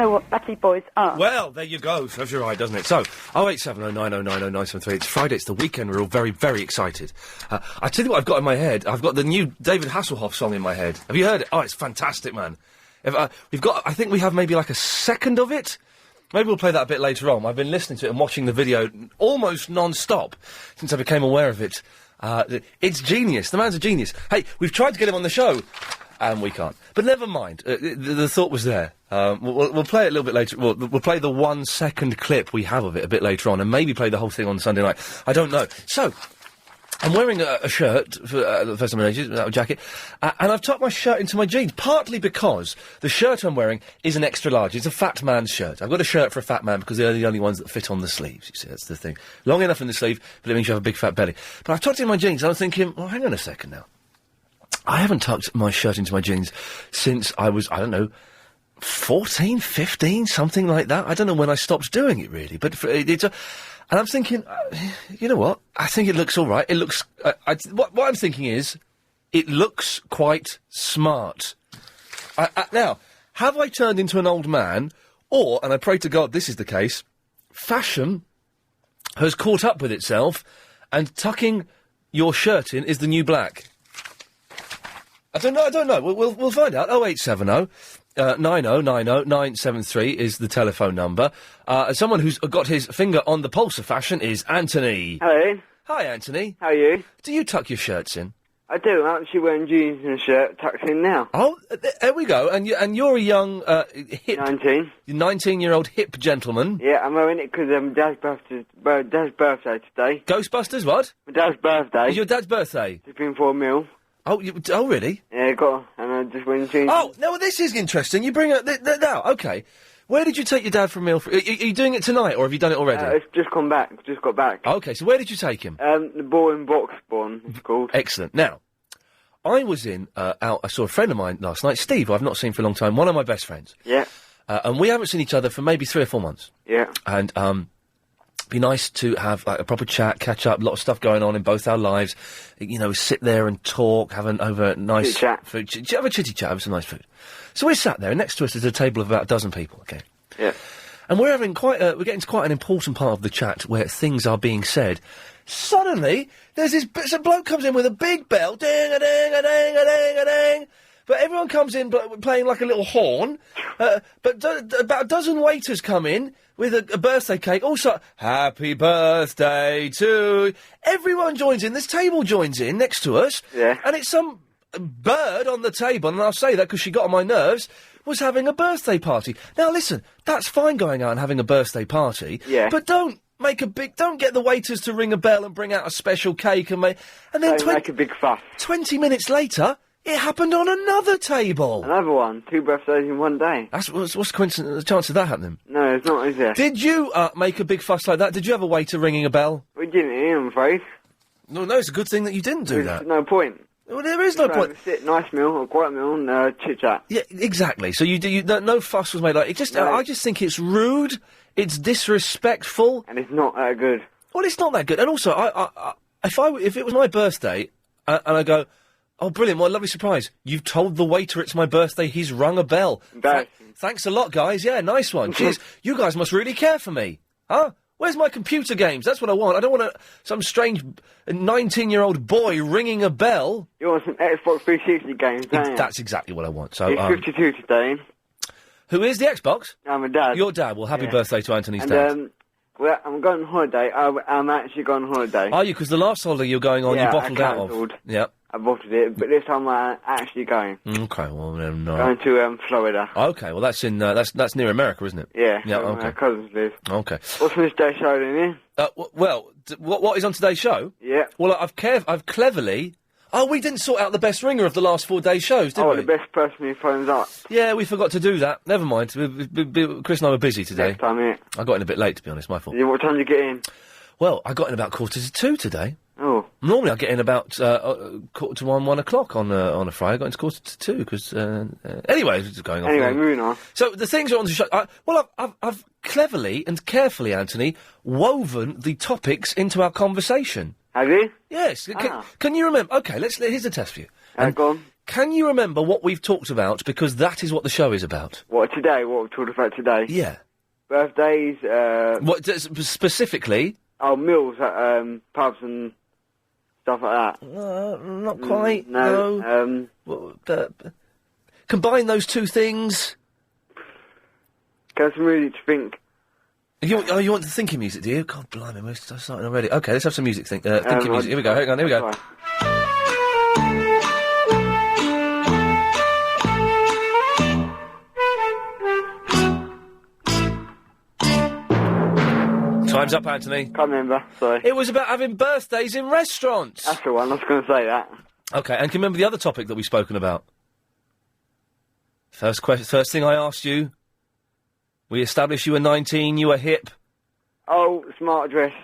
know what batty boys are. Well, there you go. Serves you right, doesn't it? So, 08709090973. It's Friday, it's the weekend. We're all very, very excited. I tell you what I've got in my head. I've got the new David Hasselhoff song in my head. Have you heard it? Oh, it's fantastic, man. I think we have maybe like a second of it. Maybe we'll play that a bit later on. I've been listening to it and watching the video almost non-stop since I became aware of it. It's genius. The man's a genius. Hey, we've tried to get him on the show, and we can't. But never mind. The thought was there. We'll play it a little bit later. We'll play the 1 second clip we have of it a bit later on, and maybe play the whole thing on Sunday night. I don't know. So, I'm wearing a shirt, for the first time in ages, without a jacket, and I've tucked my shirt into my jeans, partly because the shirt I'm wearing is an extra large. It's a fat man's shirt. I've got a shirt for a fat man because they're the only ones that fit on the sleeves, you see, that's the thing. Long enough in the sleeve, but it means you have a big fat belly. But I've tucked it in my jeans, and I'm thinking, well, hang on a second now. I haven't tucked my shirt into my jeans since I was, I don't know, 14, 15, something like that. I don't know when I stopped doing it, really, but and I'm thinking, you know what? I think it looks all right. It looks. What I'm thinking is, it looks quite smart. Now, have I turned into an old man, or, and I pray to God this is the case, fashion has caught up with itself, and tucking your shirt in is the new black? I don't know. We'll find out. 0870. 9090973 is the telephone number. Someone who's got his finger on the pulse of fashion is Anthony. Hello. Hi, Anthony. How are you? Do you tuck your shirts in? I do. I'm actually wearing jeans and a shirt tucked in now. Oh, there we go. And you're a young, hip... 19. 19-year-old hip gentleman. Yeah, I'm wearing it because Dad's birthday today. Ghostbusters, what? My dad's birthday. Is your dad's birthday? It's been for a meal. Oh, really? Yeah, and I just went jeans. Oh, no, well, this is interesting. You bring it... now, OK. Where did you take your dad for a meal? Are you doing it tonight, or have you done it already? It's just come back. Just got back. OK, so where did you take him? The Ball and Box Spawn, it's called. Excellent. Now, I was I saw a friend of mine last night, Steve, who I've not seen for a long time, one of my best friends. Yeah. And we haven't seen each other for maybe 3 or 4 months. Yeah. And, be nice to have like, a proper chat, catch up, a lot of stuff going on in both our lives. You know, sit there and talk, have a nice chat. food. Have a chitty chat, have some nice food. So we're sat there, and next to us is a table of about a dozen people, okay? Yeah. And we're having we're getting to quite an important part of the chat where things are being said. Suddenly, there's some bloke comes in with a big bell, ding-a-ding-a-ding-a-ding-a-ding. But everyone comes in playing like a little horn. But about a dozen waiters come in with a birthday cake. Also, happy birthday to... Everyone joins in. This table joins in next to us. Yeah. And it's some bird on the table, and I'll say that because she got on my nerves, was having a birthday party. Now, listen, that's fine going out and having a birthday party. Yeah. But don't get the waiters to ring a bell and bring out a special cake and make a big fuss. 20 minutes later... It happened on another table. Another one. 2 birthdays in one day. What's the coincidence? The chance of that happening? No, it's not, is there? Did you make a big fuss like that? Did you have a waiter ringing a bell? We didn't, I'm afraid. No, it's a good thing that you didn't do that. There's no point. Well, there is no point. Sit, nice meal, a quiet meal, and chit chat. Yeah, exactly. So no fuss was made. Like I just think it's rude. It's disrespectful, and it's not that good. Well, it's not that good. And also, if it was my birthday, and I go. Oh, brilliant, what a lovely surprise. You've told the waiter it's my birthday, he's rung a bell. Thanks a lot, guys. Yeah, nice one. Cheers. You guys must really care for me. Huh? Where's my computer games? That's what I want. I don't want some strange 19-year-old boy ringing a bell. You want some Xbox 360 games, don't you? That's exactly what I want. So, he's 52 today. Who is the Xbox? I'm a dad. Your dad. Well, happy birthday to Anthony's dad. Well, I'm going on holiday. I'm actually going on holiday. Are you? Because the last holiday you're going on, you bottled out of. Yeah. I bottled it, but this time I'm actually going. Okay, well then... Going to Florida. Okay, well that's in that's near America, isn't it? Yeah, okay. My cousins live. Okay. What's on today's show, then, what is on today's show? Yeah. Well, I've cleverly... Oh, we didn't sort out the best ringer of the last 4 days' shows, did we? The best person who phones up. Yeah, we forgot to do that. Never mind. Chris and I were busy today. Next time, yeah. I got in a bit late, to be honest, my fault. Yeah, what time did you get in? Well, I got in about 1:45 today. Oh. Normally I get in about 1:45, 1 o'clock on a Friday. I got in 1:45 because... anyway, it's going on. Anyway, moving on. So the things are on the show... I've cleverly and carefully, Anthony, woven the topics into our conversation. Have you? Yes. Can you remember... OK, here's a test for you. Go on. can you remember what we've talked about? Because that is what the show is about. What, today? What we're talking about today? Yeah. Birthdays, What, specifically? Oh, meals at, pubs and stuff like that. Not quite, no. Combine those two things. Get some music to think. You want the thinking music, do you? God blimey, we're starting already. Okay, let's have some music. Thinking music. Here we go. Hang on. Here we go. Time's up, Anthony. Can't remember. Sorry. It was about having birthdays in restaurants. That's the one. I was going to say that. Okay, and can you remember the other topic that we've spoken about? First thing I asked you. We established you were 19, you were hip. Oh, smart dressed.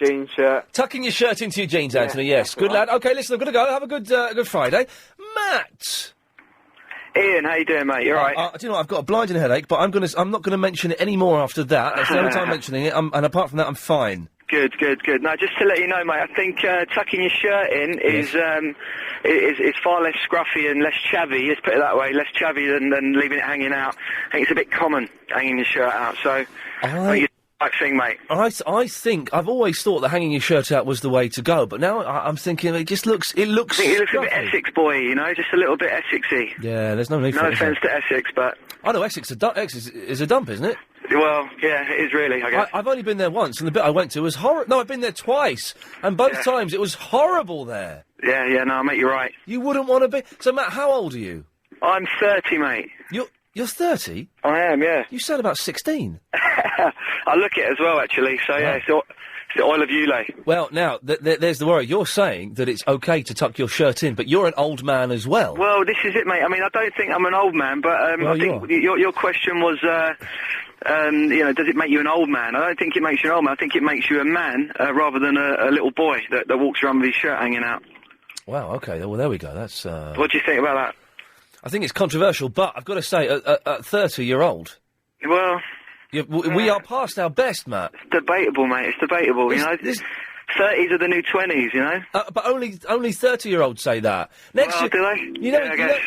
Jean shirt. Tucking your shirt into your jeans, Anthony, yes. Good lad. Okay, listen, I'm going to go. Have a good Friday. Matt! Ian, how you doing, mate? You all right? Do you know what? I've got a blinding headache, but I'm not going to mention it any more after that. That's the only time I'm mentioning it, and apart from that, I'm fine. Good. Now, just to let you know, mate, I think tucking your shirt in is far less scruffy and less chavvy, let's put it that way, less chavvy than leaving it hanging out. I think it's a bit common, hanging your shirt out, so I think it's the right thing, mate. I think, I've always thought that hanging your shirt out was the way to go, but now I'm thinking it looks I think it looks a bit Essex boy, you know, just a little bit Essexy. Yeah, there's no need for it. No offence to Essex, but... I know Essex is a dump, isn't it? Well, yeah, it is really, I guess. I've only been there once, and the bit I went to was horrible. No, I've been there twice, and both times it was horrible there. Yeah, no, mate, you're right. You wouldn't want to be... So, Matt, how old are you? I'm 30, mate. You're 30? I am, yeah. You sound about 16. I look it as well, actually, so yeah, it's the oil of Ulay. Well, now, there's the worry. You're saying that it's okay to tuck your shirt in, but you're an old man as well. Well, this is it, mate. I mean, I don't think I'm an old man, but I think your question was... does it make you an old man? I don't think it makes you an old man. I think it makes you a man rather than a little boy that walks around with his shirt hanging out. Wow, okay. Well, there we go. That's. What do you think about that? I think it's controversial, but I've got to say, at 30, you're old. Well... we are past our best, Matt. It's debatable, mate. It's debatable, you know. 30s are the new 20s, you know? But only 30-year-olds say that. Next year, do they?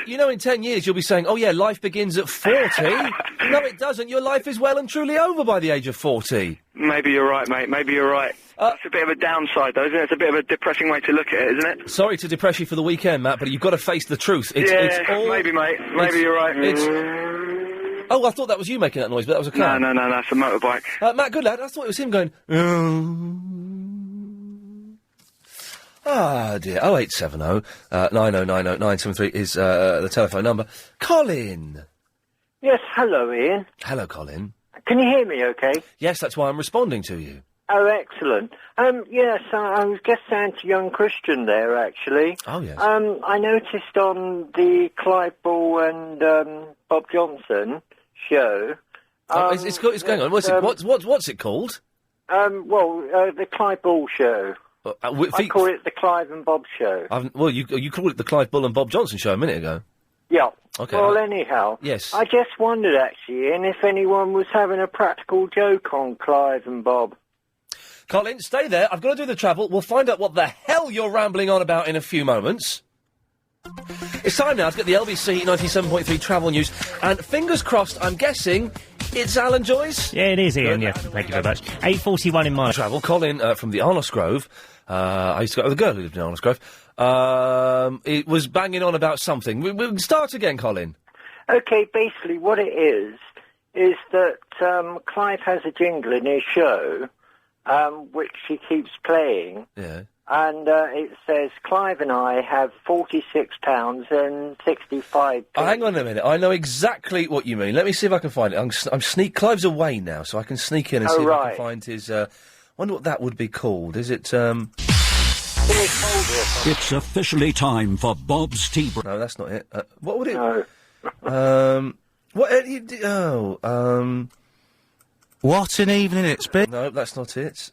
You know, in 10 years you'll be saying, oh yeah, life begins at 40. No, it doesn't. Your life is well and truly over by the age of 40. Maybe you're right, mate. Maybe you're right. It's a bit of a downside, though, isn't it? It's a bit of a depressing way to look at it, isn't it? Sorry to depress you for the weekend, Matt, but you've got to face the truth. Maybe, mate. Maybe you're right. Oh, I thought that was you making that noise, but that was a car. No, it's a motorbike. Matt, good lad. I thought it was him going... Ah, dear. 0870 9090 973 is the telephone number. Colin! Yes, hello, Ian. Hello, Colin. Can you hear me okay? Yes, that's why I'm responding to you. Oh, excellent. Yes, I was just saying to young Christian there, actually. Oh, yes. I noticed on the Clive Ball and Bob Johnson show... it's going on. What's it called? The Clive Ball show. I call it the Clive and Bob show. You called it the Clive Bull and Bob Johnson show a minute ago. Yeah. Okay. Well, anyhow. Yes. I just wondered, actually, Ian, if anyone was having a practical joke on Clive and Bob. Colin, stay there. I've got to do the travel. We'll find out what the hell you're rambling on about in a few moments. It's time now to get the LBC 97.3 travel news. And fingers crossed, I'm guessing it's Alan Joyce? Yeah, it is, Ian. Yeah, thank you very much. 8:41 in my travel. Colin from the Arnos Grove. I used to go with a girl who lived in Arnos Grove. It was banging on about something. We'll start again, Colin. Okay, basically what it is that Clive has a jingle in his show, which he keeps playing. Yeah. And it says, Clive and I have £46 and 65 Oh, hang on a minute. I know exactly what you mean. Let me see if I can find it. I'm Clive's away now, so I can sneak in and see if I can find his... wonder what that would be called. Is it... It's officially time for Bob's Tea Break. No, that's not it. What would it... No. What an evening it's been. No, that's not it.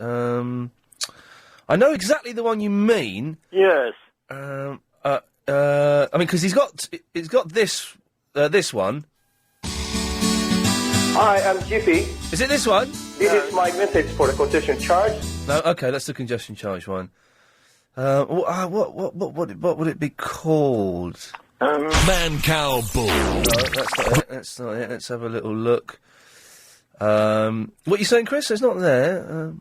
I know exactly the one you mean. Yes. I mean, because he's got this one. Hi, I'm Jiffy. Is it this one? This is my message for the congestion charge. No, okay, that's the congestion charge one. What would it be called? Man Cow Bull. No, that's not it. Let's have a little look. What are you saying, Chris? It's not there.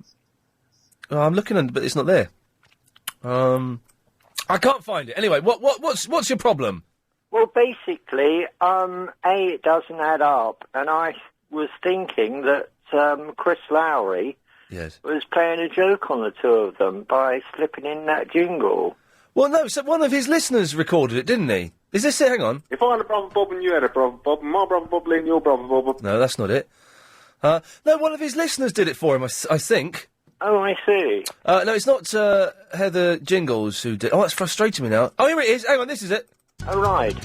I'm looking, but it's not there. I can't find it. Anyway, what's your problem? Well, basically, it doesn't add up, and I was thinking that Chris Lowry was playing a joke on the two of them by slipping in that jingle. Well, no, so one of his listeners recorded it, didn't he? Is this it? Hang on. If I had a brother Bob and you had a brother Bob, and my brother Bob and your brother Bob... No, that's not it. No, one of his listeners did it for him, I think. Oh, I see. No, it's not Heather Jingles who did... Oh, that's frustrating me now. Oh, here it is. Hang on, this is it. Oh, right.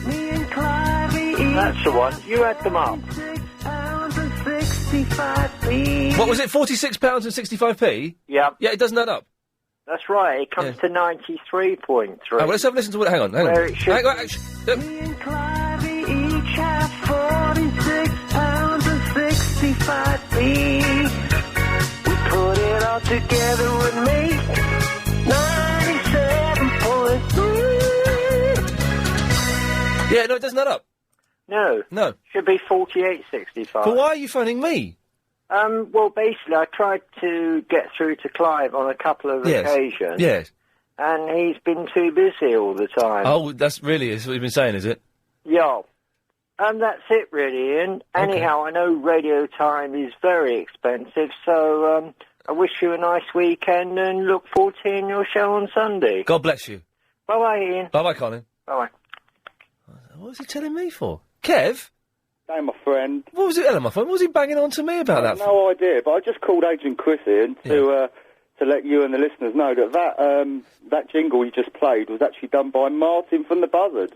That's the one. You had them up. What was it, £46 and 65p? Yeah. Yeah, it doesn't add up. That's right. It comes to 93.3. Oh, well, let's have a listen to it. Hang on. Where it should hang on, be. Me and Clivey each have £46 and 65p. We put it all together and make 97.3. Yeah, no, it doesn't add up. No. No. Should be 48.65. But why are you phoning me? Well, basically, I tried to get through to Clive on a couple of occasions. Yes. And he's been too busy all the time. Oh, that's really is what you've been saying, is it? Yeah. That's it, really, Ian. Anyhow, I know radio time is very expensive, so I wish you a nice weekend and look forward to hearing your show on Sunday. God bless you. Bye-bye, Ian. Bye-bye, Colin. Bye-bye. What was he telling me for? Kev? Hey, my friend. What was it, Ellen, my friend? What was he banging on to me about that? No idea, but I just called Agent Chris in to let you and the listeners know that jingle you just played was actually done by Martin from the Buzzard.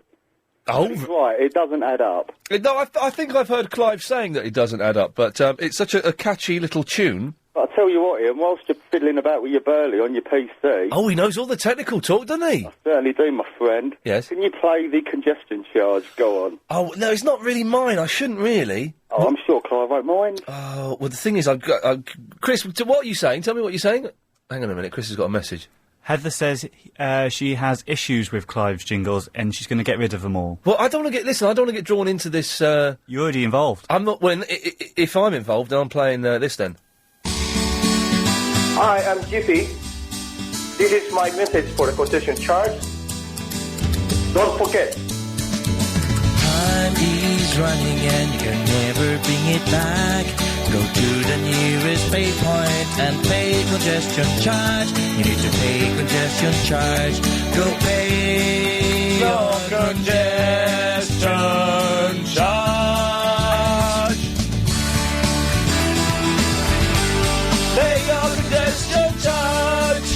Oh, he's right. It doesn't add up. No, I think I've heard Clive saying that it doesn't add up, but it's such a catchy little tune. But I tell you what, Ian, whilst you're fiddling about with your Burley on your PC... Oh, he knows all the technical talk, doesn't he? I certainly do, my friend. Yes. Can you play the congestion charge? Go on. Oh, no, it's not really mine. I shouldn't really. Oh, I'm sure Clive won't mind. Oh, well, the thing is, I've got... Chris, what are you saying? Tell me what you're saying. Hang on a minute, Chris has got a message. Heather says she has issues with Clive's jingles and she's going to get rid of them all. Well, I don't want to get... Listen, I don't want to get drawn into this... You're already involved. I'm not... Well, if I'm involved, then I'm playing this then. Hi, I'm Jiffy. This is my message for the congestion charge. Don't forget. Time is running and you can never bring it back. Go to the nearest pay point and pay congestion charge. You need to pay congestion charge. Go pay your congestion charge. Pay your congestion charge.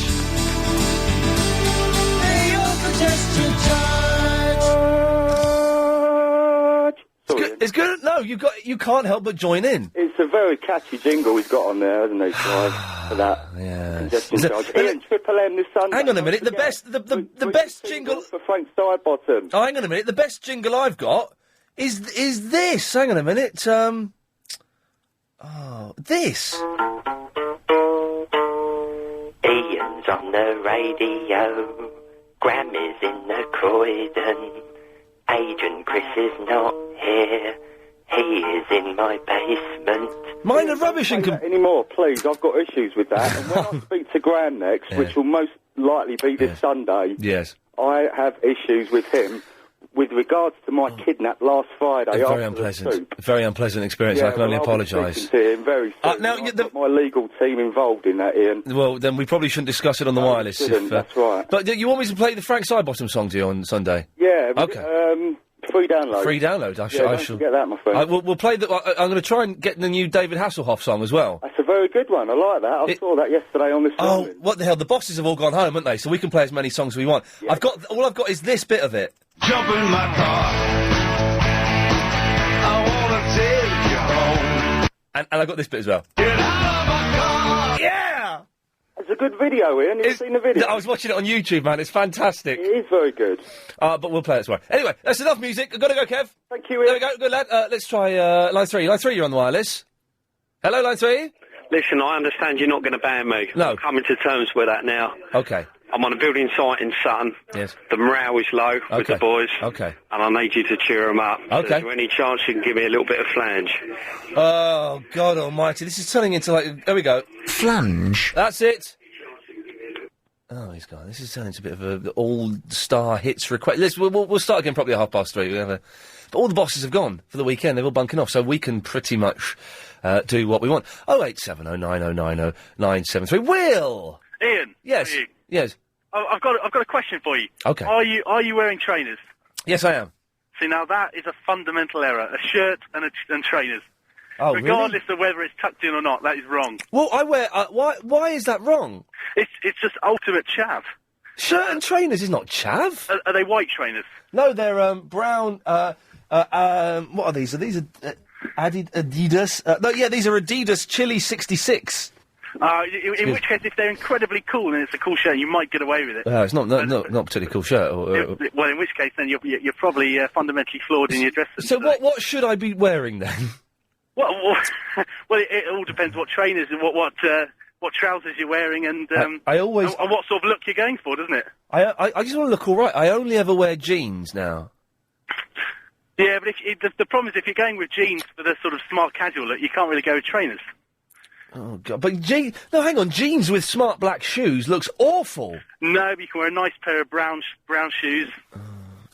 Pay your congestion charge. It's good. No, you can't help but join in. It's a very catchy jingle he's got on there, hasn't he, Clive? For that. Yes. Ian, Triple M this Sunday. Hang on a minute. The best jingle for Frank Sidebottom. Oh, hang on a minute. The best jingle I've got is this. Hang on a minute. This. Ian's on the radio. Grammy's in the Croydon. Agent Chris is not here. He is in my basement. Mine are rubbish and anymore, please. I've got issues with that. And when I speak to Graham next, which will most likely be this Sunday, I have issues with him with regards to my kidnap last Friday. Very unpleasant. Very unpleasant experience. I can only apologise. To him very soon. Now, I've got my legal team involved in that, Ian. Well, then we probably shouldn't discuss it on the wireless. That's right. But you want me to play the Frank Sidebottom song to you on Sunday? Yeah. Okay. Free download. Free download. I shall get that, my friend. We'll play the. I'm going to try and get the new David Hasselhoff song as well. That's a very good one. I like that. I saw that yesterday on this. Oh, what the hell! The bosses have all gone home, haven't they? So we can play as many songs as we want. Yeah. All I've got is this bit of it. Jump in my car. I wanna take you home. And I got this bit as well. Get out of my car. Yeah. It's a good video, Ian. Have you seen the video? I was watching it on YouTube, man. It's fantastic. It is very good. But we'll play it tomorrow. Anyway, that's enough music. I've got to go, Kev. Thank you, Ian. There we go. Good lad. Let's try line 3. Line 3, you're on the wireless. Hello, line 3. Listen, I understand you're not going to ban me. No. I'm coming to terms with that now. Okay. I'm on a building site in Sutton. Yes. The morale is low with the boys. Okay. And I need you to cheer them up. Okay. So is there any chance you can give me a little bit of flange? Oh, God almighty. This is turning into like... There we go. Flange. That's it. Oh, he's gone. This is turning into a bit of a all-star hits request. We'll start again probably at 3:30. But all the bosses have gone for the weekend. They've all bunking off, so we can pretty much do what we want. 08709090973. Will! Ian. Yes. How are you? Yes. I've got a question for you. Okay. Are you wearing trainers? Yes, I am. See, now that is a fundamental error. A shirt and trainers. Oh, Regardless of whether it's tucked in or not, that is wrong. Well, I wear... why is that wrong? It's just ultimate chav. Shirt and trainers is not chav. Are they white trainers? No, they're brown... what are these? Are these Adidas? No, yeah, these are Adidas Chili 66. In which case, if they're incredibly cool and it's a cool shirt, you might get away with it. It's not particularly cool shirt. Well, in which case, then you're probably fundamentally flawed in your dress sense. So what should I be wearing then? Well, it all depends what trainers and what trousers you're wearing and and what sort of look you're going for, doesn't it? I just want to look all right. I only ever wear jeans now. Yeah, but the problem is if you're going with jeans for the sort of smart casual look, you can't really go with trainers. Oh, God. But no, hang on. Jeans with smart black shoes looks awful. No, but you can wear a nice pair of brown shoes. Oh,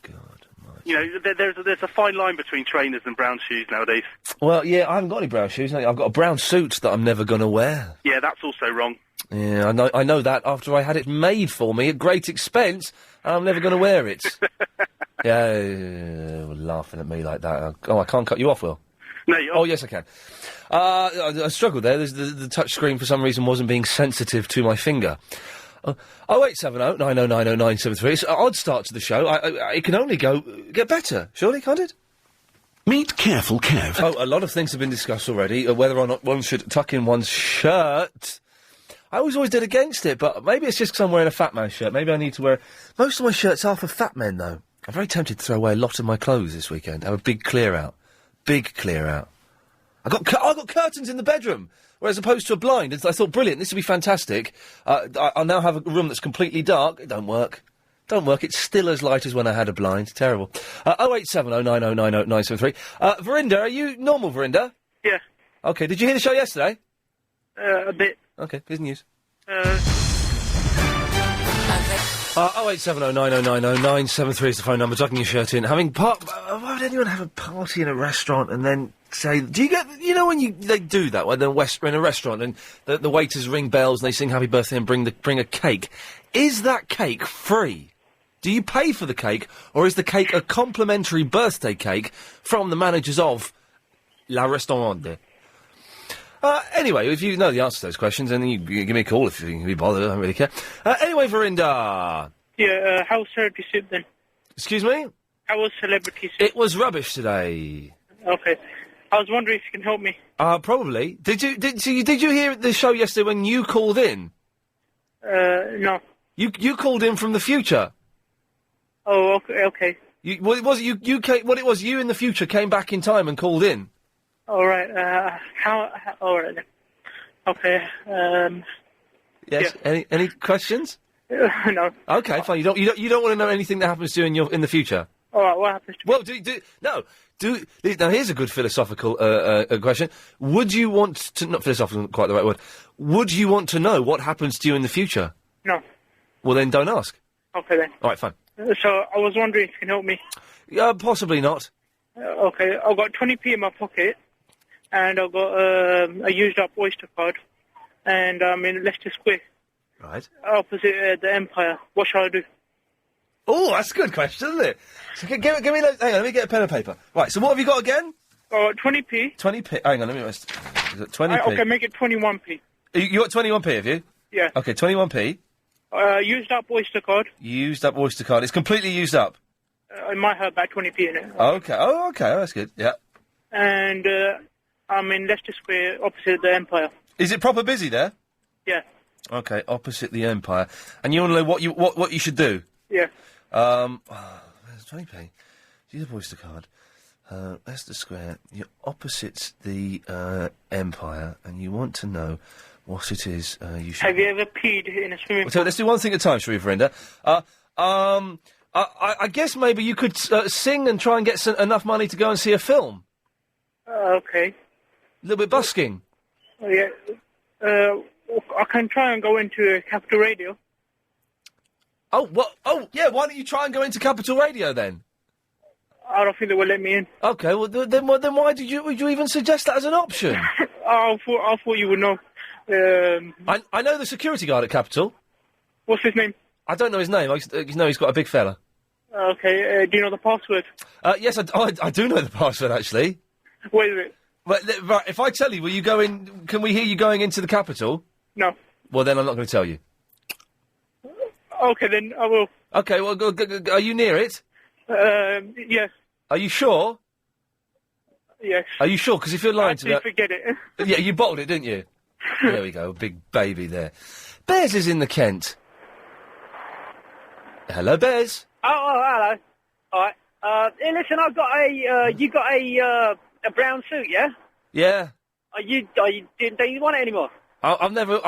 God. You know, there's a fine line between trainers and brown shoes nowadays. Well, yeah, I haven't got any brown shoes. I've got a brown suit that I'm never going to wear. Yeah, that's also wrong. Yeah, I know that after I had it made for me at great expense, and I'm never going to wear it. Yeah, laughing at me like that. Oh, I can't cut you off, Will. No, Oh, yes, I can. I struggled there. The touch screen, for some reason, wasn't being sensitive to my finger. 0870 9090973. It's an odd start to the show. It can only get better, surely, can't it? Meet Careful Kev. Oh, a lot of things have been discussed already. Whether or not one should tuck in one's shirt. I always did against it, but maybe it's just because I'm wearing a fat man's shirt. Maybe I need to wear... Most of my shirts are for fat men, though. I'm very tempted to throw away a lot of my clothes this weekend. Have a big clear out. Big clear out. I got curtains in the bedroom, whereas opposed to a blind. I thought, brilliant, this would be fantastic. I'll now have a room that's completely dark. It don't work. It's still as light as when I had a blind. Terrible. 0870 9090973. Verinda, are you normal, Verinda? Yeah. Okay, did you hear the show yesterday? A bit. Okay, here's the news. 0870 9090973 is the phone number. Tucking your shirt in. Why would anyone have a party in a restaurant and then say... Do you get... You know when they do that, when they're in a restaurant and the waiters ring bells and they sing happy birthday and bring a cake. Is that cake free? Do you pay for the cake, or is the cake a complimentary birthday cake from the managers of La Restaurante? Anyway, if you know the answer to those questions, then you give me a call if you can be bothered. I don't really care. Anyway, Verinda. Yeah, how was Celebrity Soup then? Excuse me? How was Celebrity Soup? It was rubbish today. Okay. I was wondering if you can help me. Probably. Did you hear the show yesterday when you called in? No. You called in from the future. Oh, okay. You in the future came back in time and called in. All right. All right then. Okay. Yes. Yeah. Any questions? No. Okay, fine. You don't want to know anything that happens to you in the future. All right. What happens to me? Well, now here's a good philosophical question. Would you want to... Not philosophical, not quite the right word. Would you want to know what happens to you in the future? No. Well, then don't ask. Okay, then. All right, fine. So, I was wondering if you can help me. Possibly not. Okay, I've got 20p in my pocket, and I've got a used-up Oyster card, and I'm in Leicester Square. Right. Opposite the Empire. What shall I do? Oh, that's a good question, isn't it? So give me those... Hang on, let me get a pen and paper. Right, so what have you got again? 20p. 20p. Hang on, let me rest. 20p. Okay, make it 21p. You got 21p, have you? Yeah. Okay, 21p. Used up Oyster card. Used up Oyster card. It's completely used up. It might have about 20p in it. Okay. Oh, okay. Oh, that's good. Yeah. And I'm in Leicester Square, opposite the Empire. Is it proper busy there? Yeah. Okay, opposite the Empire. And you want to know what you should do? Yeah. There's 20p. Use up Oyster card. Leicester Square. You're opposite the Empire, and you want to know what it is you should... Have you ever peed in a swimming pool? So let's do one thing at a time, shall we, Verinda? I guess maybe you could sing and try and get enough money to go and see a film. Okay. A little bit busking. Oh, yeah. I can try and go into Capital Radio. Oh, what? Oh, yeah, why don't you try and go into Capital Radio, then? I don't think they will let me in. Okay, well, then why would you even suggest that as an option? I thought you would know. I know the security guard at Capital. What's his name? I don't know his name. I know he's got a big fella. Okay, do you know the password? Yes, I do know the password, actually. Wait a minute. Right, if I tell you, will you go in... Can we hear you going into the Capital? No. Well, then I'm not going to tell you. Okay, then I will. Okay, well, are you near it? Yes. Are you sure? Yes. Are you sure? Because if you're lying to me... forget it. Yeah, you bottled it, didn't you? There we go, big baby there. Bez is in the Kent. Hello, Bez. Oh, hello. All right. Hey, listen, I've got you got a brown suit, yeah? Yeah. Don't you want it anymore? I've never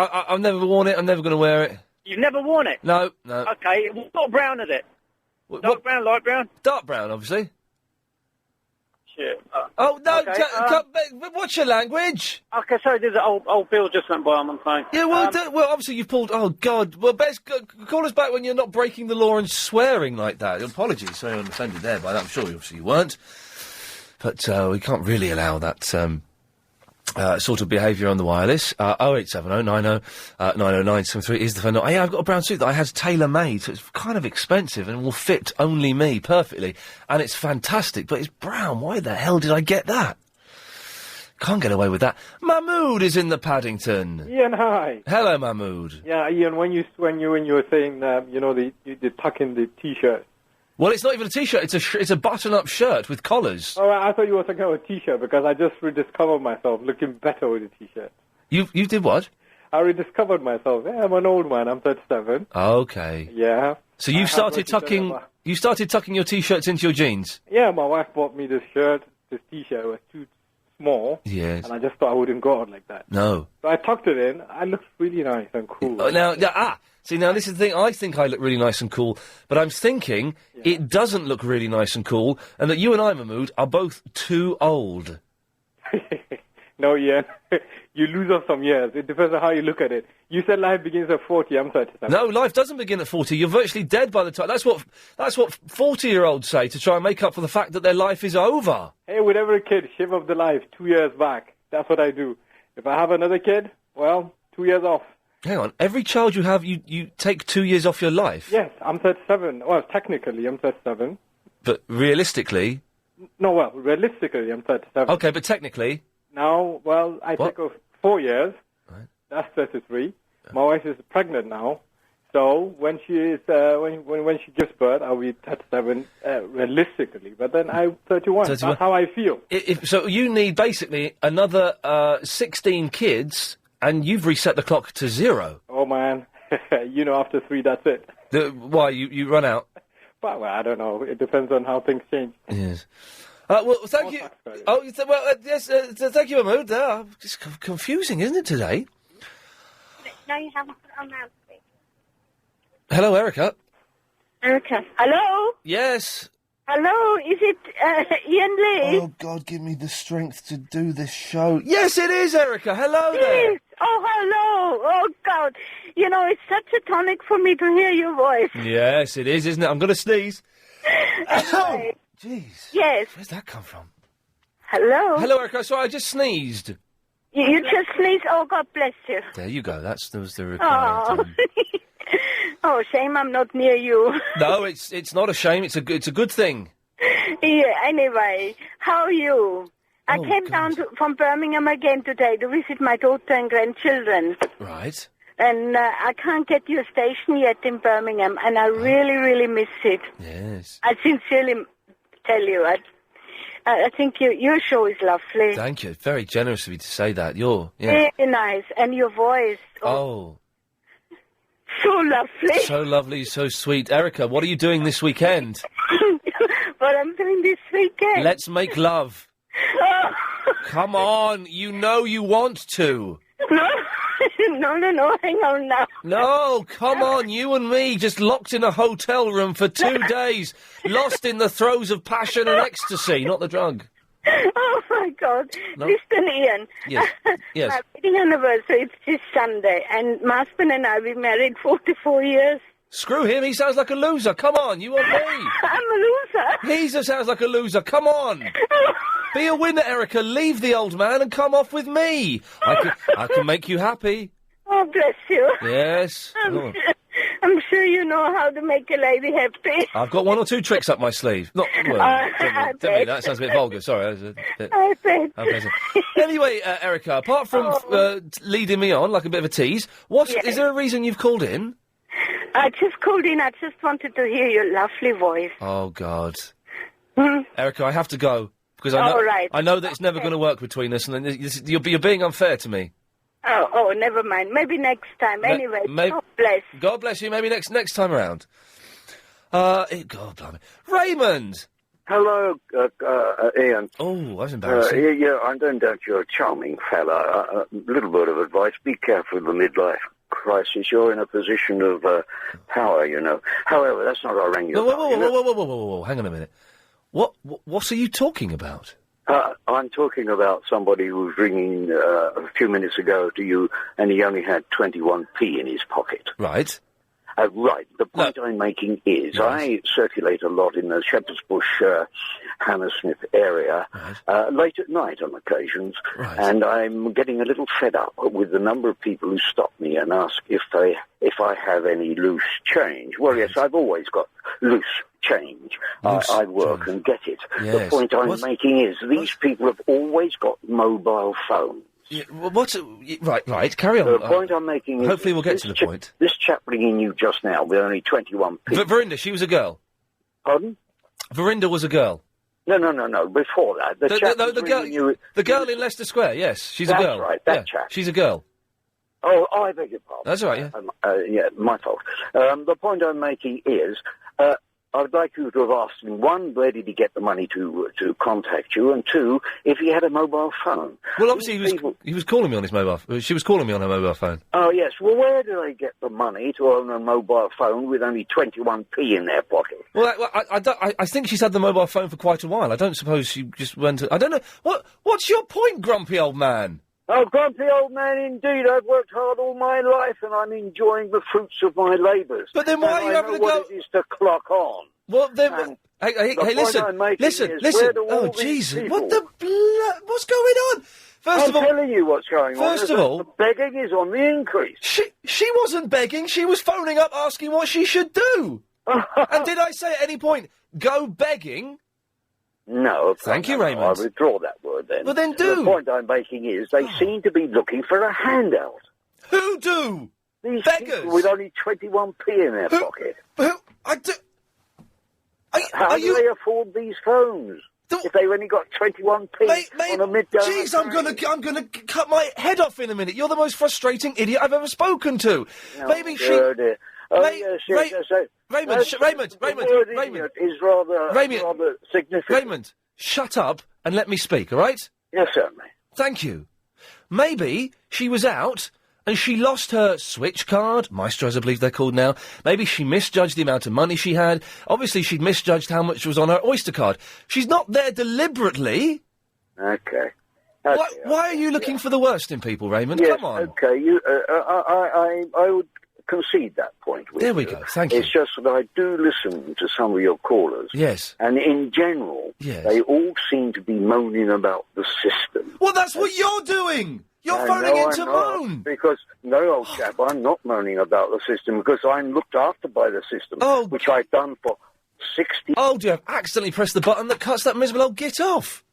worn it. I'm never going to wear it. You've never worn it? No. Okay, what brown is it? Dark brown, light brown? Dark brown, obviously. Shit. Oh, no, okay, what's your language? Okay, sorry, there's an old bill just went by on my phone. Yeah, well, obviously you've pulled... Oh, God. Well, Bez, call us back when you're not breaking the law and swearing like that. Apologies, sorry I'm offended there by that. I'm sure obviously you weren't. But we can't really allow that sort of behaviour on the wireless. 0870 90 90973 is the phone. Yeah, I've got a brown suit that I had tailor-made, so it's kind of expensive and will fit only me perfectly. And it's fantastic, but it's brown. Why the hell did I get that? Can't get away with that. Mahmood is in the Paddington. Ian, hi. Hello, Mahmood. Yeah, Ian, when you were saying, you tuck in the T-shirt. Well, it's not even a T-shirt. It's a button-up shirt with collars. Oh, I thought you were talking about a T-shirt because I just rediscovered myself looking better with a T-shirt. You did what? I rediscovered myself. Yeah, I'm an old man. I'm 37. Okay. Yeah. So you started tucking your T-shirts into your jeans? Yeah, my wife bought me this shirt. This T-shirt was too small. Yes. And I just thought I wouldn't go out like that. No. So I tucked it in. I looked really nice and cool. See, now this is the thing. I think I look really nice and cool, but I'm thinking it doesn't look really nice and cool, and that you and I, Mahmood, are both too old. No, Ian. You lose off some years. It depends on how you look at it. You said life begins at 40. I'm 37. No, life doesn't begin at 40. You're virtually dead by the time... That's what 40-year-olds say to try and make up for the fact that their life is over. Hey, with every kid, shave off the life 2 years back. That's what I do. If I have another kid, well, 2 years off. Hang on. Every child you have, you take 2 years off your life? Yes, I'm 37. Well, technically, I'm 37. But realistically? No, well, realistically, I'm 37. Okay, but technically? Now, well, I take off 4 years. Right. That's 33. My wife is pregnant now. So when she is when she gives birth, I'll be 37 realistically. But then I'm 31. 31. That's how I feel. So you need basically another 16 kids... And you've reset the clock to 0. Oh, man. After 3, that's it. Why? You run out? Well, I don't know. It depends on how things change. Yes. Well, thank you. Yes, thank you, Mahmood. It's confusing, isn't it, today? No, you haven't put it on now. Hello, Erica. Erica. Hello? Yes. Hello, is it Ian Lee? Oh, God, give me the strength to do this show. Yes, it is, Erica. Hello there. Yes. Oh, hello. Oh, God. It's such a tonic for me to hear your voice. Yes, it is, isn't it? I'm going to sneeze. Oh, jeez. Yes. Where's that come from? Hello? Hello, Erica. Sorry, I just sneezed. You just sneezed? Oh, God bless you. There you go. That was the required... Oh, shame I'm not near you. No, it's not a shame. It's a good thing. Yeah, anyway, how are you? I came down from Birmingham again today to visit my daughter and grandchildren. Right. And I can't get your station yet in Birmingham, and I really, really miss it. Yes. I sincerely tell you, I think your show is lovely. Thank you. Very generous of you to say that. You're... Very nice. And your voice. Oh. So lovely. So lovely, so sweet. Erica, what are you doing this weekend? What I'm doing this weekend? Let's make love. Oh. Come on, you know you want to. No, No, hang on now. No, come on, you and me, just locked in a hotel room for 2 days, lost in the throes of passion and ecstasy, not the drug. Oh, my God. No? Listen, Ian. Yes. Yes. My wedding anniversary is this Sunday, and my husband and I, have been married 44 years. Screw him, he sounds like a loser. Come on, you want me? I'm a loser. He just sounds like a loser. Come on. Be a winner, Erica. Leave the old man and come off with me. I can make you happy. Oh, bless you. Yes. I'm sure you know how to make a lady happy. I've got 1 or 2 tricks up my sleeve. Not well. That sounds a bit vulgar. Sorry. I bet. Anyway, Erica, apart from leading me on like a bit of a tease, is there a reason you've called in? I just called in. I just wanted to hear your lovely voice. Oh, God. Erica, I have to go. Because I know that it's never going to work between us, and you're being unfair to me. Oh, never mind. Maybe next time. Anyway, God bless. God bless you. Maybe next time around. God blimey. Raymond! Hello, Ian. Oh, that's embarrassing. Yeah, I don't doubt you're a charming fella. A little bit of advice. Be careful of the midlife crisis. You're in a position of power, you know. However, that's not what I rang you about. Whoa. Hang on a minute. What are you talking about? I'm talking about somebody who was ringing a few minutes ago to you, and he only had 21p in his pocket. Right. Right. The point I'm making is I circulate a lot in the Shepherd's Bush, Hammersmith area, late at night on occasions, and I'm getting a little fed up with the number of people who stop me and ask if I have any loose change. Well, yes, I've always got loose change. I work and get it. Yes. The point I'm making is these people have always got mobile phones. Yeah, right, carry on. The point I'm making is... Hopefully we'll get to the point. This chap ringing you just now with only 21p... Verinda, she was a girl. Pardon? Verinda was a girl. No, before that. The girl in Leicester Square, yes, she's a girl. That's right, that chap. She's a girl. Oh, I beg your pardon. That's all right, yeah. My fault. The point I'm making is... I'd like you to have asked him, 1, where did he get the money to contact you, and 2, if he had a mobile phone. Well, obviously he was calling me on his mobile phone. She was calling me on her mobile phone. Oh, yes. Well, where do they get the money to own a mobile phone with only 21p in their pocket? Well, I think she's had the mobile phone for quite a while. I don't suppose she just went to... I don't know. What's your point, grumpy old man? Oh, grumpy old man, indeed. I've worked hard all my life, and I'm enjoying the fruits of my labours. But then why are you having to go... I know what it is to clock on. Well, then... Hey, listen. Oh, Jesus. What the what's going on? I'm telling you what's going on. First of all... The begging is on the increase. She wasn't begging. She was phoning up asking what she should do. And did I say at any point, go begging... No. Thank you, Raymond. I'll withdraw that word then. Well, then do. The point I'm making is they seem to be looking for a handout. Who do? These beggars people with only 21p in their pocket. I do. How do they afford these phones? If they've only got 21p on a midday. Jeez, I'm gonna cut my head off in a minute. You're the most frustrating idiot I've ever spoken to. Maybe she. Raymond is rather significant. Raymond, shut up and let me speak, all right? Yes, certainly. Thank you. Maybe she was out and she lost her switch card, Maestros I believe they're called now. Maybe she misjudged the amount of money she had. Obviously she'd misjudged how much was on her Oyster card. She's not there deliberately. Okay. Why are you looking for the worst in people, Raymond? Yes, come on. Okay, I would concede that point with There we go, thank you. It's just that I do listen to some of your callers. Yes. And in general, they all seem to be moaning about the system. Well, that's what you're doing! You're phoning in to moan! Because, no, old chap, I'm not moaning about the system because I'm looked after by the system, which I've done for 60... Oh, dear, I've accidentally pressed the button that cuts that miserable old git off.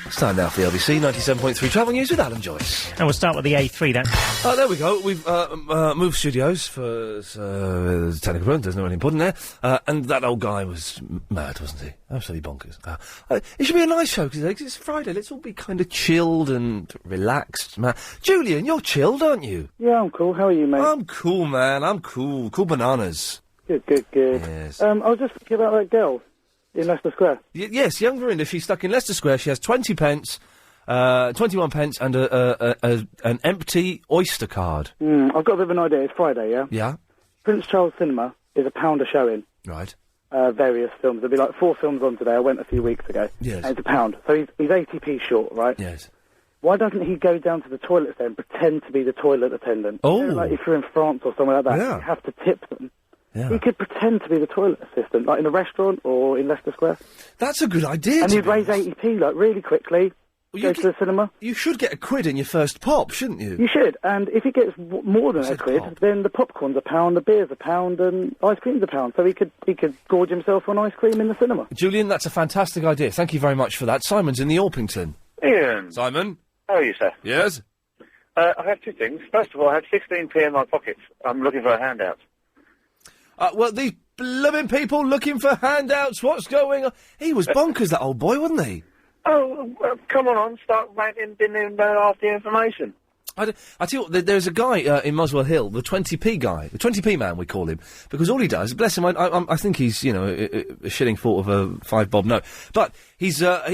It's time now for the LBC 97.3 Travel News with Alan Joyce. And we'll start with the A3 then. Oh, there we go. We've moved studios for technical problems. There's no really important there. And that old guy was mad, wasn't he? Absolutely bonkers. It should be a nice show because it's Friday. Let's all be kind of chilled and relaxed, man. Julian, you're chilled, aren't you? Yeah, I'm cool. How are you, mate? I'm cool, man. I'm cool. Cool bananas. Good. Yes. I was just thinking about that girl in Leicester Square. Yes, young Verinda, she's stuck in Leicester Square. She has 20 pence, 21 pence and an empty Oyster card. I've got a bit of an idea. It's Friday, yeah? Yeah. Prince Charles Cinema is £1 a showing. Right. Various films. There'll be like 4 films on today. I went a few weeks ago. Yes. And it's £1. So he's 80p short, right? Yes. Why doesn't he go down to the toilets there and pretend to be the toilet attendant? Oh. You know, like if you're in France or somewhere like that, Yeah. you have to tip them. Yeah. He could pretend to be the toilet assistant, like in a restaurant or in Leicester Square. That's a good idea. And he'd raise 80p, like, really quickly. Go to the cinema. You should get a quid in your first pop, shouldn't you? You should, and if he gets more than a quid, then the popcorn's £1, the beer's £1, and ice cream's £1. So he could gorge himself on ice cream in the cinema. Julian, that's a fantastic idea. Thank you very much for that. Simon's in the Orpington. Ian. Simon? How are you, sir? Yes? I have 2 things. First of all, I had 16p in my pockets. I'm looking for a handout. Well, these blooming people looking for handouts, what's going on? He was bonkers, that old boy, wasn't he? Oh, well, come on, start ranting, didn't half the information. I tell you what, there's a guy in Muswell Hill, the 20p guy, the 20p man we call him, because all he does, bless him, I think he's, you know, a shilling thought of a 5 bob note, but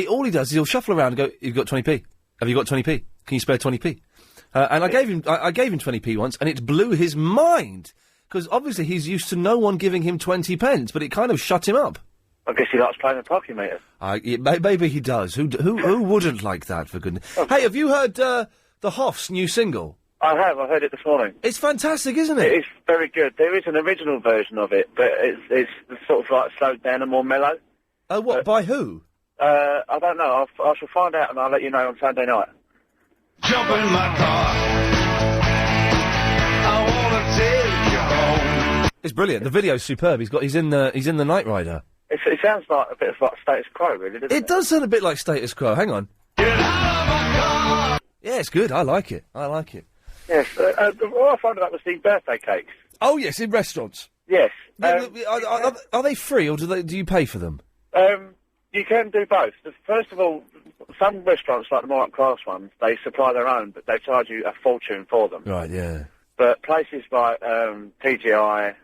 all he does is he'll shuffle around and go, you've got 20p? Have you got 20p? Can you spare 20p? And I gave him 20p once, and it blew his mind, because obviously he's used to no one giving him 20 pence, but it kind of shut him up. I guess he likes playing the pocket meter. Maybe he does. Who wouldn't like that, for goodness? Hey, have you heard the Hoff's new single? I have. I heard it this morning. It's fantastic, isn't it? It's very good. There is an original version of it, but it's sort of like slowed down and more mellow. Oh, what? By who? I don't know. I shall find out and I'll let you know on Sunday night. Jump in my car. I wanna take you home. It's brilliant. The video's superb. He's in the Knight Rider. It sounds like a bit of like status quo, really, doesn't it? It does sound a bit like status quo. Hang on. Get out of my car. Yeah, it's good. I like it. Yes. All I found out was the birthday cakes. Oh yes, in restaurants. Yes. Are they free or do you pay for them? You can do both. First of all, some restaurants, like the more up-class ones, they supply their own, but they charge you a fortune for them. Right, yeah. But places like TGI,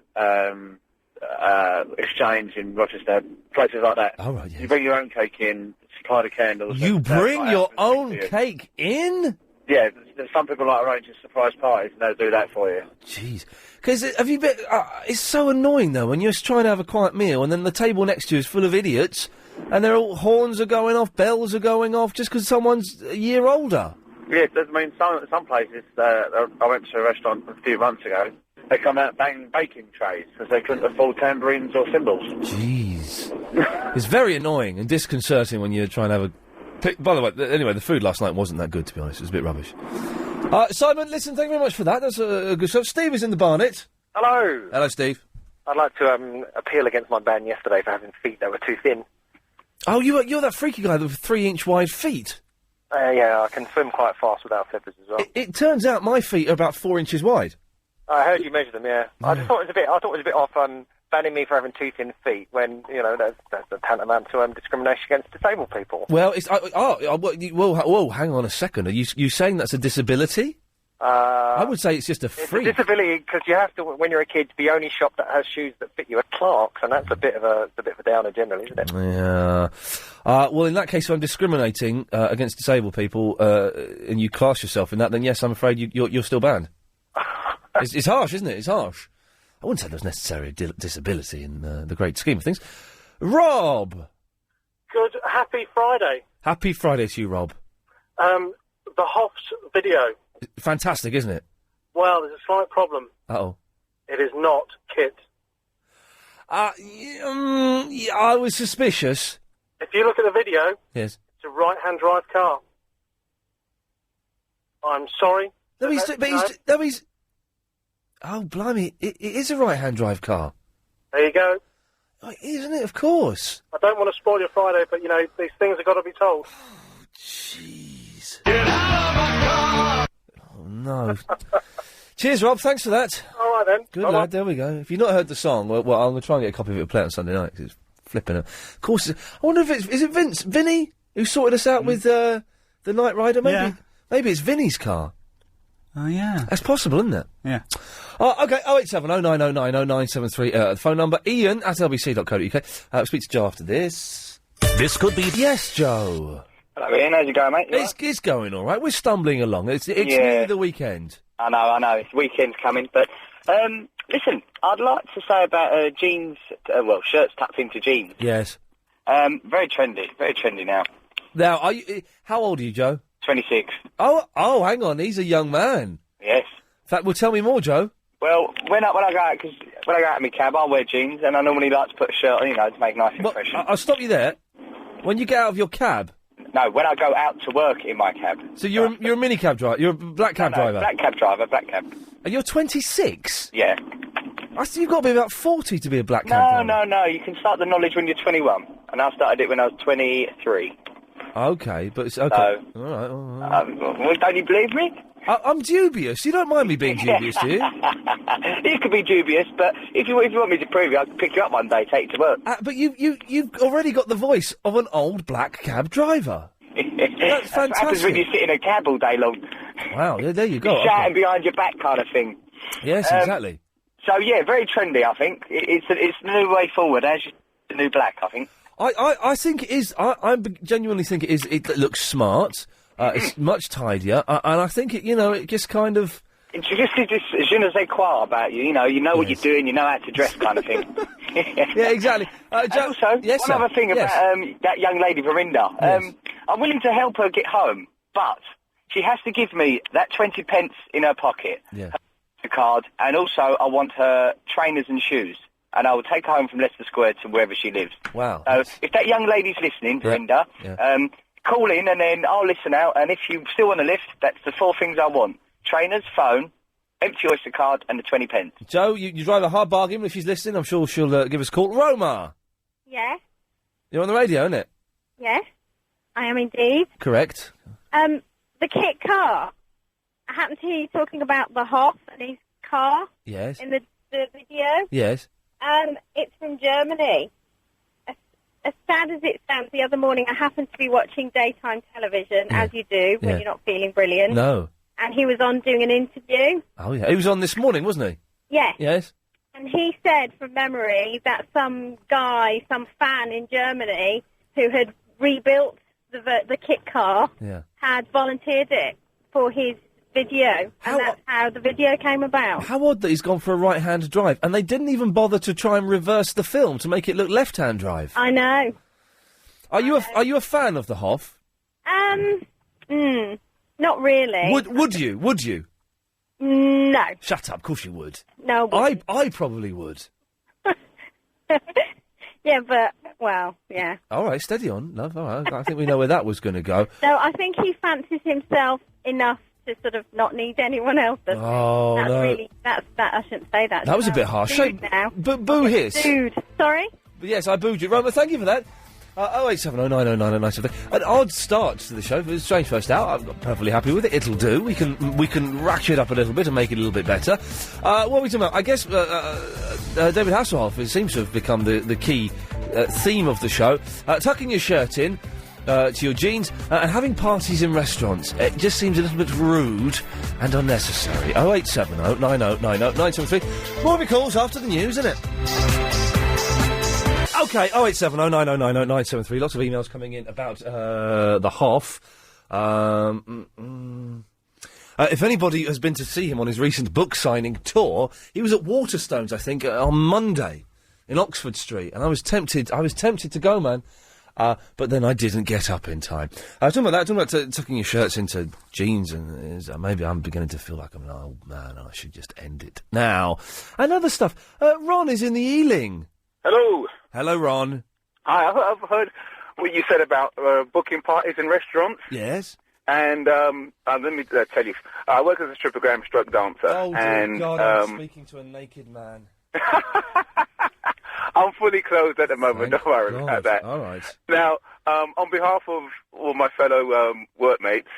Exchange in Rochester, places like that. Oh, right, yes. You bring your own cake in, supply the candles. You and, bring your own you. cake in? Yeah, some people like arranging surprise parties, and they'll do that for you. Jeez. Because have you been... it's so annoying, though, when you're trying to have a quiet meal, and then the table next to you is full of idiots, and horns are going off, bells are going off, just because someone's a year older. Yeah, I mean, some places, I went to a restaurant a few months ago, they come out banging baking trays because they couldn't afford tambourines or cymbals. Jeez. It's very annoying and disconcerting when you're trying to have a... By the way, anyway, the food last night wasn't that good, to be honest. It was a bit rubbish. Simon, listen, thank you very much for that. That's a good stuff. Steve is in the Barnet. Hello. Hello, Steve. I'd like to appeal against my ban yesterday for having feet that were too thin. Oh, you're that freaky guy with 3-inch wide feet. Yeah, I can swim quite fast without flippers as well. It turns out my feet are about 4 inches wide. I heard you measure them, yeah. I just thought it was a bit off banning me for having too thin feet when, you know, that's tantamount to discrimination against disabled people. Well, it's... Whoa, hang on a second. Are you saying that's a disability? I would say it's just a freak. It's a disability because you have to, when you're a kid, be only shop that has shoes that fit you at Clark's, and that's a bit of a downer generally, isn't it? Yeah. Well, in that case, if I'm discriminating against disabled people, and you class yourself in that, then yes, I'm afraid you're still banned. It's harsh, isn't it? It's harsh. I wouldn't say there's necessarily a disability in the great scheme of things. Rob! Good. Happy Friday. Happy Friday to you, Rob. The Hoff's video. Fantastic, isn't it? Well, there's a slight problem. Uh-oh. It is not Kit. I was suspicious. If you look at the video, yes, it's a right-hand drive car. I'm sorry. He's... Oh, blimey, it is a right-hand drive car. There you go. Oh, isn't it? Of course. I don't want to spoil your Friday, but, you know, these things have got to be told. Jeez. Get out of my car! Oh, no. Cheers, Rob. Thanks for that. All right, then. Good lad. There we go. If you've not heard the song, well, I'm going to try and get a copy of it and play it on Sunday night, because it's flipping it. Of course, I wonder if is it Vinny, who sorted us out with the Knight Rider? Maybe it's Vinny's car. Oh, yeah. That's possible, isn't it? Yeah. Okay, 087 0909 0973, the phone number, ian at lbc.co.uk. Speak to Joe after this. This could be... Yes, Joe. Hello, Ian. How's it going, mate? It's going all right. We're stumbling along. It's nearly the weekend. I know. It's weekend's coming, but listen, I'd like to say about jeans. Shirts tucked into jeans. Yes. Very trendy now. Now, how old are you, Joe? 26. Oh, hang on. He's a young man. Yes. In fact, well, tell me more, Joe. Well, when I go out, because when I go out in my cab, I wear jeans, and I normally like to put a shirt on, to make a nice impression. I'll stop you there. When you get out of your cab. No, when I go out to work in my cab. So you're a mini cab driver. You're a black cab driver. Black cab driver. Black cab. And you're 26. Yeah. You've got to be about 40 to be a black cab driver. No. You can start the knowledge when you're 21, and I started it when I was 23. Okay, but it's okay. So, all right. Don't you believe me? I'm dubious. You don't mind me being dubious, do you? You could be dubious, but if you want me to prove it, I can pick you up one day, take you to work. But you've already got the voice of an old black cab driver. That's fantastic. What happens when you sit in a cab all day long. Wow, yeah, there you go. Shouting behind your back kind of thing. Yes, exactly. So, yeah, very trendy, I think. It's the new way forward, as the new black, I think. I think it is. I genuinely think it is. It looks smart. It's much tidier, and I think it just kind of. It's just je ne sais quoi about you. You know what you're doing. You know how to dress, kind of thing. Yeah, exactly. Also, one other thing about that young lady, Verinda. Yes. I'm willing to help her get home, but she has to give me that 20 pence in her pocket, her card, and also I want her trainers and shoes. And I will take her home from Leicester Square to wherever she lives. Wow. So if that young lady's listening, Verinda, call in and then I'll listen out. And if you still want a lift, that's the 4 things I want. Trainers, phone, empty Oyster card, and the 20 pence. Joe, you drive a hard bargain if she's listening. I'm sure she'll give us a call. Roma! Yes? You're on the radio, isn't it? Yes, I am indeed. Correct. The Kit car. I happen to hear you talking about the Hoff and his car. Yes. In the video. Yes. It's from Germany. As sad as it sounds, the other morning I happened to be watching daytime television, as you do when you're not feeling brilliant. No. And he was on doing an interview. Oh, yeah. He was on this morning, wasn't he? Yes. Yes. And he said, from memory, that some guy, some fan in Germany, who had rebuilt the kit car, had volunteered it for his video, and that's how the video came about. How odd that he's gone for a right-hand drive, and they didn't even bother to try and reverse the film to make it look left-hand drive. I know. Are you a fan of the Hoff? Not really. Would you? No. Shut up. Of course you would. No. I probably would. Yeah, but yeah. All right, steady on, love. All right, I think we know where that was going to go. So I think he fancies himself enough to sort of not need anyone else. Oh, that's no. Really, I shouldn't say that. That was a bit harsh. But boo hiss. Dude, sorry? Yes, I booed you. Roma, thank you for that. 08709090973. An odd start to the show. It was a strange first out. I'm perfectly happy with it. It'll do. We can ratchet up a little bit and make it a little bit better. What are we talking about? I guess David Hasselhoff, it seems to have become the key theme of the show. Tucking your shirt in to your jeans and having parties in restaurants. It just seems a little bit rude and unnecessary. 08709090973. More of your calls after the news, isn't it? Okay, 08709090973. Lots of emails coming in about the Hoff. If anybody has been to see him on his recent book signing tour, he was at Waterstones, I think, on Monday in Oxford Street, and I was tempted to go, man. But then I didn't get up in time. Talking about tucking your shirts into jeans, and maybe I'm beginning to feel like I'm an old man, and I should just end it now. And other stuff. Ron is in the Ealing. Hello. Hello, Ron. Hi, I've heard what you said about booking parties in restaurants. Yes. And let me tell you, I work as a strippogram stroke dancer. Oh, dear God, I'm speaking to a naked man. I'm fully clothed at the moment, don't worry about that. All right. Now, on behalf of all my fellow workmates,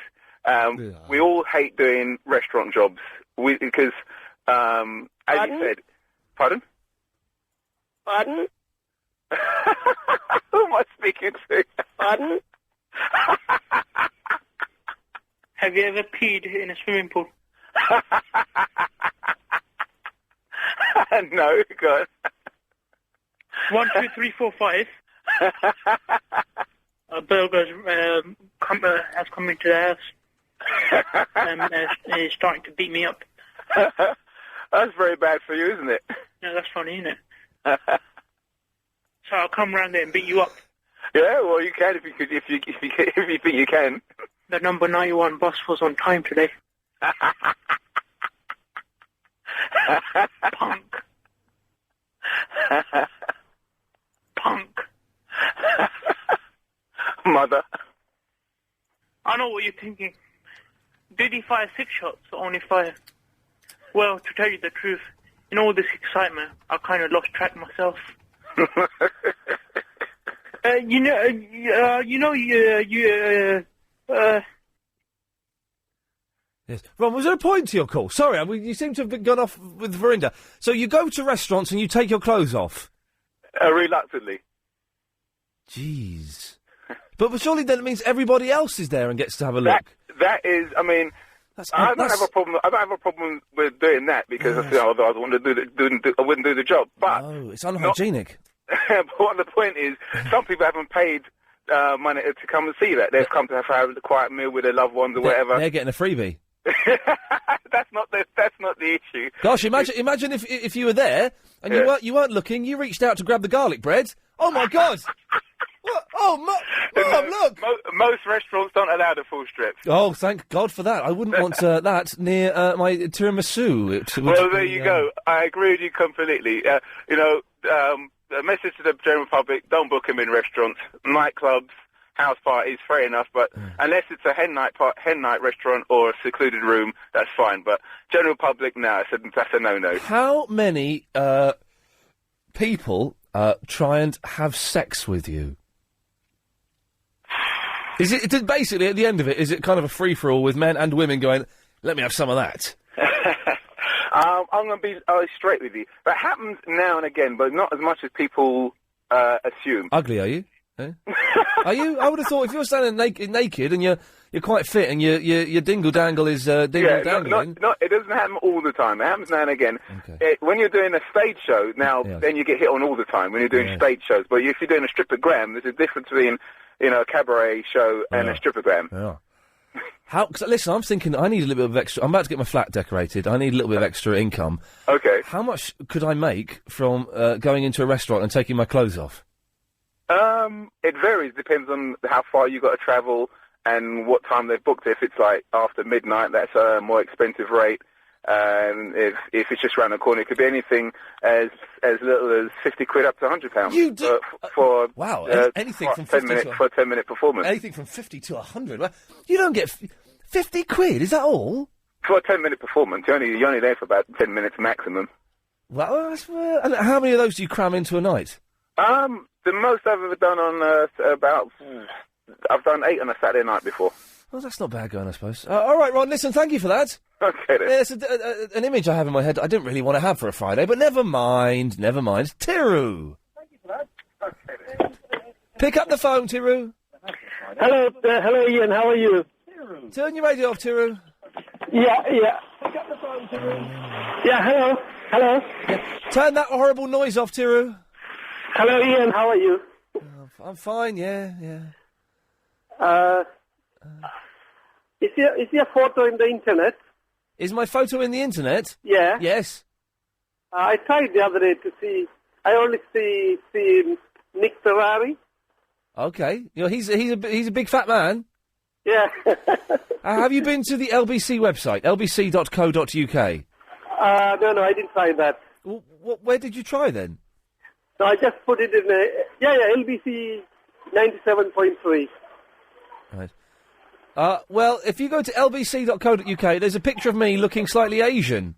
we all hate doing restaurant jobs because, as you said... Pardon? Pardon? Who am I speaking to? Pardon? Have you ever peed in a swimming pool? No, God. 1, 2, 3, 4, 5. A bell goes has come into the house and is starting to beat me up. That's very bad for you, isn't it? No, that's funny, isn't it? So I'll come round there and beat you up. Yeah, well, you can if you think you can. The number 91 bus was on time today. Punk. Punk. Mother. I know what you're thinking. Did he fire 6 shots or only 5? Well, to tell you the truth, in all this excitement, I kind of lost track myself. Yes. Ron, was there a point to your call? Sorry, you seem to have gone off with Verinda. So you go to restaurants and you take your clothes off? Reluctantly. Jeez. But surely then it means everybody else is there and gets to have a look. That is, I mean, I don't have a problem. I don't have a problem with doing that because otherwise I wouldn't do the job. But no, it's unhygienic. But what the point is, some people haven't paid money to come and see that. They've come to have a quiet meal with their loved ones or whatever. They're getting a freebie. That's not the issue. Gosh, imagine if you were there and you weren't looking. You reached out to grab the garlic bread. Oh my God! What? Oh, Mum, look! Most restaurants don't allow the full strips. Oh, thank God for that. I wouldn't want that near my tiramisu. Well, there you go. I agree with you completely. A message to the general public: don't book them in restaurants, nightclubs, house parties. Fair enough, but unless it's a hen night restaurant or a secluded room, that's fine. But general public, no, that's a no-no. How many people try and have sex with you? Is it basically at the end of it? Is it kind of a free for all with men and women going, "Let me have some of that"? I'm going to be straight with you. That happens now and again, but not as much as people assume. Ugly, are you? Eh? Are you? I would have thought if you're standing naked and you're quite fit and your dingle dangle is dangling. It doesn't happen all the time. It happens now and again. Okay. When you're doing a stage show, then you get hit on all the time when you're doing stage shows. But if you're doing a strippogram, there's a difference between a cabaret show and a strippogram. Yeah. Listen, I'm thinking I need a little bit of extra. I'm about to get my flat decorated. I need a little bit of extra income. Okay. How much could I make from going into a restaurant and taking my clothes off? It varies. Depends on how far you got to travel and what time they've booked. If it's like after midnight, that's a more expensive rate. If it's just round the corner, it could be anything as little as £50 up to £100. You do for wow, anything from 10 minutes for a 10-minute performance. Anything from 50 to 100. Well, you don't get £50. Is that all for a 10-minute performance? You're only there for about 10 minutes maximum. Well, and how many of those do you cram into a night? The most I've ever done on I've done 8 on a Saturday night before. Well, that's not bad going, I suppose. All right, Ron, listen, thank you for that. Okay, then. Yeah, it's an image I have in my head I didn't really want to have for a Friday, but never mind. Tiru! Thank you for that. Okay, then. Pick up the phone, Tiru. Hello, Ian, how are you? Turn your radio off, Tiru. Yeah. Pick up the phone, Tiru. Yeah, hello. Yeah. Turn that horrible noise off, Tiru. Hello, Ian, how are you? I'm fine, yeah. Is your photo in the internet? Is my photo in the internet? Yeah. Yes. I tried the other day to see. I only see Nick Ferrari. Okay. He's a big fat man. Yeah. Have you been to the LBC website, lbc.co.uk? No, I didn't try that. Well, where did you try then? So I just put it in LBC 97.3. Right. Well, if you go to lbc.co.uk, there's a picture of me looking slightly Asian.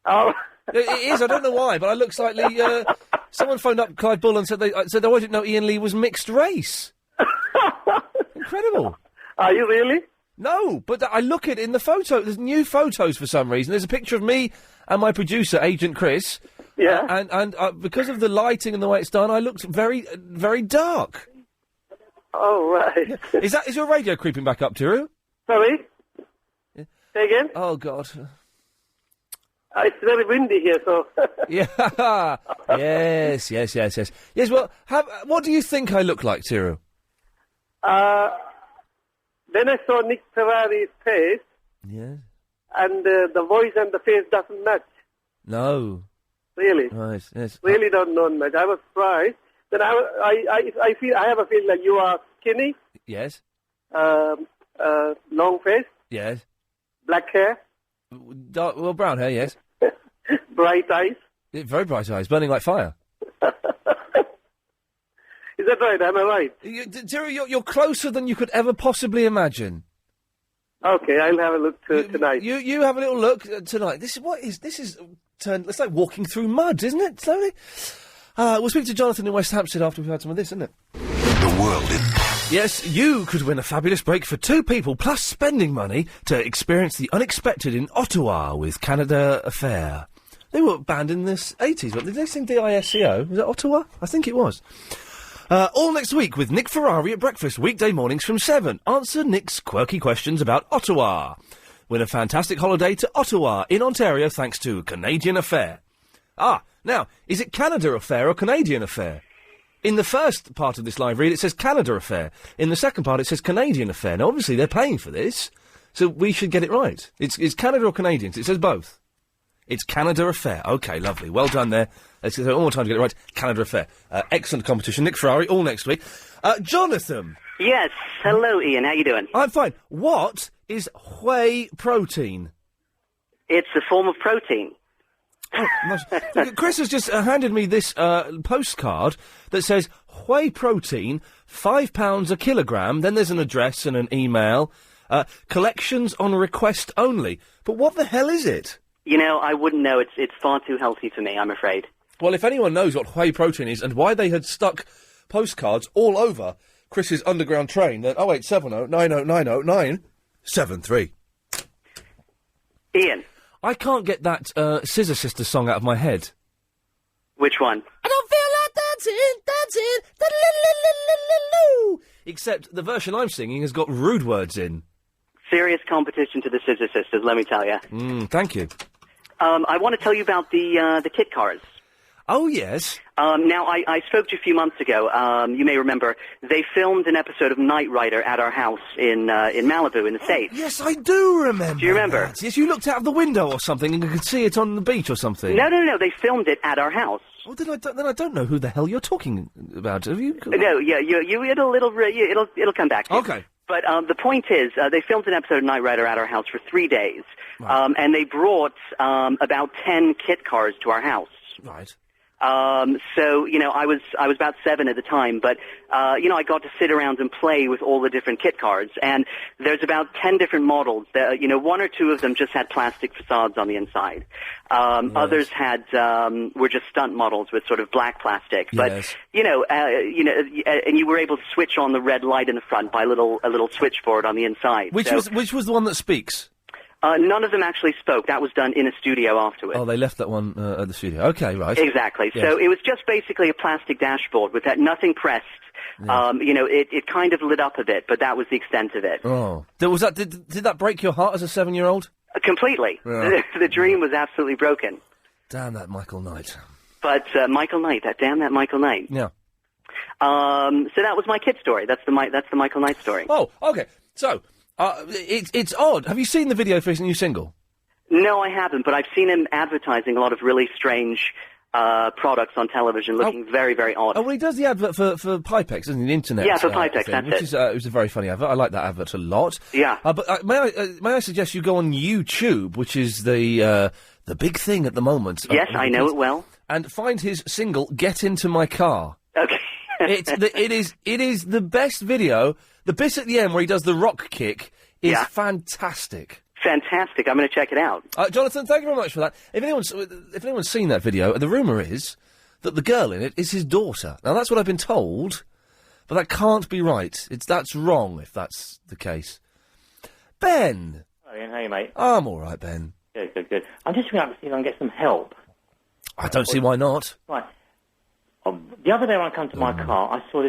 Oh. It is, I don't know why, but I look slightly... someone phoned up Clive Bull and said, I didn't know Ian Lee was mixed race. Incredible. Are you really? No, but I look at it in the photo. There's new photos for some reason. There's a picture of me and my producer, Agent Chris. Yeah. And because of the lighting and the way it's done, I looked very, very dark. Oh, right. Yeah. Is your radio creeping back up, Tiru? Sorry? Yeah. Say again? Oh, God. It's very windy here, so... Yeah. Yes. Yes, well, what do you think I look like, Tiru? Then I saw Nick Ferrari's face. Yes. And the voice and the face doesn't match. No. Really. Right. Yes. Really don't match. I was surprised. Then I have a feeling like you are skinny. Yes. Long face. Yes. Black hair. Brown hair. Yes. Bright eyes. Yeah, very bright eyes, burning like fire. Is that right? Am I right? Jerry, you're closer than you could ever possibly imagine. Okay, I'll have a look tonight. You have a little look tonight. This is turned. It's like walking through mud, isn't it? Slowly. We'll speak to Jonathan in West Hampstead after we've had some of this, isn't it? The world in... Yes, you could win a fabulous break for two people, plus spending money to experience the unexpected in Ottawa with Canada Affair. They were banned in the 80s, but did they sing DISCO? Was it Ottawa? I think it was. All next week with Nick Ferrari at breakfast, weekday mornings from 7. Answer Nick's quirky questions about Ottawa. Win a fantastic holiday to Ottawa in Ontario thanks to Canadian Affair. Now, is it Canada Affair or Canadian Affair? In the first part of this live read, it says Canada Affair. In the second part, it says Canadian Affair. Now, obviously, they're paying for this, so we should get it right. It's Canada or Canadians? It says both. It's Canada Affair. OK, lovely. Well done there. Let's get one more time to get it right. Canada Affair. Excellent competition. Nick Ferrari, all next week. Jonathan. Yes. Hello, Ian. How you doing? I'm fine. What is whey protein? It's a form of protein. Oh, nice. Chris has just handed me this postcard that says whey protein, £5 a kilogram. Then there's an address and an email. Collections on request only. But what the hell is it? You know, I wouldn't know. It's far too healthy for me, I'm afraid. Well, if anyone knows what whey protein is and why they had stuck postcards all over Chris's underground train, then 0870 9090 973. Ian. I can't get that Scissor Sisters song out of my head. Which one? I don't feel like dancing, except the version I'm singing has got rude words in. Serious competition to the Scissor Sisters, let me tell you. Thank you. I want to tell you about the kit cars. Oh, yes. Now, I spoke to you a few months ago. You may remember, they filmed an episode of Knight Rider at our house in Malibu in the States. Yes, I do remember. Do you remember? That. Yes, you looked out of the window or something and you could see it on the beach or something. No, they filmed it at our house. Well, then I don't know who the hell you're talking about. Have you? No, yeah, it'll come back to you. Okay. But the point is, they filmed an episode of Knight Rider at our house for 3 days. Right. And they brought about 10 kit cars to our house. Right. So, you know, I was about 7 at the time, but, you know, I got to sit around and play with all the different kit cars, and there's about 10 different models. You know, 1 or 2 of them just had plastic facades on the inside. Yes. Others had, were just stunt models with sort of black plastic. But, yes. you know, and you were able to switch on the red light in the front by a little switchboard on the inside. Which was the one that speaks? None of them actually spoke. That was done in a studio afterwards. Oh, they left that one at the studio. Okay, right. Exactly. Yes. So it was just basically a plastic dashboard with that nothing pressed. Yes. You know, it kind of lit up a bit, but that was the extent of it. Oh, did that break your heart as a 7-year-old? Completely. Yeah. The dream was absolutely broken. Damn that Michael Knight. But Michael Knight, damn that Michael Knight. Yeah. So that was my kid story. That's the Michael Knight story. Oh, okay. So. It's odd. Have you seen the video for his new single? No, I haven't, but I've seen him advertising a lot of really strange products on television, looking very, very odd. Oh, well, he does the advert for Pipex, doesn't he? The internet. Yeah, for Pipex, thing, that's it was a very funny advert. I like that advert a lot. Yeah. But may I suggest you go on YouTube, which is the big thing at the moment. Yes, I know it well. And find his single, Get Into My Car. Okay. It is the best video. The bit at the end where he does the rock kick is fantastic. Fantastic. I'm going to check it out. Jonathan, thank you very much for that. If anyone's seen that video, the rumour is that the girl in it is his daughter. Now, that's what I've been told, but that can't be right. That's wrong if that's the case. Ben. Hi, Ian. How are you, mate? I'm all right, Ben. Good. I'm just trying to see if I can get some help. I don't see why not. Right. The other day when I come to my car, I saw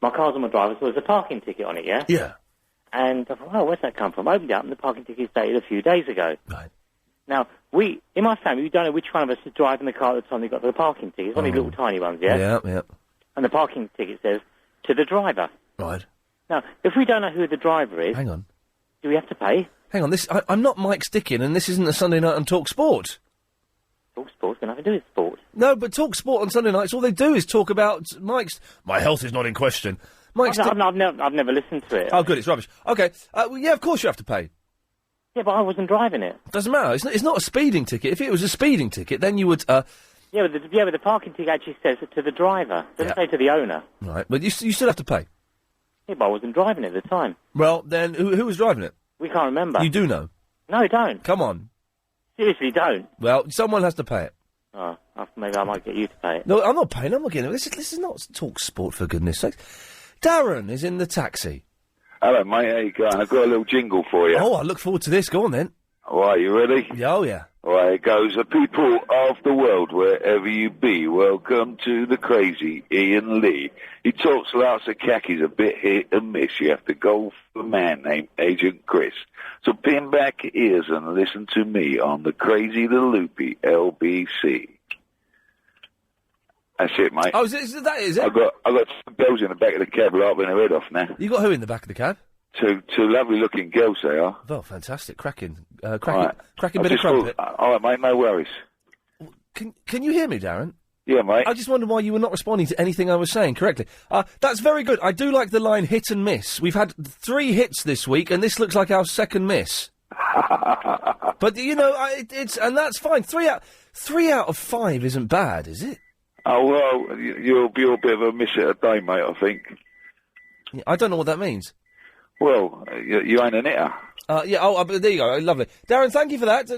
my car's on my driver, so there's a parking ticket on it, yeah? Yeah. And I thought, oh, where's that come from? I opened it up and the parking ticket's dated a few days ago. Right. Now, in my family, we don't know which one of us is driving the car at the time they got the parking ticket. It's one of these little tiny ones, yeah? Yeah. And the parking ticket says, to the driver. Right. Now, if we don't know who the driver is... Hang on. Do we have to pay? Hang on, I'm not Mike Stickin, and this isn't a Sunday night on Talk Sport. Talk Sport's got nothing to do with sport. No, but Talk Sport on Sunday nights, all they do is talk about Mike's... My health is not in question. I've never listened to it. Oh, good, it's rubbish. OK, well, yeah, of course you have to pay. Yeah, but I wasn't driving it. Doesn't matter, it's not a speeding ticket. If it was a speeding ticket, then you would, Yeah, but the parking ticket actually says it to the driver. It doesn't say to the owner. Right, but you still have to pay. Yeah, but I wasn't driving it at the time. Well, then, who was driving it? We can't remember. You do know? No, don't. Come on. Seriously, don't. Well, someone has to pay it. Oh, maybe I might get you to pay it. No, I'm not paying. I'm not getting it. This is not Talk Sport, for goodness sake. Darren is in the taxi. Hello, mate. How you going? I've got a little jingle for you. Oh, I look forward to this. Go on, then. All right, you ready? Oh, yeah. All right, it goes. The people of the world, wherever you be, welcome to the crazy Ian Lee. He talks lots of khakis, a bit hit and miss. You have to go for a man named Agent Chris. So pin back your ears and listen to me on the Crazy the Loopy LBC. That's it, mate. Oh, is it? I've got two girls in the back of the cab laughing their head off now. You got who in the back of the cab? Two lovely-looking girls they are. Oh, fantastic. Cracking bit of just crumpet. All right, mate, no worries. Can you hear me, Darren? Yeah, mate. I just wondered why you were not responding to anything I was saying correctly. That's very good. I do like the line hit and miss. We've had 3 hits this week, and this looks like our second miss. But, you know, and that's fine. 3 out of 5 isn't bad, is it? Oh, well, you'll be a bit of a miss at a day, mate, I think. Yeah, I don't know what that means. Well, you ain't a knitter. Yeah, there you go. Lovely. Darren, thank you for that.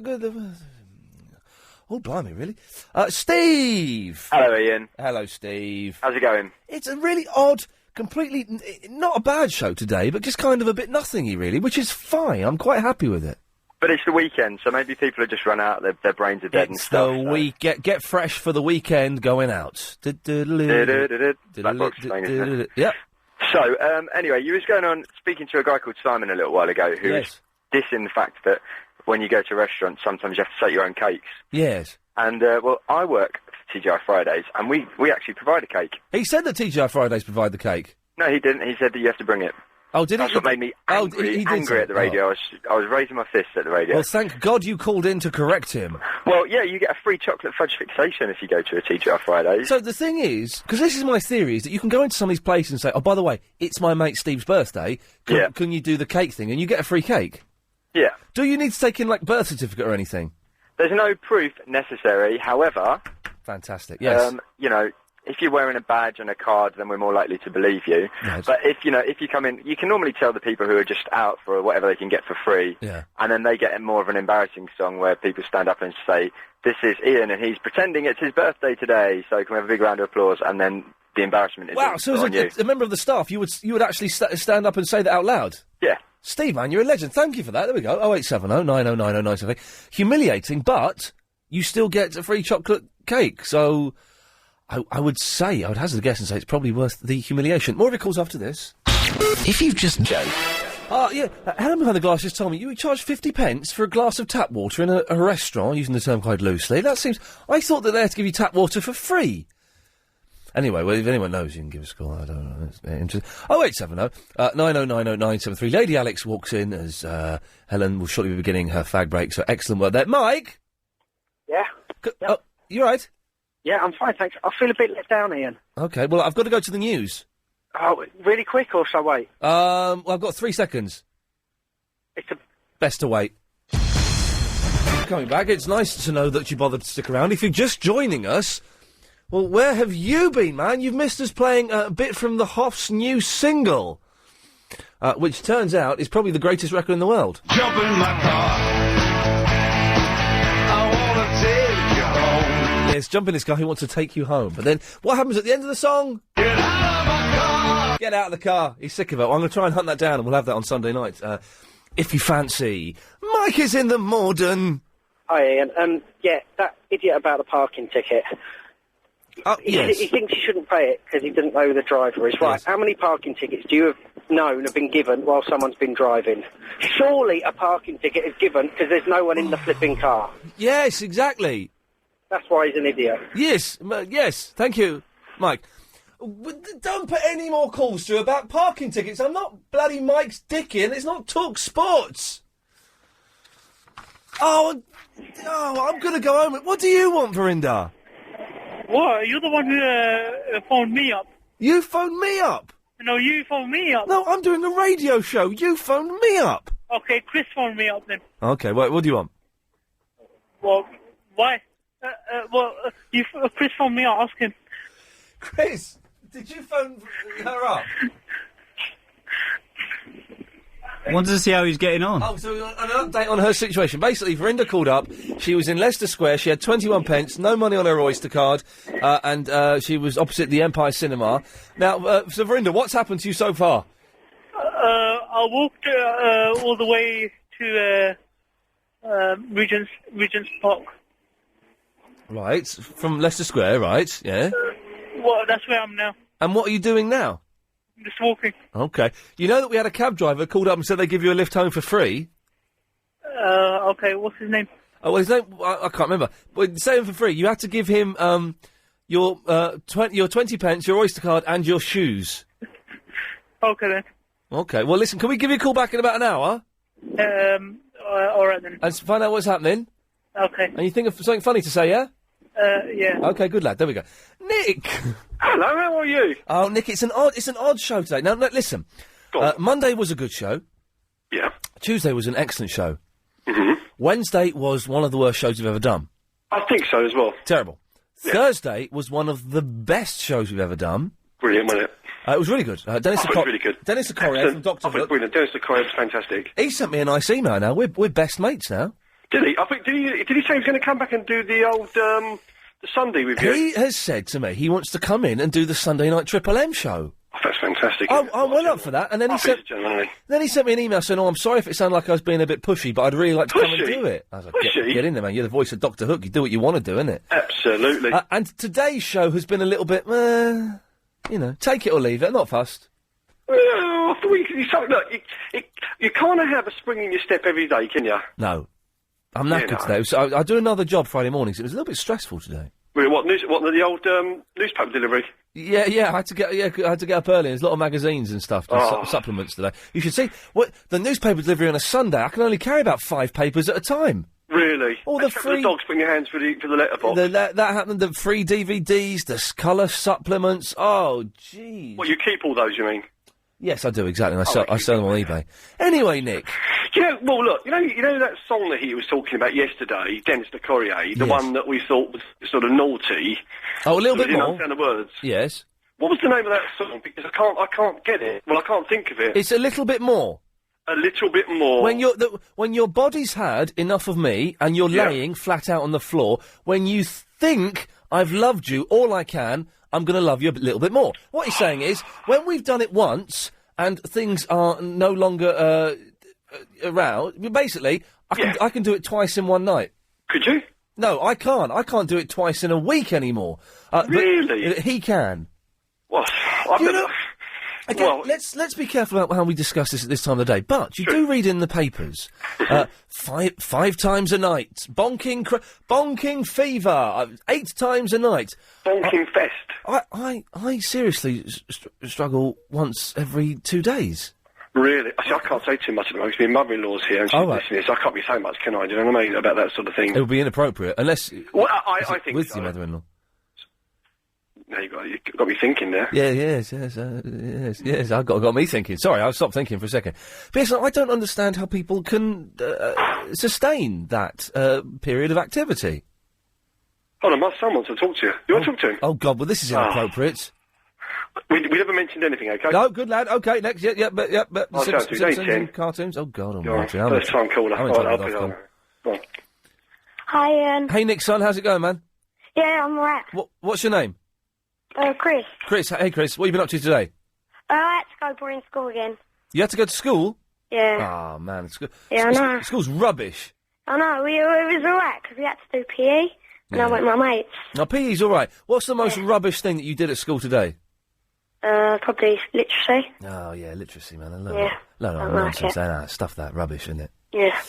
Oh, blimey, really? Steve! Hello, Ian. Hello, Steve. How's it going? It's a really odd, completely... not a bad show today, but just kind of a bit nothingy, really, which is fine. I'm quite happy with it. But it's the weekend, so maybe people have just run out, their brains are dead and stuff. It's the week... Get fresh for the weekend going out. Black box thing, isn't it? Yep. So, anyway, you was going on speaking to a guy called Simon a little while ago who was dissing the fact that when you go to restaurants, sometimes you have to take your own cakes. Yes. And, well, I work for TGI Fridays, and we actually provide a cake. He said that TGI Fridays provide the cake. No, he didn't. He said that you have to bring it. Oh, did he? That's what made me angry, he did angry at the radio. I was raising my fist at the radio. Well, thank God you called in to correct him. Well, yeah, you get a free chocolate fudge fixation if you go to a TGI Fridays. So the thing is, because this is my theory, is that you can go into some of these places and say, oh, by the way, it's my mate Steve's birthday. Can you do the cake thing? And you get a free cake. Yeah. Do you need to take in, like, birth certificate or anything? There's no proof necessary, however... Fantastic, yes. You know, if you're wearing a badge and a card, then we're more likely to believe you. Yes. But if you come in, you can normally tell the people who are just out for whatever they can get for free. Yeah. And then they get more of an embarrassing song where people stand up and say, this is Ian and he's pretending it's his birthday today, so can we have a big round of applause? And then the embarrassment is wow, so as a member of the staff, you would actually stand up and say that out loud? Yeah. Steve, man, you're a legend. Thank you for that. There we go. 0870 9090 973. Humiliating, but you still get a free chocolate cake. So I would say, I would hazard a guess and say it's probably worth the humiliation. More of your calls after this. If you've just... yeah. Helen behind the glass just told me you charge 50p for a glass of tap water in a restaurant, using the term quite loosely. That seems... I thought that they had to give you tap water for free. Anyway, well, if anyone knows, you can give us a call. I don't know. It's interesting. 0870 9090973. Lady Alex walks in as Helen will shortly be beginning her fag break, so excellent work there. Mike? Yeah? Oh, you right? Yeah, I'm fine, thanks. I feel a bit let down, Ian. OK, well, I've got to go to the news. Oh, really quick, or shall I wait? Well, I've got 3 seconds. Best to wait. Coming back, it's nice to know that you bothered to stick around. If you're just joining us... Well, where have you been, man? You've missed us playing a bit from the Hoff's new single, which turns out is probably the greatest record in the world. Jump in my car. I wanna take you home. Yes, jump in this guy who wants to take you home. But then, what happens at the end of the song? Get out of my car. Get out of the car. He's sick of it. Well, I'm going to try and hunt that down, and we'll have that on Sunday night. If you fancy. Mike is in the Morden. Hi, Ian. Yeah, that idiot about the parking ticket. Yes. He thinks he shouldn't pay it because he didn't know who the driver is. Right, Yes. How many parking tickets do you have known have been given while someone's been driving? Surely a parking ticket is given because there's no one in the flipping car. Yes, exactly. That's why he's an idiot. Yes, yes, thank you, Mike. Don't put any more calls through about parking tickets. I'm not bloody Mike's Dickie, and it's not Talk Sports. Oh, I'm going to go home. What do you want, Verinda? What? You're the one who phoned me up. You phoned me up? No, you phoned me up. No, I'm doing a radio show. You phoned me up. Okay, Chris phoned me up then. Okay, what do you want? Well, why? Chris phoned me up. Ask him. Chris, did you phone her up? Wanted to see how he's getting on. Oh, so an update on her situation. Basically, Verinda called up. She was in Leicester Square. She had 21 pence, no money on her Oyster card, and she was opposite the Empire Cinema. Now, so Verinda, what's happened to you so far? I walked all the way to Regent's Park. Right, from Leicester Square, right, yeah. Well, that's where I'm now. And what are you doing now? I'm just walking. Okay. You know that we had a cab driver called up and said they give you a lift home for free? Okay, what's his name? Oh, well, his name, I can't remember. But say him for free. You had to give him your 20 pence, your Oyster card, and your shoes. Okay, then. Okay, well, listen, can we give you a call back in about an hour? All right, then. And find out what's happening? Okay. And you think of something funny to say, yeah? Yeah. Okay, good lad. There we go. Nick! Hello, how are you? Oh, Nick, it's an odd show today. Now, listen. Monday was a good show. Yeah. Tuesday was an excellent show. Mm-hmm. Wednesday was one of the worst shows we've ever done. I think so as well. Terrible. Yeah. Thursday was one of the best shows we've ever done. Brilliant, wasn't it? It was really good. Dennis was really good. Dennis Correa from Dr. Hook. Brilliant. Dennis Correa was fantastic. He sent me a nice email now. We're best mates now. Did he? I think did he say he was going to come back and do the old the Sunday with you? He has said to me he wants to come in and do the Sunday night Triple M show. Oh, that's fantastic. I went up for that, and then he sent me an email saying, "Oh, I'm sorry if it sounded like I was being a bit pushy, but I'd really like to come and do it." I was like, "Get in there, man! You're the voice of Dr. Hook. You do what you want to do, innit?" Absolutely. And today's show has been a little bit, take it or leave it. I'm not fussed. I thought you can't have a spring in your step every day, can you? No. I'm knackered today. So I do another job Friday mornings. It was a little bit stressful today. Really, what the old newspaper delivery? Yeah. I had to get up early. There's a lot of magazines and stuff, supplements today. You should see the newspaper delivery on a Sunday. I can only carry about 5 papers at a time. Really? All the free the dogs putting your hands for the letterbox. That happened. The free DVDs, the colour supplements. Oh, gee. What, you keep all those? You mean? Yes, I do, exactly. I sell them on eBay. Anyway, Nick. Well, look, you know that song that he was talking about yesterday, Dennis the Corrier, the one that we thought was sort of naughty. Oh, a little bit didn't more. Understand the words. Yes. What was the name of that song? Because I can't get it. Well, I can't think of it. It's a little bit more. A little bit more. When your body's had enough of me and you're laying flat out on the floor, when you think I've loved you all I can, I'm going to love you a little bit more. What he's saying is, when we've done it once and things are no longer around, basically, I can do it twice in one night. Could you? No, I can't. I can't do it twice in a week anymore. Really? But he can. What? Again, let's be careful about how we discuss this at this time of the day. But you do read in the papers, 5 times a night, bonking fever, 8 times a night, bonking fest. I seriously struggle once every 2 days. Really? I can't say too much at the moment. My mother-in-law's here and she's listening, so I can't be saying much, can I? Do you know what I mean about that sort of thing? It would be inappropriate unless. Well, I think with so. your mother-in-law. No, you've got me thinking there. Yeah, yes. I've got me thinking. Sorry, I'll stop thinking for a second. But yes, I don't understand how people can sustain that period of activity. Hold on, my son wants to talk to you. You want to talk to him? Oh, God, well, this is inappropriate. We never mentioned anything, okay? No, good lad. Okay, next. But Simpsons and cartoons. Oh, God almighty. First time caller. Go on. Hi, Ian. Hey, Nick, son, how's it going, man? Yeah, I'm alright. What's your name? Chris. Chris, hey Chris, what have you been up to today? I had to go boarding school again. You had to go to school? Yeah. Oh, man. Yeah, I know. School's rubbish. I know, it was alright, because we had to do PE, and I went with my mates. Now, PE's alright. What's the most rubbish thing that you did at school today? Probably literacy. Oh, yeah, literacy, man. I love it. No, nonsense. Stuff that, rubbish, isn't it? Yeah.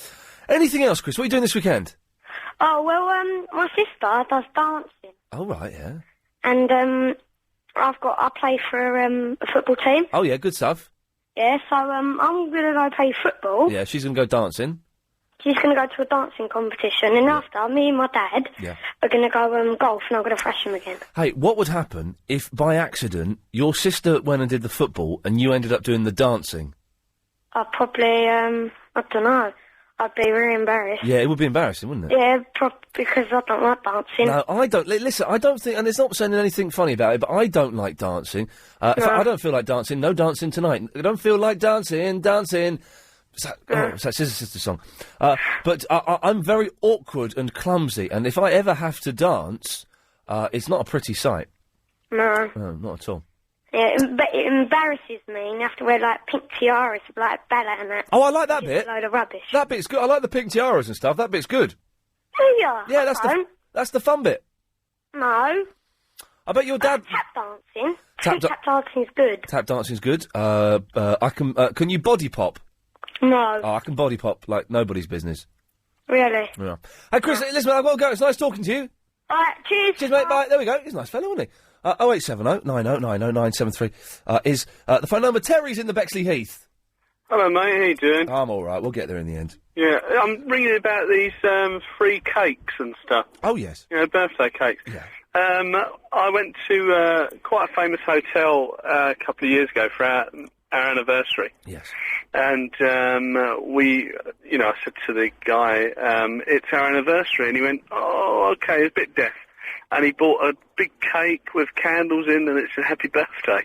Anything else, Chris? What are you doing this weekend? Oh, well, my sister does dancing. Oh, right, yeah. And, I play for a football team. Oh, yeah, good stuff. Yeah, so I'm gonna go play football. Yeah, she's going to go dancing. She's gonna go to a dancing competition, and after, me and my dad are gonna go golf, and I'm gonna thrash him again. Hey, what would happen if, by accident, your sister went and did the football and you ended up doing the dancing? I'd probably, I don't know. I'd be really embarrassed. Yeah, it would be embarrassing, wouldn't it? Yeah, because I don't like dancing. No, I don't. Listen, I don't think, and it's not saying anything funny about it, but I don't like dancing. If I don't feel like dancing, no dancing tonight. I don't feel like dancing. It's that Sister song. But I'm very awkward and clumsy, and if I ever have to dance, it's not a pretty sight. No. No, not at all. Yeah, it embarrasses me, and you have to wear, like, pink tiaras with, like, ballet and that. Oh, I like that bit. It's a load of rubbish. That bit's good. I like the pink tiaras and stuff. That bit's good. Do you? Yeah, that's the fun bit. No. I bet your dad... Tap dancing. Tap dancing's good. Tap dancing's good. I can you body pop? No. Oh, I can body pop like nobody's business. Really? Yeah. Hey, Chris, listen, I've got to go. It's nice talking to you. All right, cheers. Cheers, mate. Bye. There we go. He's a nice fellow, isn't he? 0870 90 90 973 is the phone number. Terry's in the Bexley Heath. Hello, mate. How you doing? I'm all right. We'll get there in the end. Yeah, I'm ringing about these free cakes and stuff. Oh, yes. You know, birthday cakes. Yeah. I went to quite a famous hotel a couple of years ago for our anniversary. Yes. And I said to the guy, it's our anniversary. And he went, oh, okay, it's a bit deaf. And he bought a big cake with candles in, and it's a happy birthday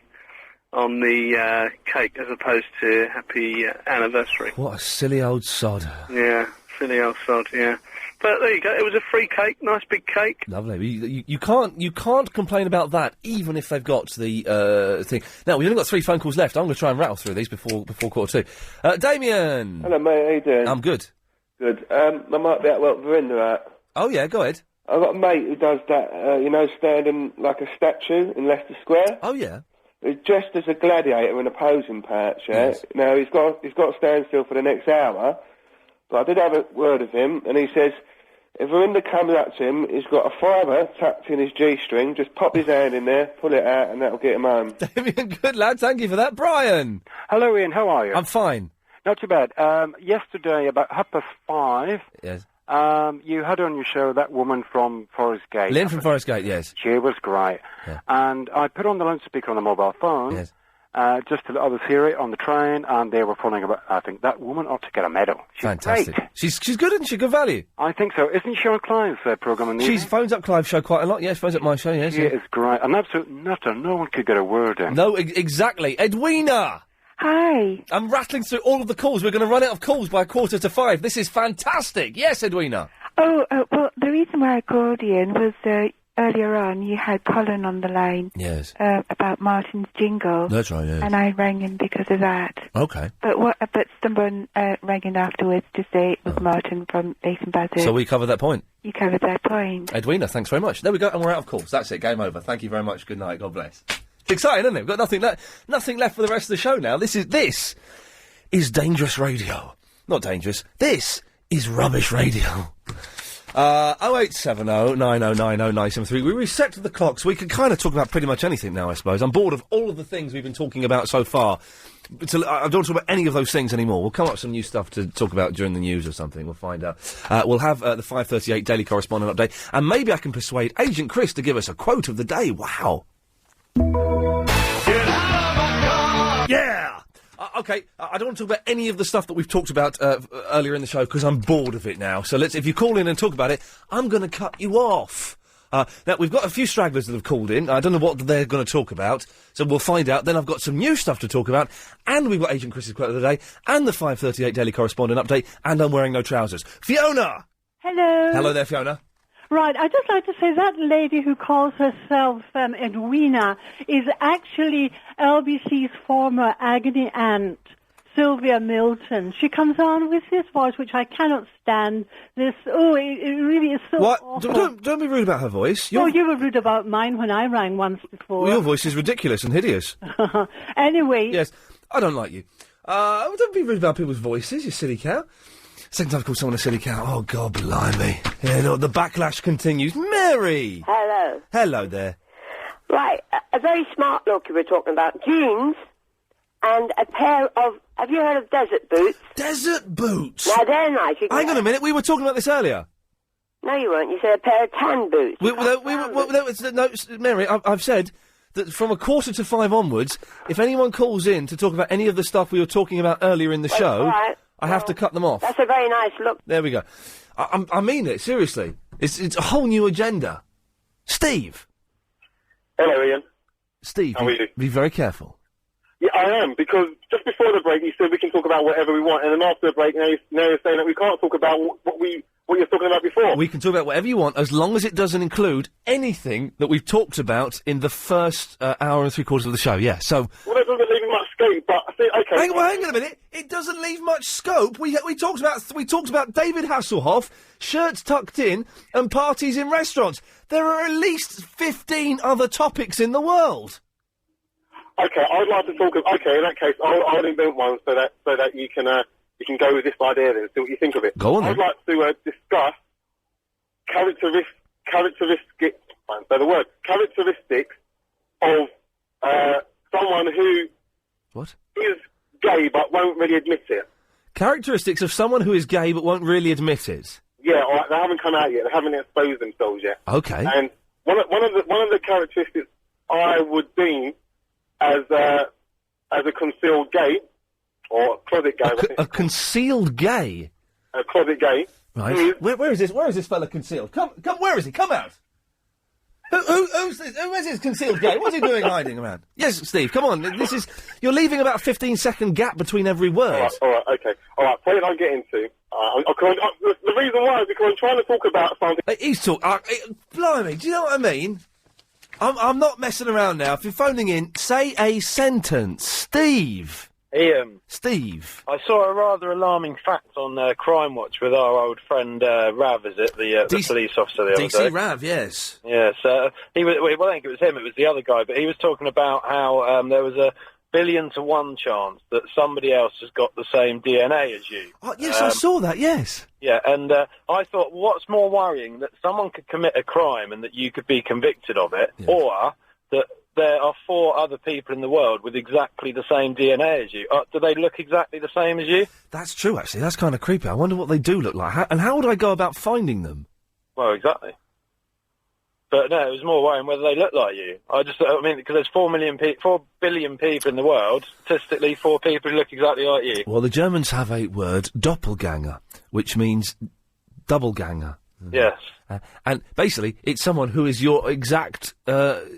on the cake as opposed to happy anniversary. What a silly old sod. Yeah, silly old sod, yeah. But there you go, it was a free cake, nice big cake. Lovely. You can't complain about that, even if they've got the thing. Now, we've only got 3 phone calls left. I'm going to try and rattle through these before 2:15. Damien! Hello, mate, how you doing? I'm good. Good. I might be at work Verinda at. Oh, yeah, go ahead. I've got a mate who does that, standing like a statue in Leicester Square. Oh, yeah. He's dressed as a gladiator in a posing patch, yeah? Yes. Now, he's got to stand still for the next hour, but I did have a word with him, and he says, if Verinda comes up to him, he's got a fibre tucked in his G-string, just pop his hand in there, pull it out, and that'll get him home. Damien, good lad, thank you for that. Brian! Hello, Ian, how are you? I'm fine. Not too bad. Yesterday, about 5:30, yes. You had on your show that woman from Forest Gate. Lynn from Forest Gate, yes. She was great. Yeah. And I put on the loudspeaker on the mobile phone, yes. Just to let others hear it on the train, and they were phoning about, I think, that woman ought to get a medal. She's fantastic. Great. She's good, isn't she? Good value. I think so. Isn't she on Clive's programme in the She evening? phones up Clive's show quite a lot, yes, phones up my show, yes. She is great. An absolute nutter. No one could get a word in. No, exactly. Edwina! Hi. I'm rattling through all of the calls. We're going to run out of calls by 5:15. This is fantastic. Yes, Edwina. Oh, well, the reason why I called Ian was earlier on you had Colin on the line. Yes. About Martin's jingle. That's right, yes. And I rang him because of that. Okay. But someone rang in afterwards to say it was Martin from Leighton Buzzard. So we covered that point. You covered that point. Edwina, thanks very much. There we go, and we're out of calls. That's it, game over. Thank you very much. Good night. God bless. It's exciting, isn't it? We've got nothing left for the rest of the show now. This is dangerous radio. Not dangerous. This is rubbish radio. 0870 9090 973. We reset the clock so we can kind of talk about pretty much anything now, I suppose. I'm bored of all of the things we've been talking about so far. I don't want to talk about any of those things anymore. We'll come up with some new stuff to talk about during the news or something. We'll find out. We'll have the 5:38 Daily Correspondent update, and maybe I can persuade Agent Chris to give us a quote of the day. Wow. Yeah! Okay, I don't want to talk about any of the stuff that we've talked about earlier in the show because I'm bored of it now. So if you call in and talk about it, I'm going to cut you off. Now, we've got a few stragglers that have called in. I don't know what they're going to talk about, so we'll find out. Then I've got some new stuff to talk about, and we've got Agent Chris's quote of the day, and the 5:38 Daily Correspondent update, and I'm wearing no trousers. Fiona! Hello. Hello there, Fiona. Right, I'd just like to say that lady who calls herself Edwina is actually LBC's former agony aunt, Sylvia Milton. She comes on with this voice, which I cannot stand. It really is so awful. Don't be rude about her voice. You were rude about mine when I rang once before. Well, your voice is ridiculous and hideous. Anyway. Yes, I don't like you. Don't be rude about people's voices, you silly cow. Second time I've called someone a silly cow. Oh, God, blimey. Yeah, no, the backlash continues. Mary! Hello. Hello there. Right, a very smart look you were talking about. Jeans and a pair of... Have you heard of desert boots? Desert boots? Now, they're nice. You can Hang on a minute, we were talking about this earlier. No, you weren't. You said a pair of tan boots. Mary, I've said that from 4:45 onwards, if anyone calls in to talk about any of the stuff we were talking about earlier in the show, right. I have to cut them off. That's a very nice look. There we go. I mean it, seriously. It's a whole new agenda. Steve. Hello, Ian. Steve, How are you? Be very careful. Yeah, I am, because just before the break you said we can talk about whatever we want, and then after the break now you're saying that we can't talk about what you're talking about before. We can talk about whatever you want, as long as it doesn't include anything that we've talked about in the first hour and 3/4 of the show, yeah, so... Well, that doesn't leave much scope, but I think, okay... Hang on a minute, it doesn't leave much scope. We talked about David Hasselhoff, shirts tucked in, and parties in restaurants. There are at least 15 other topics in the world. Okay, I'd like to talk... Okay, in that case, I'll invent one so that you can go with this idea then, see what you think of it. Go on, then. I'd like to discuss characteristics... So the word characteristics of someone who... What? Is gay but won't really admit it. Characteristics of someone who is gay but won't really admit it. Yeah, all right, they haven't come out yet. They haven't exposed themselves yet. Okay. And one of the characteristics I would deem as a concealed gay or closet gay. A concealed gay. A closet gay. Right. Where is this? Where is this fella concealed? Come. Where is he? Come out. Who's this? Who is this concealed gay? What's he doing hiding around? Yes, Steve. Come on. You're leaving about a 15-second gap between every word. All right. Okay. All right. Point I'll get into. The reason why is because I'm trying to talk about something. He's blimey, do you know what I mean? I'm not messing around now. If you're phoning in, say a sentence. Steve. Ian. Steve. I saw a rather alarming fact on Crime Watch with our old friend Rav, is it? The police officer the other day. DC Rav, yes. Yes. He was, well, I think it was him, it was the other guy, but he was talking about how there was a 1,000,000 to 1 chance that somebody else has got the same DNA as you. Oh, yes, I saw that, yes. Yeah, and I thought, what's more worrying, that someone could commit a crime and that you could be convicted of it, or that there are 4 other people in the world with exactly the same DNA as you? Do they look exactly the same as you? That's true, actually. That's kind of creepy. I wonder what they do look like. How would I go about finding them? Well, exactly. But no, it was more worrying whether they look like you. Because there's 4 billion people in the world, statistically 4 people who look exactly like you. Well, the Germans have a word, doppelganger, which means double ganger. Yes. And basically, it's someone who is your exact, the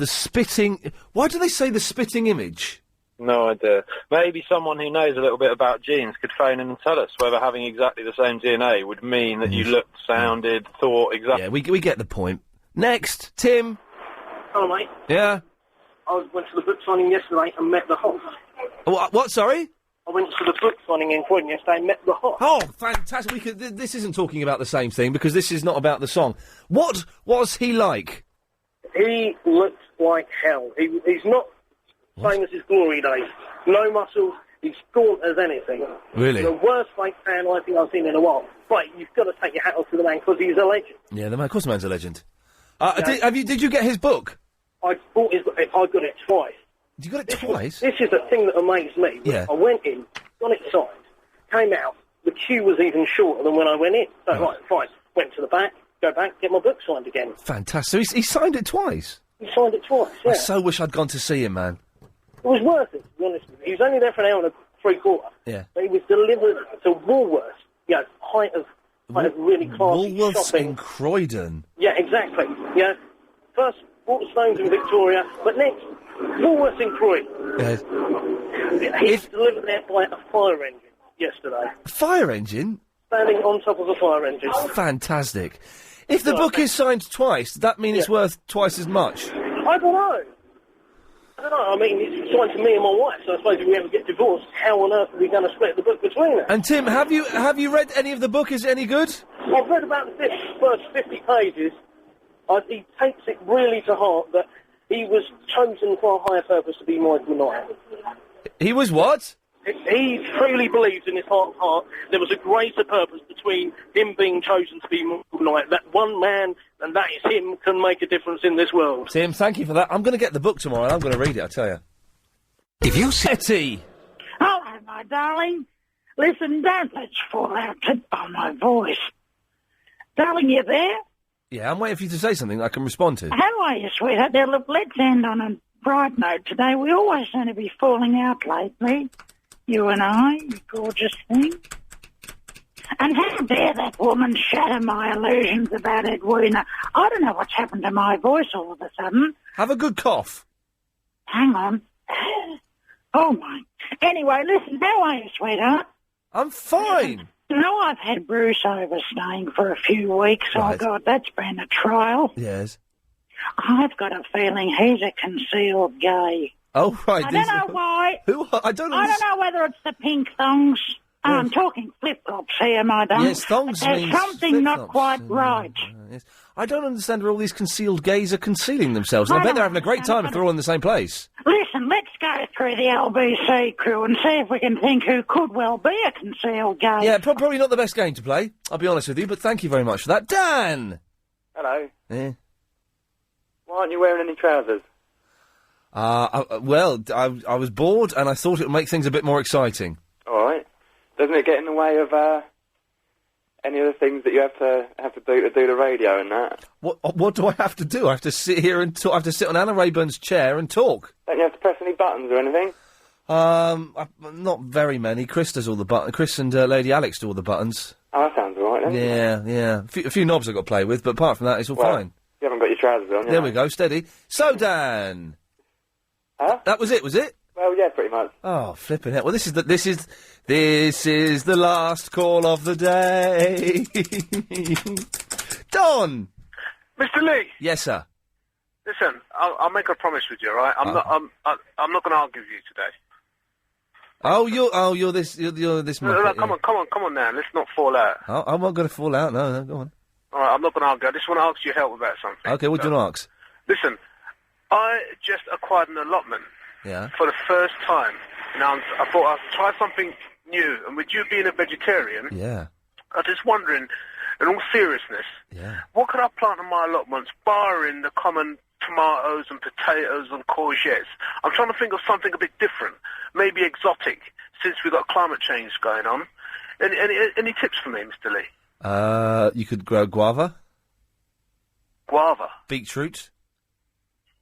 spitting... Why do they say the spitting image? No idea. Maybe someone who knows a little bit about genes could phone in and tell us whether having exactly the same DNA would mean that you looked, sounded, thought exactly... Yeah, we get the point. Next, Tim. Hello, mate. Yeah? I went to the book signing yesterday and met the Hoff. What, sorry? I went to the book signing in Croydon yesterday and met the Hoff. Oh, fantastic. This isn't talking about the same thing, because this is not about the song. What was he like? He looked like hell. He's not same as his glory days. No muscles. He's gaunt as anything. Really? The worst fake fan I think I've seen in a while. But you've got to take your hat off to the man because he's a legend. Yeah, of course the man's a legend. Did you get his book? I bought his book. I got it twice. You got it twice? This is the thing that amazed me. Yeah. I went in, got it signed, came out. The queue was even shorter than when I went in. So, right, fine. Went to the back, go back, get my book signed again. Fantastic. So he signed it twice? He signed it twice, yeah. I so wish I'd gone to see him, man. It was worth it, to be honest with you. He was only there for an hour and 3/4. Yeah. But he was delivered to Woolworths, height of really classy Woolworths shopping. in Croydon. Yeah, exactly. Yeah. First, Waterstones in Victoria, but next, Woolworths in Croydon. Yes. He was delivered there by a fire engine yesterday. A fire engine? Standing on top of a fire engine. Fantastic. If the book is signed twice, does that mean it's worth twice as much? I don't know. I mean, it's signed to me and my wife, so I suppose if we ever get divorced, how on earth are we going to split the book between us? And Tim, have you read any of the book? Is it any good? I've read about the first 50 pages. He takes it really to heart that he was chosen for a higher purpose to be Michael Knight. He was what? he truly believes in his heart of heart there was a greater purpose between him being chosen to be Knight. That one man, and that is him, can make a difference in this world. Tim, thank you for that. I'm going to get the book tomorrow and I'm going to read it, I tell you. If you Betty! Hello, my darling. Listen, don't let's fall out by my voice. Darling, you there? Yeah, I'm waiting for you to say something I can respond to. How are you, sweetheart? Now, look, let's end on a bright note today. We always seem to be falling out lately. You and I, you gorgeous thing. And how dare that woman shatter my illusions about Edwina? I don't know what's happened to my voice all of a sudden. Have a good cough. Hang on. Oh, my. Anyway, listen, how are you, sweetheart? I'm fine. You know, I've had Bruce over staying for a few weeks. Right. Oh, God, that's been a trial. Yes. I've got a feeling he's a concealed gay. Oh, right. I don't know why. Who? I don't I don't know whether it's the pink thongs. I'm talking flip-flops here, my darling. Yes, thongs There's means something not flip-flops. quite right. Yes. I don't understand where all these concealed gays are concealing themselves. I bet they're having a great time if they're all in the same place. Listen, let's go through the LBC crew and see if we can think who could well be a concealed gay. Yeah, probably not the best game to play, I'll be honest with you, but thank you very much for that. Dan! Hello. Yeah. Why aren't you wearing any trousers? Well, I was bored and I thought it would make things a bit more exciting. All right. Doesn't it get in the way of any of the things that you have to do to do the radio and that? What do I have to do? I have to sit here and talk. I have to sit on Anna Rayburn's chair and talk. Don't you have to press any buttons or anything? Not very many. Chris does all the buttons. Chris and Lady Alex do all the buttons. Oh, that sounds all right then. Yeah. A few knobs I've got to play with, but apart from that, it's all fine. You haven't got your trousers on, There we go, steady. So, Dan! Huh? That was it, was it? Well, yeah, pretty much. Oh, flipping hell. Well, this is the last call of the day. Don! Mr. Lee. Yes, sir. Listen, I'll make a promise with you, all right? I'm not going to argue with you today. You're this. No, muppet, come on now. Let's not fall out. I'm not going to fall out. No, go on. All right, I'm not going to argue. I just want to ask your help about something. Okay, what do you want to ask? Listen, I just acquired an allotment Yeah. for the first time. Now, I thought I'd try something new, and with you being a vegetarian, Yeah. I'm just wondering, in all seriousness, what could I plant in my allotments, barring the common tomatoes and potatoes and courgettes? I'm trying to think of something a bit different, maybe exotic, since we've got climate change going on. Any tips for me, Mr. Lee? You could grow guava. Guava? Beetroot.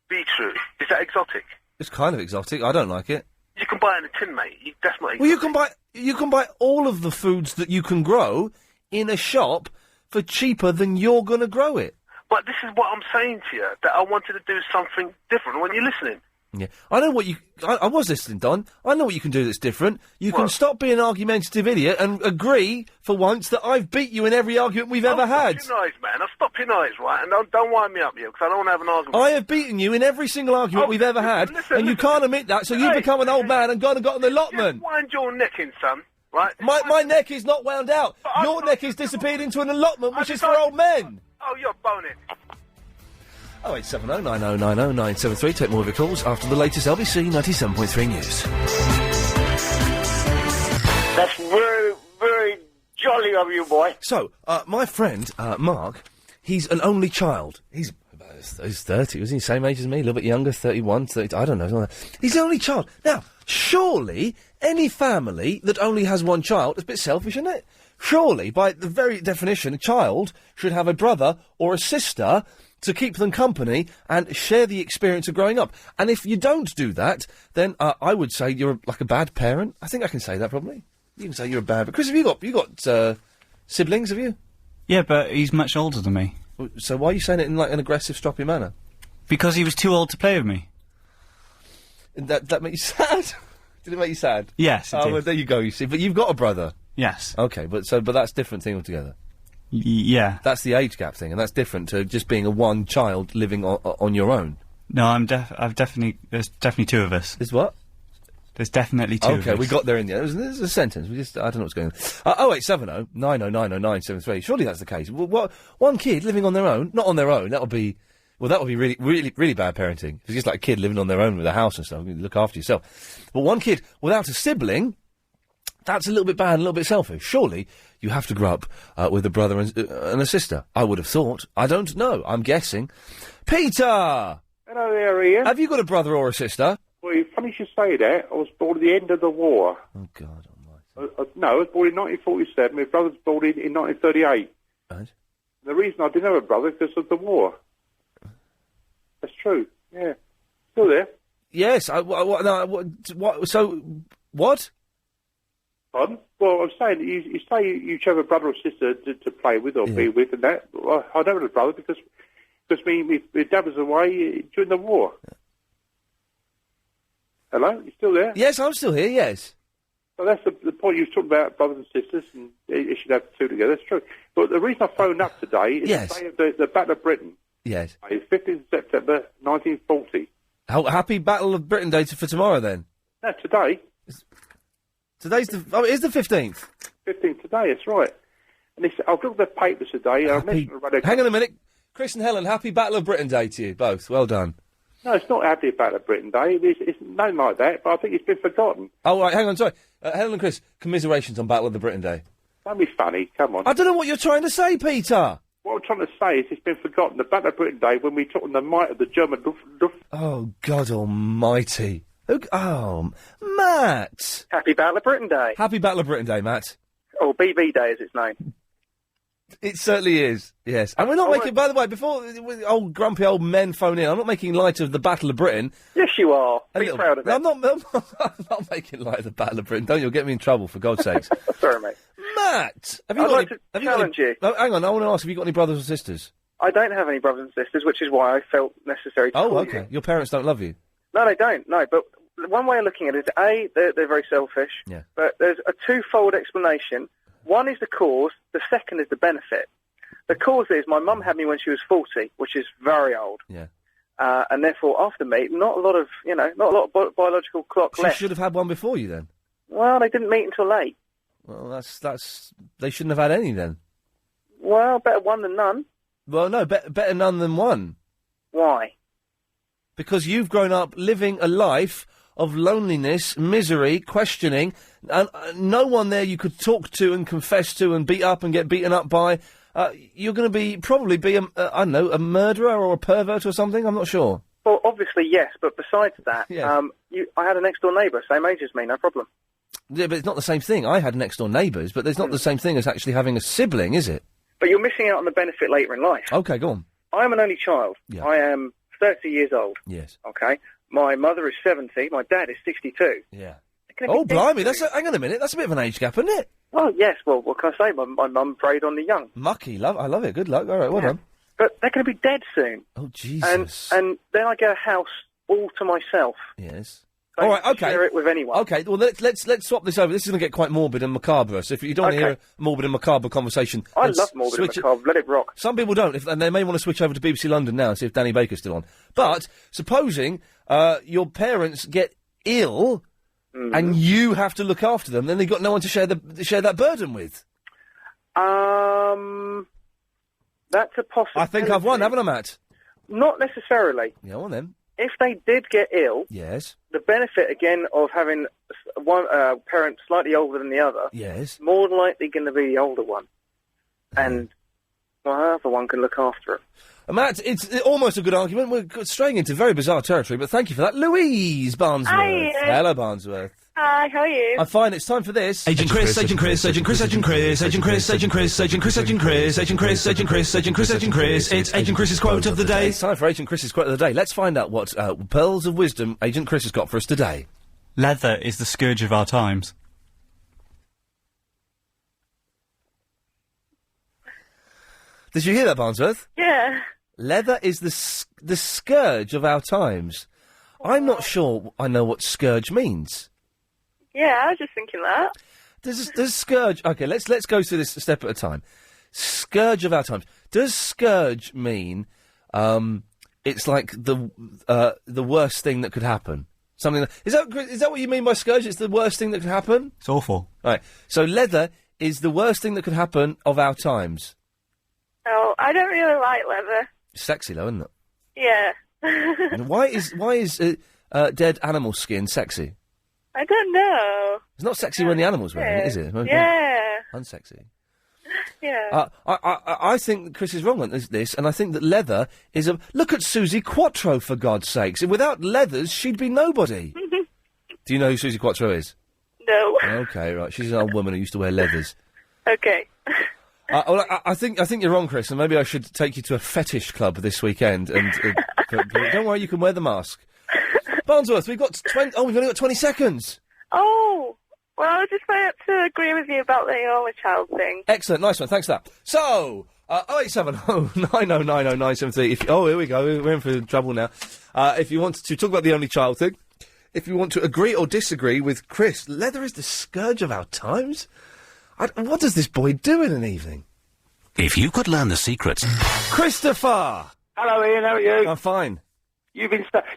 Beetroot. Is that exotic? It's kind of exotic. I don't like it. You can buy it in a tin, mate. That's not exotic. Well, you can buy all of the foods that you can grow in a shop for cheaper than you're going to grow it. But this is what I'm saying to you, that I wanted to do something different when you're listening. Yeah, I know what you. I was listening, Don. I know what you can do that's different. You can stop being an argumentative idiot and agree for once that I've beat you in every argument we've ever had. Stop your noise, man. I'll stop your noise, right? And don't wind me up here, because I don't want to have an argument. I have beaten you in every single argument we've ever had, and you can't admit that, so you've become an old man and gone and got an allotment. Just wind your neck in, son, right? My neck is not wound out. Your neck has disappeared into an allotment, which is for old men. Oh, you're boning. 0870 90 90 973. Take more of your calls after the latest LBC 97.3 news. That's very, very jolly of you, boy. So, my friend, Mark, he's an only child. He's 30, was he? Same age as me, a little bit younger, 31, 30, I don't know. Something like that. He's the only child. Now, surely, any family that only has one child is a bit selfish, isn't it? Surely, by the very definition, a child should have a brother or a sister to keep them company and share the experience of growing up. And if you don't do that, then I would say you're like a bad parent. I think I can say that probably. You can say you're a bad... Chris, have you got siblings, have you? Yeah, but he's much older than me. So why are you saying it in like an aggressive, stroppy manner? Because he was too old to play with me. That made you sad? Did it make you sad? Yes, it did. Well, there you go, you see. But you've got a brother. Yes. Okay, but that's a different thing altogether. Yeah. That's the age gap thing, and that's different to just being a one child living on your own. No, there's definitely two of us. There's what? There's definitely two of us. Okay, we got there in the end. There's a sentence. I don't know what's going on. 0870 90 90 973. Surely that's the case. Well, one kid living on their own, not on their own, that would be really, really, really bad parenting. If it's just like a kid living on their own with a house and stuff, you look after yourself. But one kid without a sibling, that's a little bit bad, and a little bit selfish. Surely you have to grow up with a brother and a sister. I would have thought. I don't know. I'm guessing. Peter! Hello there, Ian. Have you got a brother or a sister? Well, it's funny you should say that. I was born at the end of the war. Oh, God no, I was born in 1947. My brother was born in 1938. Right. The reason I didn't have a brother is because of the war. That's true, yeah. Still there? Yes. So, what? Pardon? Well, I'm saying, you say you have a brother or sister to play with or be with, and that. Well, I don't have a brother because my dad was away during the war. Hello? You still there? Yes, I'm still here, yes. Well, that's the point you were talking about, brothers and sisters, and you should have two together. That's true. But the reason I phoned up today is the day of the Battle of Britain. Yes. It's 15th September 1940. Happy Battle of Britain Day for tomorrow, then? No, today. Today's the... Oh, it is the 15th. 15th today, that's right. And I've looked at the papers today. Hang on a minute. Chris and Helen, Happy Battle of Britain Day to you both. Well done. No, it's not Happy Battle of Britain Day. It's known like that, but I think it's been forgotten. Oh, right, hang on, sorry. Helen and Chris, commiserations on Battle of the Britain Day. Don't be funny, come on. I don't know what you're trying to say, Peter. What I'm trying to say is it's been forgotten. The Battle of Britain Day, when we took on the might of the German Luft. Oh, God almighty. Oh, Matt. Happy Battle of Britain Day. Happy Battle of Britain Day, Matt. Or BB Day, as it's known. It certainly is, yes. And we're not making, by the way, before old grumpy old men phone in, I'm not making light of the Battle of Britain. Yes, you are. Be proud of it. No, I'm not making light of the Battle of Britain. Don't you'll get me in trouble, for God's sakes. Sorry, mate. Matt! I'd like to challenge you. Oh, hang on, I want to ask, have you got any brothers or sisters? I don't have any brothers and sisters, which is why I felt necessary to call okay. you. Your parents don't love you? No, they don't, no. But one way of looking at it is, A, they're very selfish. Yeah. But there's a twofold explanation. One is the cause, the second is the benefit. The cause is my mum had me when she was 40, which is very old. Yeah. And therefore, after me, not a lot of biological clock She left. should have had one before you, then? Well, they didn't meet until late. Well, that's... They shouldn't have had any, then. Well, better one than none. Well, no, better none than one. Why? Because you've grown up living a life of loneliness, misery, questioning, and no one there you could talk to and confess to and beat up and get beaten up by. You're going to probably be a murderer or a pervert or something. I'm not sure. Well, obviously yes, but besides that, Yeah. I had a next door neighbour, same age as me, no problem. Yeah, but it's not the same thing. I had next door neighbours, but there's not the same thing as actually having a sibling, is it? But you're missing out on the benefit later in life. Okay, go on. I am an only child. Yeah. I am 30 years old. Yes. Okay. My mother is 70. My dad is 62. Yeah. Can it Oh, be blimey! different? Hang on a minute. That's a bit of an age gap, isn't it? Well, yes. Well, what can I say? My mum preyed on the young. Mucky, I love it. Good luck. All right, well done. But they're going to be dead soon. Oh, Jesus. And then I get a house all to myself. Yes. Don't All right, okay. share it with anyone. Okay, well, let's swap this over. This is going to get quite morbid and macabre, so if you don't want to hear a morbid and macabre conversation... I then love morbid and switch macabre. Let it rock. Some people don't, and they may want to switch over to BBC London now and see if Danny Baker's still on. But, supposing your parents get ill... and you have to look after them, then they've got no one to share that burden with. That's a possibility. I think I've won, haven't I, Matt? Not necessarily. Yeah, on then. If they did get ill, Yes. the benefit again of having one parent slightly older than the other, Yes. more than likely going to be the older one, and the other one can look after it. Matt, it's almost a good argument. We're straying into very bizarre territory, but thank you for that. Louise Barnsworth. Hi. Hello, Barnsworth. Hi, how are you? I'm fine. It's time for this. Agent Chris, Agent Chris, Agent Chris, Agent Chris, Agent Chris, Agent Chris, Agent Chris, Agent Chris, Agent Chris, Agent Chris, Agent Chris, Agent Chris. It's Agent Chris's quote of the day. It's time for Agent Chris's quote of the day. Let's find out what pearls of wisdom Agent Chris has got for us today. Leather is the scourge of our times. Did you hear that, Barnsworth? Yeah. Leather is the scourge of our times. I'm not sure I know what scourge means. Yeah, I was just thinking that. Does scourge... Okay, let's go through this a step at a time. Scourge of our times. Does scourge mean it's like the worst thing that could happen? Something that, is that what you mean by scourge? It's the worst thing that could happen? It's awful. Right. So leather is the worst thing that could happen of our times. Oh, I don't really like leather. Sexy though, isn't it? Yeah. And why is dead animal skin sexy? I don't know. It's not sexy when the animal's wearing it, is it? Yeah. Unsexy. Yeah. I think that Chris is wrong on this, and I think that leather is a... Look at Susie Quattro, for God's sakes. Without leathers, she'd be nobody. Do you know who Susie Quattro is? No. Okay, right. She's an old woman who used to wear leathers. Okay. Well, I think you're wrong, Chris, and maybe I should take you to a fetish club this weekend. And but don't worry, you can wear the mask. Barnsworth, we've got 20... Oh, we've only got 20 seconds. Oh, well, I just wanted to agree with you about the only child thing. Excellent, nice one, thanks for that. So, 0870 9090973. Oh, here we go, we're in for trouble now. If you want to talk about the only child thing, if you want to agree or disagree with Chris, leather is the scourge of our times. What does this boy do in an evening? If you could learn the secrets... Christopher! Hello, Ian, how are you? I'm fine.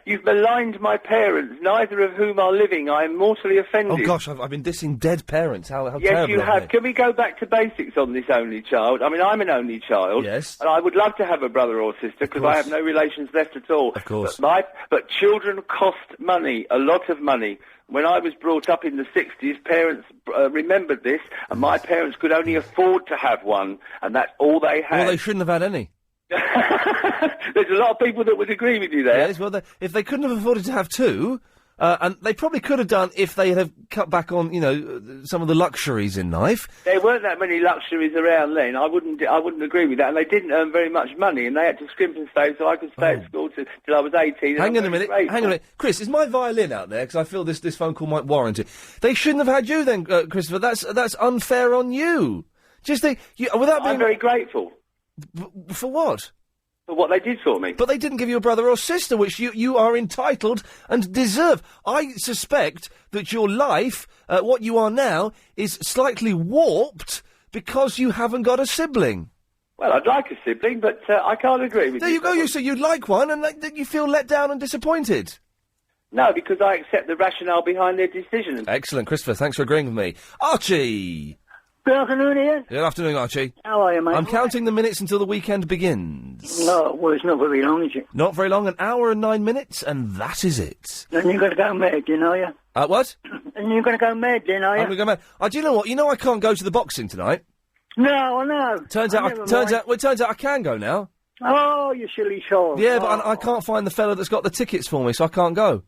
You've maligned my parents, neither of whom are living. I am mortally offended. Oh, gosh, I've been dissing dead parents. How yes, terrible you of have. me. Can we go back to basics on this only child? I mean, I'm an only child. Yes. And I would love to have a brother or sister because I have no relations left at all. Of course. But children cost money, a lot of money. When I was brought up in the 60s, parents remembered this, and my parents could only afford to have one, and that's all they had. Well, they shouldn't have had any. There's a lot of people that would agree with you there. Yes, well, if they couldn't have afforded to have two, and they probably could have done if they had cut back on, some of the luxuries in life. There weren't that many luxuries around then. I wouldn't agree with that. And they didn't earn very much money, and they had to scrimp and save so I could stay at school till I was 18. Hang on a minute. Chris, is my violin out there? Because I feel this phone call might warrant it. They shouldn't have had you then, Christopher. That's unfair on you. Just think, without being... I'm very grateful. For what? For what they did for me. But they didn't give you a brother or sister, which you are entitled and deserve. I suspect that your life, what you are now, is slightly warped because you haven't got a sibling. Well, I'd like a sibling, but I can't agree with you. There you go, you say you'd like one, and you feel let down and disappointed. No, because I accept the rationale behind their decision. Excellent, Christopher, thanks for agreeing with me. Archie! Good afternoon, Ian. Good afternoon, Archie. How are you, mate? I'm counting the minutes until the weekend begins. No, well, it's not very long, is it? Not very long, 1 hour and 9 minutes, and that is it. And you're going to go mad, then, are you? What? And you're going to go mad, then, are you? I'm going to go mad. Do you know what? I can't go to the boxing tonight. No, I know. Turns out I can go now. Oh, you silly soul. Yeah, but I can't find the fella that's got the tickets for me, so I can't go.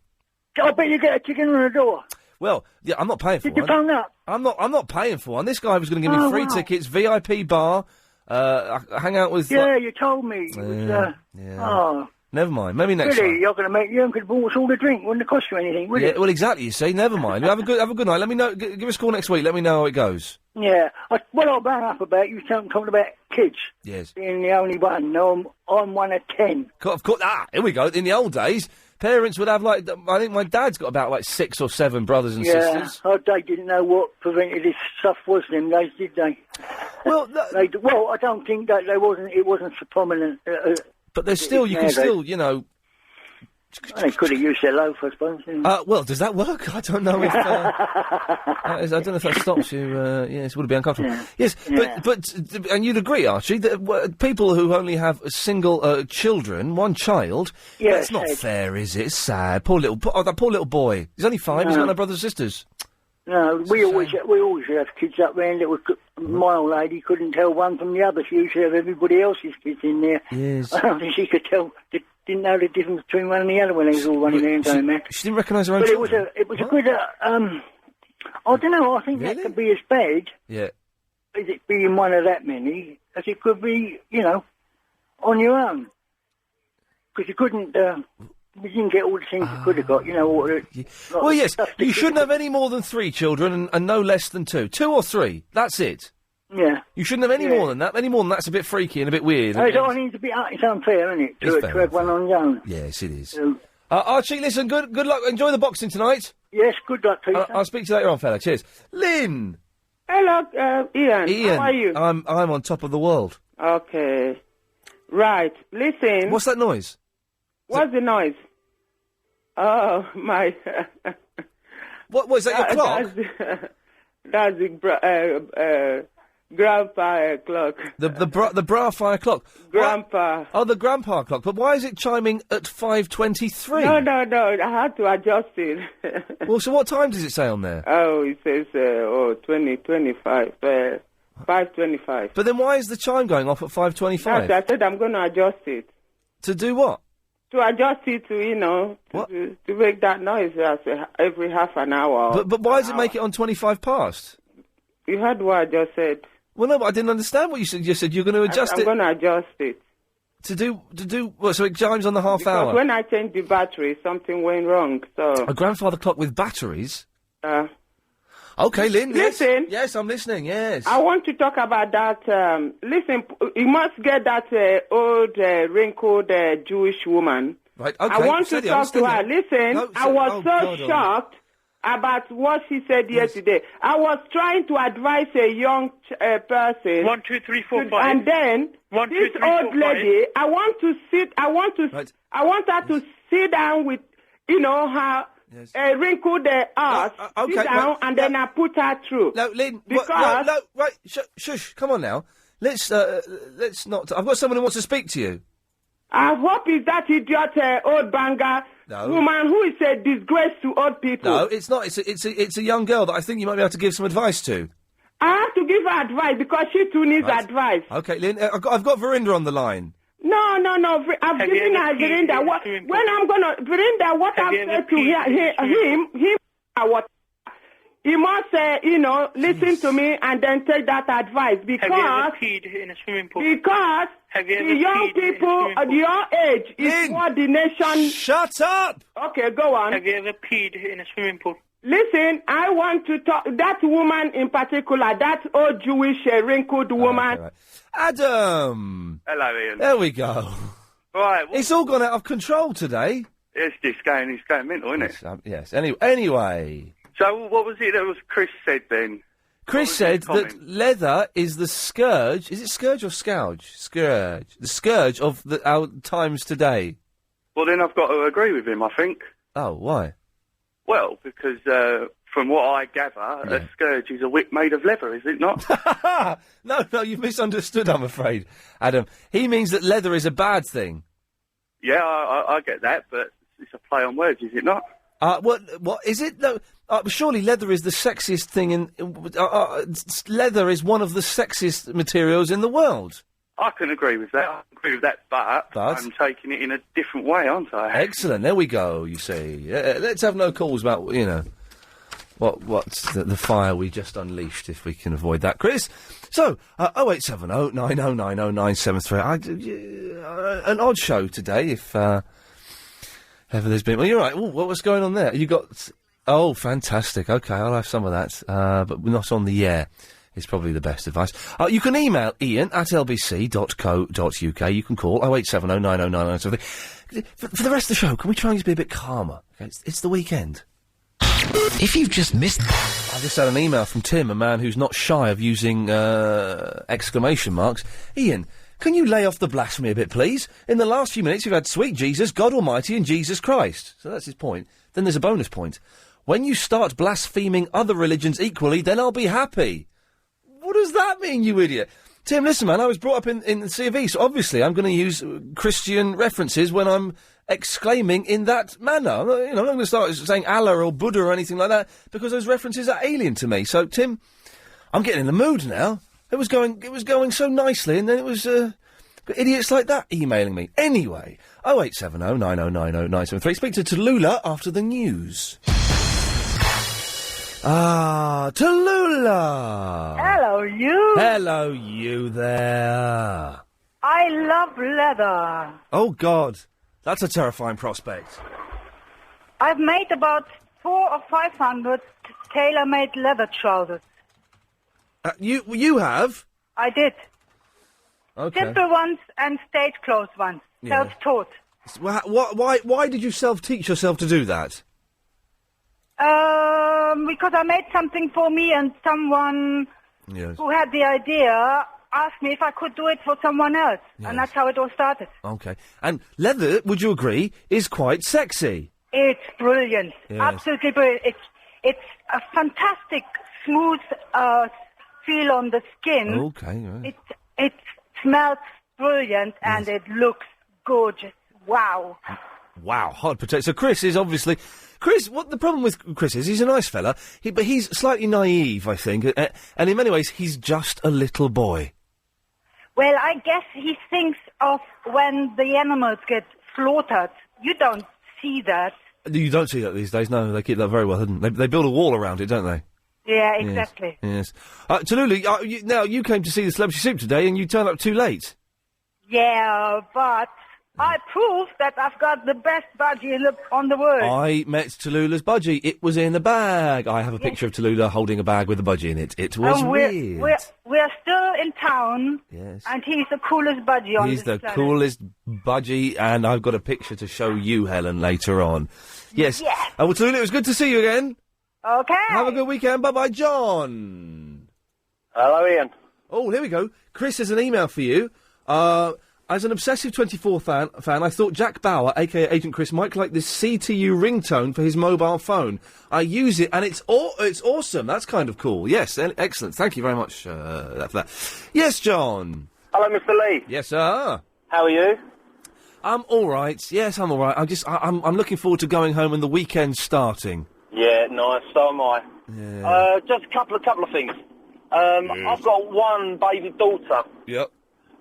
I bet you get a ticket on the door. Well, yeah, I'm not paying for one. Did you phone up? I'm not paying for one. This guy was going to give me free tickets, VIP bar, hang out with... Yeah, you told me. Yeah. Oh. Never mind. Maybe next Really, time. you're going to make you could bought us all the drink. Wouldn't it cost you anything, would it? Well, exactly. You see, never mind. Have a good night. Let me know. Give us a call next week. Let me know how it goes. Yeah. What I ran up about, you talking about kids. Yes. Being the only one. No, I'm one of 10. Of course. Here we go. In the old days, parents would have, I think my dad's got about, 6 or 7 brothers and sisters. Yeah, they didn't know what preventative stuff was them days, did they? Well, I don't think that it wasn't so prominent. But there's still, you can still, They could have used their loaf, I suppose. Well, does that work? I don't know if... I don't know if that stops you. Yes, it would be uncomfortable. Yeah. Yes, but and you'd agree, Archie, that people who only have single children, one child, that's not fair, is it? It's sad. Poor little boy. He's only 5. He's got no brothers and sisters. No, we always have kids up there, and it was my old lady couldn't tell one from the other. She used to have everybody else's kids in there. Yes. I don't think she could tell. Didn't know the difference between one and the other when they was all running there and going mad. She didn't recognise her own But children. it was a good. I don't know. I think that could be as bad. Yeah. As it being one of that many as it could be, on your own, because you couldn't. You didn't get all the things you could have got, Well, yes, you shouldn't have any more than 3 children and no less than 2. 2 or 3, that's it. Yeah. You shouldn't have any more than that. Any more than that's a bit freaky and a bit weird. It's unfair, isn't it, to have one on your own. Yes, it is. Archie, listen, good luck. Enjoy the boxing tonight. Yes, good luck, Peter. I'll speak to you later on, fella. Cheers. Lynn! Hello, Ian. How are you? I'm on top of the world. Okay. Right, listen. What's that noise? What's the noise? Oh, my... What was that, your clock? That's the Grandpa clock. The bra fire clock. Grandpa. What? Oh, the grandpa clock. But why is it chiming at 5:23? No. I had to adjust it. Well, so what time does it say on there? Oh, it says 25. 5:25. But then why is the chime going off at 5:25? I said I'm going to adjust it. To do what? To adjust it to, to make that noise every half an hour. But why does it make it on 25 past? You heard what I just said. Well, no, but I didn't understand what you said. You said you're going to adjust it. I'm going to adjust it. To do what? So it chimes on the half hour? Because when I changed the battery, something went wrong, so... A grandfather clock with batteries? Okay, Lynn. Listen. Yes, I'm listening, yes. I want to talk about that. Listen, you must get that old, wrinkled Jewish woman. Right, okay. I want to talk to her. Listen, No, I was so God, shocked about what she said yesterday. I was trying to advise a young person. 1, 2, 3, 4, 5. And then, 1, 2, this 3, 4, old lady, I want her to sit down with, her... wrinkled ass, okay, sit down, and then I put her through. No, Lynn, because... right, shush, come on now. Let's not... I've got someone who wants to speak to you. I hope it's that idiot old banger woman who is a disgrace to old people. No, it's not. It's a young girl that I think you might be able to give some advice to. I have to give her advice because she too needs advice. Okay, Lynn, I've got Verinda on the line. No. I've given her Verinda. When I'm gonna Verinda, what I've said to him, what he must listen to me and then take that advice because Have you ever peed in a swimming pool? Because the young people at your age is what the nation. Shut up. Okay, go on. Have you ever peed in a swimming pool? Listen, I want to talk that woman in particular, that old Jewish wrinkled woman. Right. Adam! Hello, Ian. There we go. Right. It's all gone out of control today. It's going mental, isn't it? Yes. Anyway. So, what was it that Chris said then? Chris said that leather is the scourge. Is it scourge or scourge? Scourge. The scourge of our times today. Well, then I've got to agree with him, I think. Oh, why? Well, because from what I gather, a scourge is a whip made of leather, is it not? No, you've misunderstood, I'm afraid, Adam. He means that leather is a bad thing. Yeah, I get that, but it's a play on words, is it not? What is it? No, surely leather is the sexiest thing in... leather is one of the sexiest materials in the world. I can agree with that. I agree with that, but I'm taking it in a different way, aren't I? Excellent. There we go, you see. Let's have no calls about, what's the fire we just unleashed, if we can avoid that. Chris? So, 0870 9090 973. An odd show today, if ever there's been... Well, you're right. Ooh, what was going on there? You got... Oh, fantastic. OK, I'll have some of that, but we're not on the air. Is probably the best advice. You can email Ian at lbc.co.uk. You can call 0870 9090 973. For the rest of the show, can we try and just be a bit calmer? Okay, it's the weekend. If you've just missed... I just had an email from Tim, a man who's not shy of using exclamation marks. Ian, can you lay off the blasphemy a bit, please? In the last few minutes, you've had sweet Jesus, God Almighty and Jesus Christ. So that's his point. Then there's a bonus point. When you start blaspheming other religions equally, then I'll be happy. What does that mean, you idiot? Tim, listen, man, I was brought up in the C of E, so obviously I'm going to use Christian references when I'm exclaiming in that manner. I'm not going to start saying Allah or Buddha or anything like that, because those references are alien to me. So, Tim, I'm getting in the mood now. It was going so nicely, and then it was idiots like that emailing me. Anyway, 0870 9090 973. Speak to Tallulah after the news. Tallulah! Hello, you. Hello, you there. I love leather. Oh, God. That's a terrifying prospect. I've made about 400 or 500 tailor-made leather trousers. You have? I did. Okay. Simple ones and stage clothes ones. Yeah. Self-taught. Why did you self-teach yourself to do that? Because I made something for me and someone who had the idea asked me if I could do it for someone else. Yes. And that's how it all started. Okay. And leather, would you agree, is quite sexy? It's brilliant. Yes. Absolutely brilliant. It's a fantastic, smooth feel on the skin. Okay, right. It smells brilliant and it looks gorgeous. Wow. Wow, hard potato. So Chris is obviously... Chris, what the problem with Chris is, he's a nice fella, but he's slightly naive, I think, and in many ways, he's just a little boy. Well, I guess he thinks of when the animals get slaughtered. You don't see that. You don't see that these days, no, they keep that very well hidden. They build a wall around it, don't they? Yeah, exactly. Yes. Tallulah, now you came to see the Celebrity Soup today and you turned up too late. Yeah, but I proved that I've got the best budgie on the world. I met Tallulah's budgie. It was in a bag. I have a picture of Tallulah holding a bag with a budgie in it. It was weird. We're still in town. Yes. And he's the coolest budgie on this He's the planet. coolest budgie, and I've got a picture to show you, Helen, later on. Yes. Yeah. Well, Tallulah, it was good to see you again. Okay. Have a good weekend. Bye-bye, John. Hello, Ian. Oh, here we go. Chris has an email for you. As an obsessive 24 fan, I thought Jack Bauer, a.k.a. Agent Chris, might like this CTU ringtone for his mobile phone. I use it, and it's awesome. That's kind of cool. Yes, excellent. Thank you very much for that. Yes, John. Hello, Mr. Lee. Yes, sir. How are you? I'm all right. Yes, I'm all right. I'm looking forward to going home and the weekend starting. Yeah, nice. So am I. Yeah. Just a couple of things. I've got one baby daughter. Yep.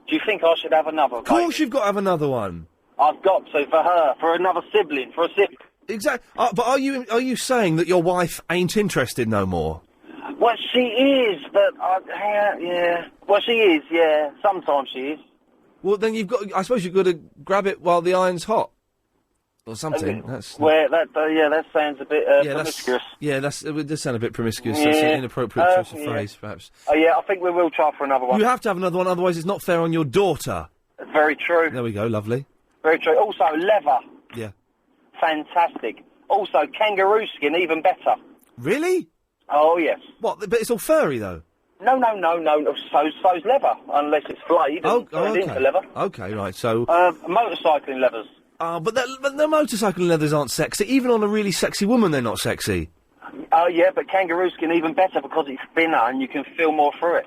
Do you think I should have another? Of course you've got to have another one. I've got to, for her, for another sibling, for a sibling. Exactly. But are you saying that your wife ain't interested no more? Well, she is, but yeah. Well, she is, yeah. Sometimes she is. Well, then I suppose you've got to grab it while the iron's hot. Or something. Well, that sounds a bit promiscuous. It does sound a bit promiscuous. Yeah. That's an inappropriate choice of phrase, perhaps. Oh, yeah, I think we will try for another one. You have to have another one, otherwise it's not fair on your daughter. That's very true. There we go, lovely. Very true. Also, leather. Yeah. Fantastic. Also, kangaroo skin, even better. Really? Oh, yes. What, but it's all furry, though? No. So's leather, unless it's flayed and turned into leather. Okay, right, so... Motorcycling leathers. But the motorcycle leathers aren't sexy. Even on a really sexy woman, they're not sexy. Oh, yeah, but kangaroo skin even better because it's thinner and you can feel more through it.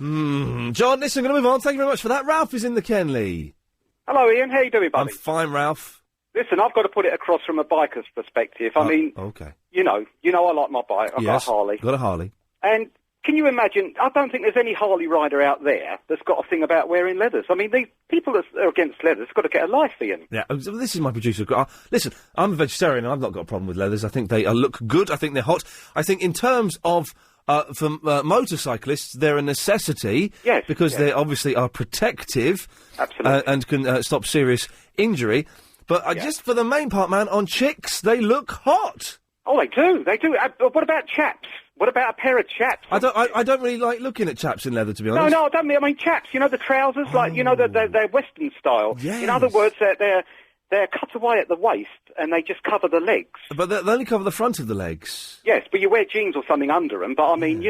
John, listen, I'm going to move on. Thank you very much for that. Ralph is in the Kenley. Hello, Ian. How you doing, buddy? I'm fine, Ralph. Listen, I've got to put it across from a biker's perspective. I mean, okay. You know, I like my bike. I've got a Harley. Got a Harley. And can you imagine, I don't think there's any Harley rider out there that's got a thing about wearing leathers. I mean, the people that are against leathers have got to get a life, Ian. Yeah, this is my producer. Listen, I'm a vegetarian and I've not got a problem with leathers. I think they look good. I think they're hot. I think in terms of... for motorcyclists, they're a necessity. Yes. Because they obviously are protective. Absolutely. And can stop serious injury. But just for the main part, man, on chicks, they look hot. Oh, they do. They do. What about chaps? What about a pair of chaps? I don't really like looking at chaps in leather, to be honest. No, I don't mean. I mean chaps. You know the trousers, they're Western style. Yes. In other words, they're cut away at the waist and they just cover the legs. But they only cover the front of the legs. Yes, but you wear jeans or something under them. But I mean,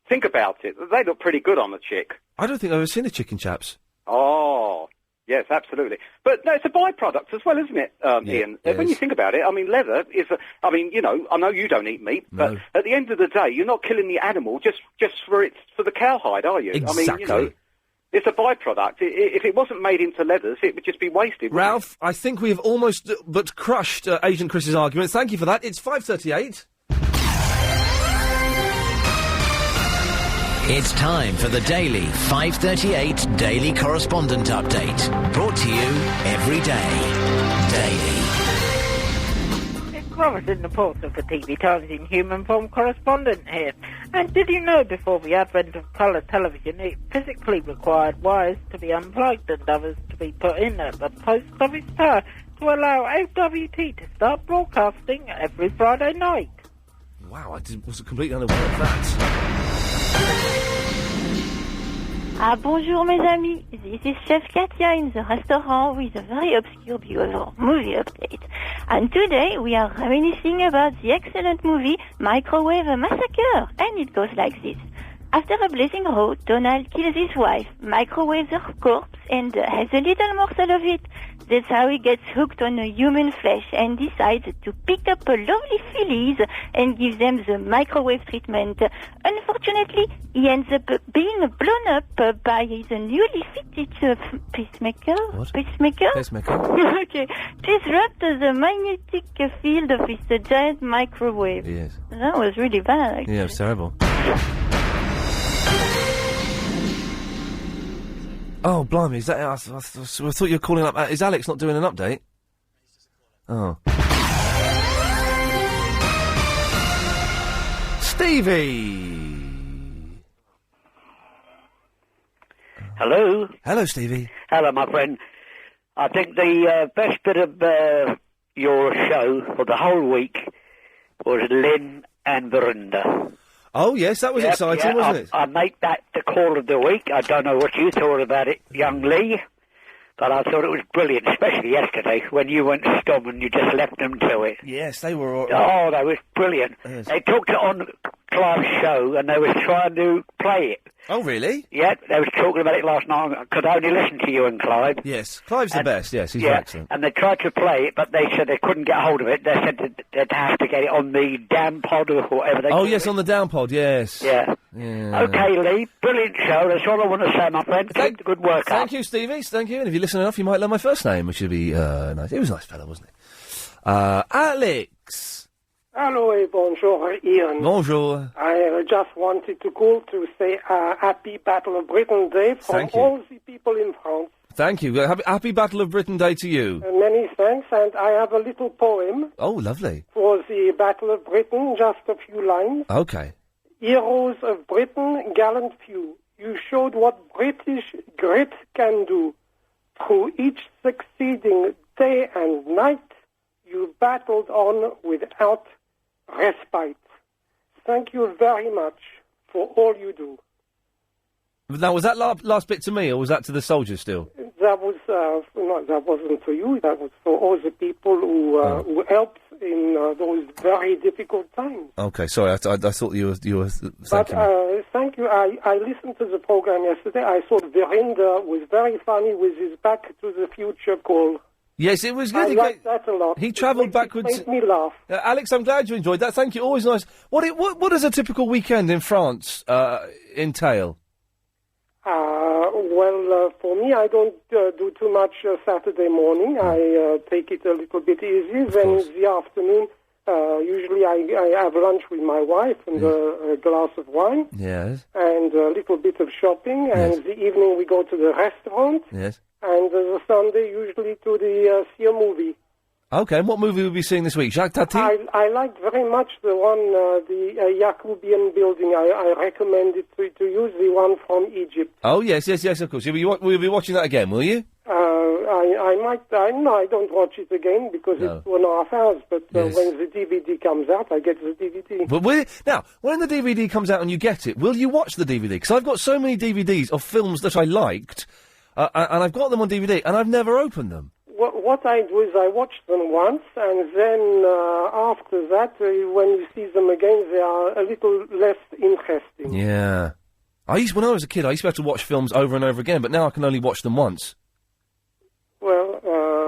think about it. They look pretty good on a chick. I don't think I've ever seen a chick in chaps. Oh, yes, absolutely. But no, it's a byproduct as well, isn't it, Ian? When you think about it, I mean, leather is I know you don't eat meat, but at the end of the day, you're not killing the animal just for the cowhide, are you? Exactly. I mean, it's a byproduct. If it wasn't made into leathers, it would just be wasted. Ralph, I think we have almost but crushed Agent Chris's argument. Thank you for that. It's 5:38. It's time for the daily 5:38 Daily Correspondent Update. Brought to you every day. Daily. Clovis in the post of the TV Times in human form correspondent here. And did you know before the advent of colour television, it physically required wires to be unplugged and others to be put in at the post office tower to allow AWT to start broadcasting every Friday night? Wow, I was completely unaware of that. Bonjour mes amis, this is Chef Katia in the restaurant with a very obscure view of our movie update. And today we are reminiscing about the excellent movie Microwave Massacre, and it goes like this. After a blazing road, Donald kills his wife, microwaves her corpse, and has a little morsel of it. That's how he gets hooked on human flesh and decides to pick up a lovely fillies and give them the microwave treatment. Unfortunately, he ends up being blown up by his newly fitted pacemaker. What? Pacemaker? Pacemaker. Okay. Disrupt the magnetic field of his giant microwave. Yes. That was really bad, actually. Yeah, it's terrible. Oh, blimey, is that... I thought you were calling up... is Alex not doing an update? Oh. Stevie! Hello? Hello, Stevie. Hello, my friend. I think the best bit of your show for the whole week was Lynn and Verinda. Oh, yes, that was exciting, wasn't it? I make that the call of the week. I don't know what you thought about it, young Lee, but I thought it was brilliant, especially yesterday when you went stum and you just left them to it. Yes, they were all Oh, that was brilliant. Yes. They talked it on Clive's show and they were trying to play it. Oh, really? Yeah, they was talking about it last night. I could only listen to you and Clive. Yes, Clive's the best, yes, he's Yeah, excellent. and they tried to play it, but they said they couldn't get hold of it. They said that they'd have to get it on the damn pod or whatever they Oh, call yes, it. on the down pod, yes. Yeah. Yeah. Okay, Lee, brilliant show. That's all I want to say, my friend. Keep the good work up. Thank you, Stevie, thank you. And if you listen enough, you might learn my first name, which would be, nice. He was a nice fellow, wasn't he? Alex! Hello, bonjour, Ian. Bonjour. I just wanted to call to say Happy Battle of Britain Day from Thank you. all the people in France. Thank you. Happy Battle of Britain Day to you. Many thanks, and I have a little poem Oh, lovely. for the Battle of Britain, just a few lines. Okay. Heroes of Britain, gallant few, you showed what British grit can do. Through each succeeding day and night, you battled on without respite. Thank you very much for all you do. Now, was that last bit to me, or was that to the soldiers still? That was no, that wasn't for you. That was for all the people who helped in those very difficult times. Okay, sorry, I thought you were But thanking me. thank you. I listened to the program yesterday. I thought Verinda was very funny with his Back to the Future call. Yes, it was good. I He liked that a lot. He travelled backwards. It made me laugh. Alex, I'm glad you enjoyed that. Thank you. Always nice. What does a typical weekend in France entail? Well, for me, I don't do too much Saturday morning. I take it a little bit easy. Then in the afternoon, usually I have lunch with my wife and a glass of wine. Yes. And a little bit of shopping. And the evening we go to the restaurant. Yes. And the Sunday usually to see a movie. Okay, and what movie will we be seeing this week? Jacques Tati? I liked very much the one, the Jacobean building. I recommend it to use the one from Egypt. Oh, yes, of course. We'll be watching that again, will you? I don't watch it again because it's 2.5 hours, but Yes. when the DVD comes out, I get the DVD. But now, when the DVD comes out and you get it, will you watch the DVD? Because I've got so many DVDs of films that I liked, and I've got them on DVD, and I've never opened them. What I do is I watch them once, and then after that, when you see them again, they are a little less interesting. Yeah. When I was a kid, I used to have to watch films over and over again, but now I can only watch them once. Well,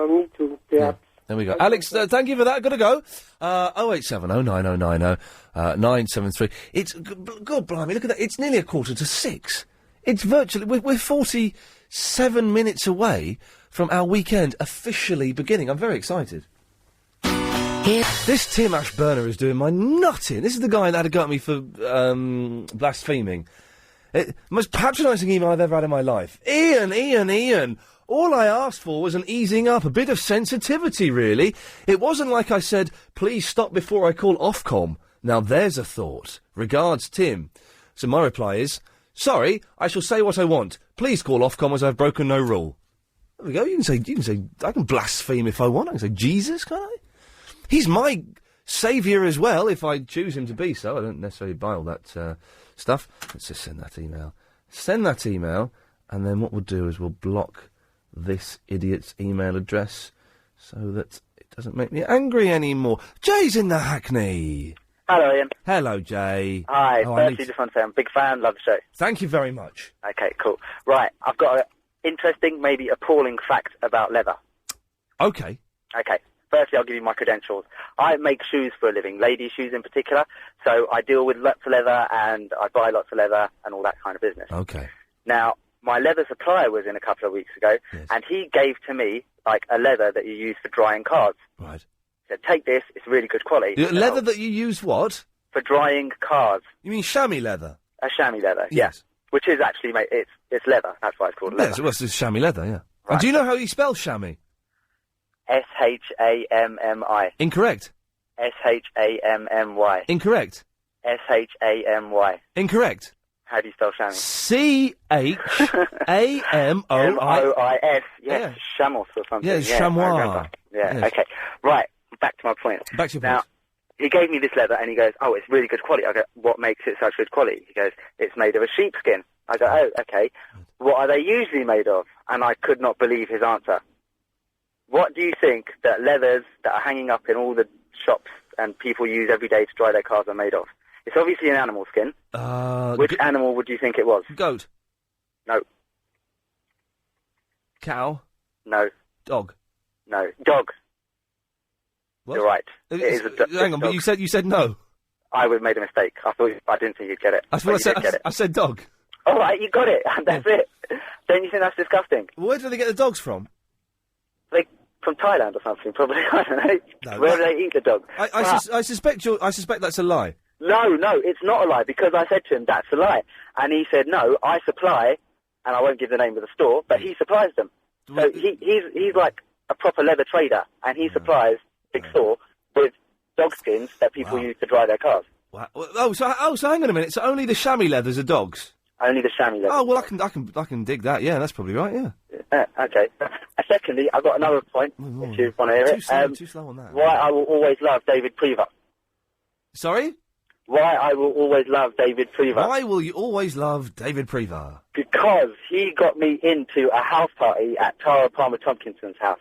me too, perhaps. There we go. Alex, thank you for that. Gotta go. 0870 9090 973. It's, God blimey, look at that. It's nearly 5:45. It's virtually, we're 47 minutes away from our weekend officially beginning. I'm very excited. This Tim Ashburner is doing my nutting. This is the guy that had a go at me for blaspheming. Most patronising email I've ever had in my life. Ian. All I asked for was an easing up, a bit of sensitivity, really. It wasn't like I said, please stop before I call Ofcom. Now there's a thought. Regards, Tim. So my reply is, sorry, I shall say what I want. Please call Ofcom as I've broken no rule. There we go. You can say, I can blaspheme if I want. I can say Jesus, can't I? He's my saviour as well, if I choose him to be so. I don't necessarily buy all that stuff. Let's just send that email. Send that email, and then what we'll do is we'll block this idiot's email address so that it doesn't make me angry anymore. Jay's in the Hackney. Hello, Ian. Hello, Jay. Hi. Oh, Firstly, just want to say I'm a big fan. Love the show. Thank you very much. Okay, cool. Right, I've got an interesting, maybe appalling fact about leather. Okay. Okay. Firstly, I'll give you my credentials. I make shoes for a living, ladies' shoes in particular. So I deal with lots of leather, and I buy lots of leather, and all that kind of business. Okay. Now, my leather supplier was in a couple of weeks ago, and he gave to me, like, a leather that you use for drying cars. Right. He said, take this, it's really good quality. Leather that you use what? For drying cars. You mean chamois leather? A chamois leather, yes. Which is actually, mate, it's leather. That's why it's called leather. Yes, well, it's chamois leather, yeah. And do you know how you spell chamois? S-H-A-M-M-I. Incorrect. S-H-A-M-M-Y. Incorrect. S-H-A-M-Y. Incorrect. How do you spell chamois? C-H-A-M-O-I... M-O-I-S, yes, chamois or something. Yes, yeah, chamois. I remember. Yeah, Yes. okay. Right, back to my point. Back to your Now, point. he gave me this leather and he goes, oh, it's really good quality. I go, what makes it such good quality? He goes, it's made of a sheepskin. I go, oh, okay. What are they usually made of? And I could not believe his answer. What do you think that leathers that are hanging up in all the shops and people use every day to dry their cars are made of? It's obviously an animal skin. Which animal would you think it was? Goat. No. Cow. No. Dog. No. Dog. What? You're right. It is a Hang on, but you said no. I would have made a mistake. I didn't think you'd get it. That's what I said dog. All right, you got it. That's it. Don't you think that's disgusting? Where do they get the dogs from? From Thailand or something, probably. I don't know. No, Where do they eat the dog? I suspect that's a lie. No, it's not a lie, because I said to him, that's a lie. And he said, no, I supply, and I won't give the name of the store, but he supplies them. So he's like a proper leather trader, and he supplies big store with dog skins that people use to dry their cars. Wow. So hang on a minute. So only the chamois leathers are dogs? Only the chamois leather. Oh, well, I can dig that. Yeah, that's probably right, yeah. Okay. Secondly, I've got another point, if you want to hear it. Too slow on that. Why I will always love David Prever. Sorry? Why I will always love David Prever. Why will you always love David Prever? Because he got me into a house party at Tara Palmer Tompkinson's house.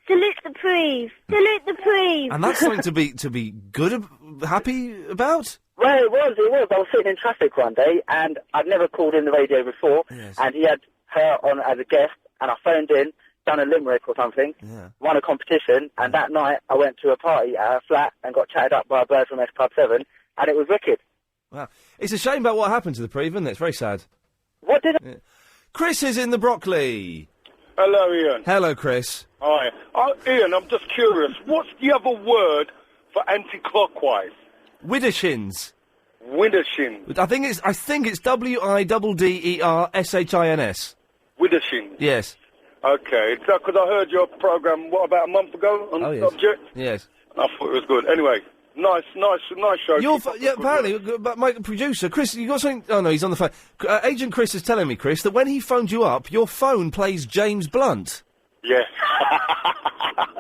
Salute the Preve! Salute the Preve! And that's something to be good, happy about? Well, it was. I was sitting in traffic one day, and I'd never called in the radio before, and he had her on as a guest, and I phoned in, done a limerick or something, won a competition, and that night I went to a party at her flat and got chatted up by a bird from S Club 7, and it was wicked. Wow. It's a shame about what happened to the Preve, isn't it? It's very sad. What did Chris is in the broccoli. Hello, Ian. Hello, Chris. Hi. Ian, I'm just curious. What's the other word for anti-clockwise? Widdershins. Widdershins. I think it's Widdershins. Widdershins. Yes. Okay. Because I heard your programme, about a month ago on the subject? Yes. I thought it was good. Anyway, nice show. Apparently, but my producer, Chris, you got something... Oh, no, he's on the phone. Agent Chris is telling me, Chris, that when he phoned you up, your phone plays James Blunt. Yes.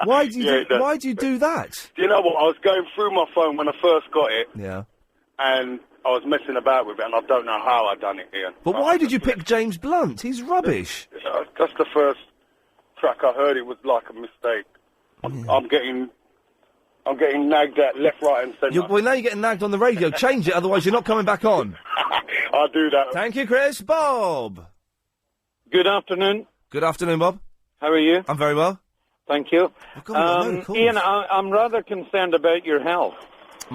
Why do you do that? Do you know what? I was going through my phone when I first got it. Yeah. And I was messing about with it, and I don't know how I done it, Ian. But why did you pick James Blunt? He's rubbish. That's the first track I heard. It was like a mistake. I'm getting nagged at left, right, and centre. Well, now you're getting nagged on the radio. Change it, otherwise you're not coming back on. I'll do that. Thank you, Chris. Bob. Good afternoon. Good afternoon, Bob. How are you? I'm very well. Thank you. God, Ian, I'm rather concerned about your health.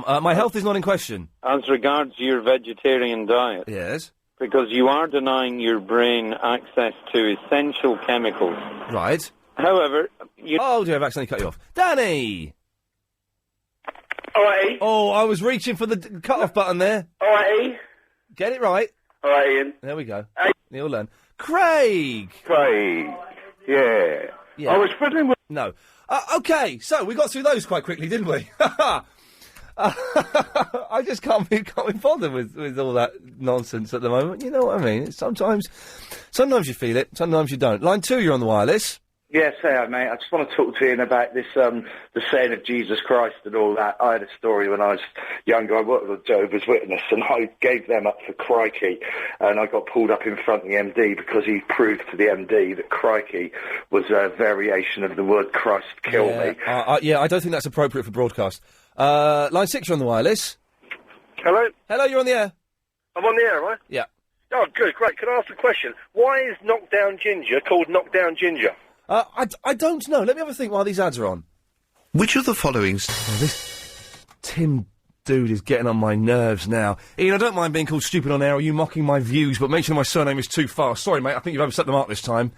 My health is not in question. As regards your vegetarian diet. Yes. Because you are denying your brain access to essential chemicals. Right. However, Oh, dear, I've accidentally cut you off. Danny! All right. Oh, I was reaching for the cut-off button there. All right. Get it right. All right, Ian. There we go. You'll learn. Craig! Yeah. I was fiddling with... No. Okay, so we got through those quite quickly, didn't we? I just can't be bothered with all that nonsense at the moment. You know what I mean? Sometimes you feel it, sometimes you don't. Line 2, you're on the wireless. Yes, hey, mate. I just want to talk to Ian about this, the saying of Jesus Christ and all that. I had a story when I was younger. I worked with a Jehovah's Witness, and I gave them up for crikey, and I got pulled up in front of the MD because he proved to the MD that crikey was a variation of the word Christ kill me. I don't think that's appropriate for broadcast. Line 6, you're on the wireless. Hello? Hello, you're on the air. I'm on the air, right? Yeah. Oh, good, great. Can I ask a question? Why is Knockdown Ginger called Knockdown Ginger? I don't know. Let me have a think while these ads are on. Which of the following... This Tim dude is getting on my nerves now. Ian, I don't mind being called stupid on air or you mocking my views, but mentioning my surname is too far. Sorry, mate, I think you've overstepped the mark this time.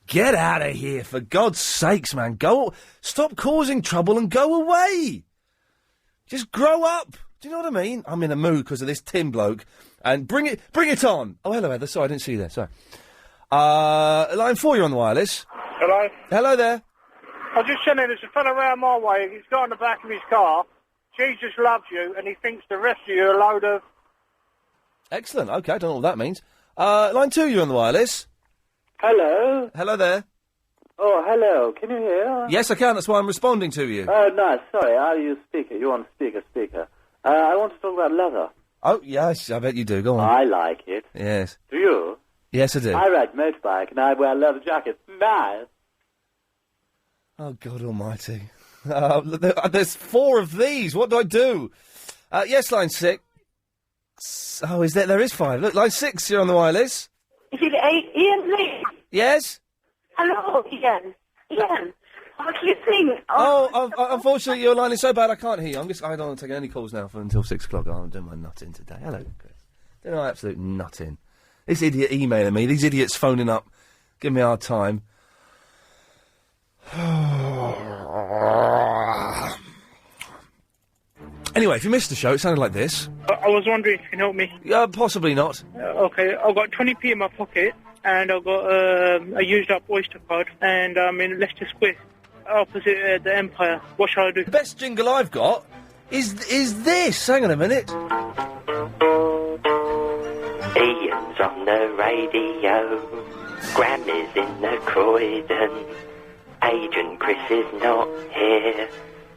Get out of here, for God's sakes, man. Stop causing trouble and go away. Just grow up. Do you know what I mean? I'm in a mood because of this Tim bloke. And bring it on. Oh, hello, Heather. Sorry, I didn't see you there. Sorry. Line 4, you're on the wireless. Hello? Hello there. I was just saying there's a fella around my way, he's got on the back of his car, Jesus loves you, and he thinks the rest of you are a load of... Excellent. OK, I don't know what that means. Line 2, you're on the wireless. Hello? Hello there. Oh, hello. Can you hear? Yes, I can. That's why I'm responding to you. Oh, nice. Sorry, I'll use speaker. You want speaker. I want to talk about leather. Oh, yes, I bet you do. Go on. I like it. Yes. Do you? Yes, I do. I ride motorbike and I wear leather jackets. Nice. Oh, God almighty. There's 4 of these. What do I do? Yes, line 6. Oh, is there? There is 5. Look, line 6, you're on the wireless. Is it Ian Lee? Yes? Hello, Ian. Ian, what's your thing? Unfortunately, your line is so bad I can't hear you. I don't want to take any calls now until 6 o'clock. I'm doing my nutting today. Hello, Chris. Doing my absolute nutting. This idiot emailing me, these idiots phoning up, giving me a hard time. Anyway, if you missed the show, it sounded like this. I was wondering if you can help me. Possibly not. Okay, I've got 20p in my pocket, and I've got a used-up Oyster card, and I'm in Leicester Square, opposite the Empire. What shall I do? The best jingle I've got is this. Hang on a minute. Ian's on the radio, Grammy's in the Croydon, Agent Chris is not here,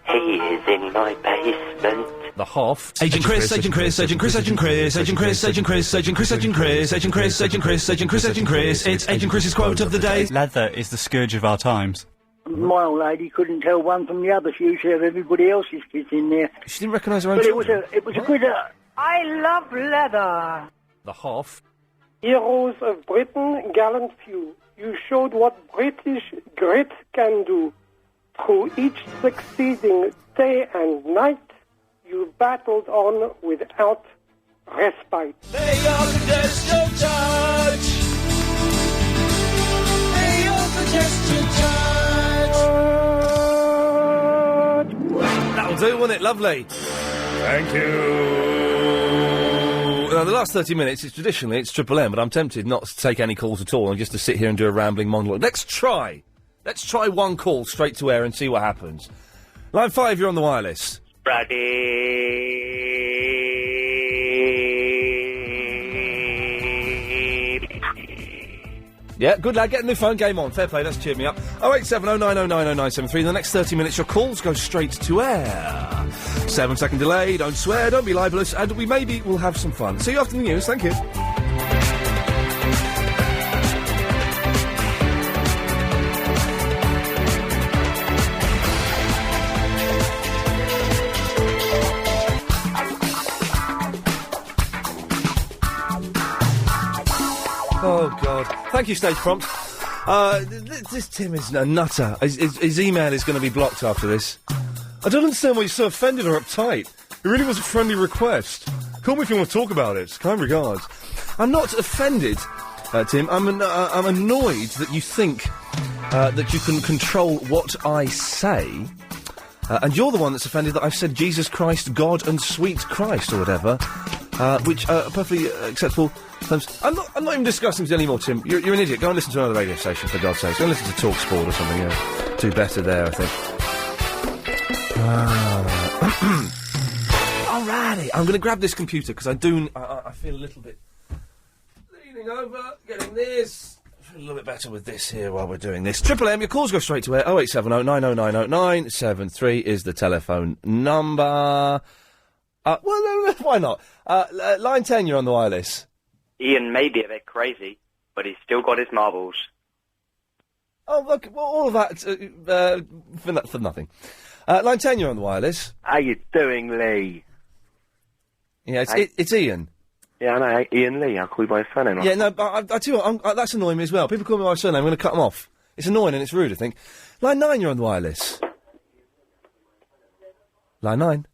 he is in my basement. The Hoff. Agent Chris, Agent Chris, Agent Chris, Agent Chris, Agent Chris, Agent Chris, Agent Chris, Agent Chris, Agent Chris, Agent Chris, Agent Chris, Agent Chris. It's Agent Chris's quote of the day. Leather is the scourge of our times. My old lady couldn't tell one from the other. She used to have everybody else's kids in there. She didn't recognise her own But children. it was a good... I love leather. The Hoff. Heroes of Britain, gallant few, you showed what British grit can do. Through each succeeding day and night, you battled on without respite. May your congestion touch. May your congestion touch. That'll do, won't it? Lovely. Thank you. Now, the last 30 minutes, it's Triple M, but I'm tempted not to take any calls at all and just to sit here and do a rambling monologue. Let's try one call straight to air and see what happens. Line 5, you're on the wireless. Yeah, good lad, get a new phone, game on. Fair play, that's cheered me up. 08709090973. In the next 30 minutes, your calls go straight to air. 7-second delay, don't swear, don't be libelous, and we'll have some fun. See you after the news, thank you. Oh, God. Thank you, Stage Prompt. This Tim is a nutter. His email is going to be blocked after this. I don't understand why you're so offended or uptight. It really was a friendly request. Call me if you want to talk about it. Kind regards. I'm not offended, Tim. I'm annoyed that you think that you can control what I say. And you're the one that's offended that I've said Jesus Christ, God and sweet Christ, or whatever, which are perfectly acceptable terms. I'm not even discussing this anymore, Tim. You're an idiot. Go and listen to another radio station, for God's sake. Go and listen to TalkSport or something. Yeah. Do better there, I think. Alrighty. I'm going to grab this computer, because I feel a little bit... Leaning over, getting this... A little bit better with this here while we're doing this. Triple M, your calls go straight to air. 0870 9090 973 is the telephone number. Well, no, why not? Line 10, you're on the wireless. Ian may be a bit crazy, but he's still got his marbles. Oh, look, well, all of that for nothing. Line 10, you're on the wireless. How you doing, Lee? Yeah, it's Ian. Yeah, I know, Ian Lee. I'll call you by your surname. Yeah, no, but I tell you what, that's annoying me as well. People call me by my surname, I'm going to cut them off. It's annoying and it's rude, I think. Line 9, you're on the wireless. Line 9.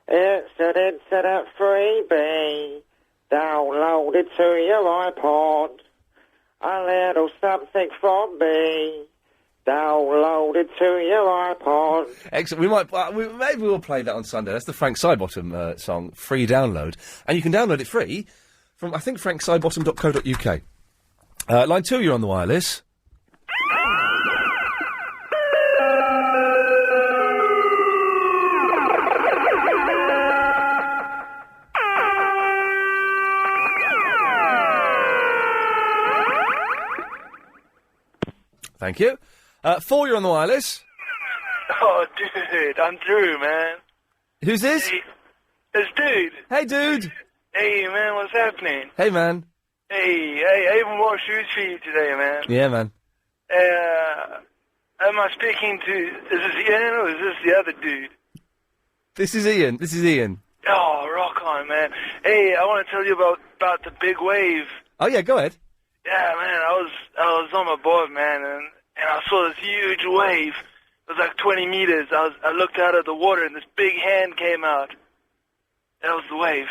It's an internet freebie. Download it to your iPod. A little something from me. Download it to your iPod. Excellent. Maybe we'll play that on Sunday. That's the Frank Sidebottom song, free download. And you can download it free from, I think, franksidebottom.co.uk. Line 2, you're on the wireless. Thank you. 4, you're on the wireless. Oh, dude, I'm through, man. Who's this? Hey, it's Dude. Hey, Dude. Hey, man, what's happening? Hey, man. Hey, I even wore shoes for you today, man. Yeah, man. Am I speaking to... Is this Ian or is this the other dude? This is Ian. Oh, rock on, man. Hey, I want to tell you about the big wave. Oh, yeah, go ahead. Yeah, man, I was on my board, man, and I saw this huge wave. It was like 20 meters. I looked out of the water, and this big hand came out. That was the wave.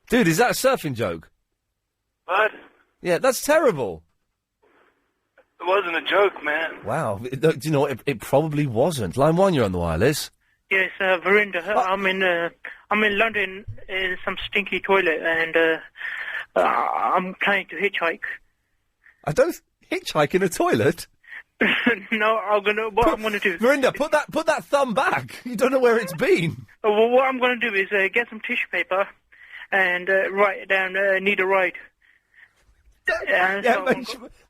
Dude, is that a surfing joke? What? Yeah, that's terrible. It wasn't a joke, man. Wow. Do you know what? It probably wasn't. Line 1, you're on the wireless. Yes, Verinda. I'm in London in some stinky toilet, and I'm planning to hitchhike. I don't hitchhike in a toilet. No, I'm gonna do. Verinda, put that thumb back. You don't know where it's been. Well, what I'm gonna do is get some tissue paper and write it down. Need a ride.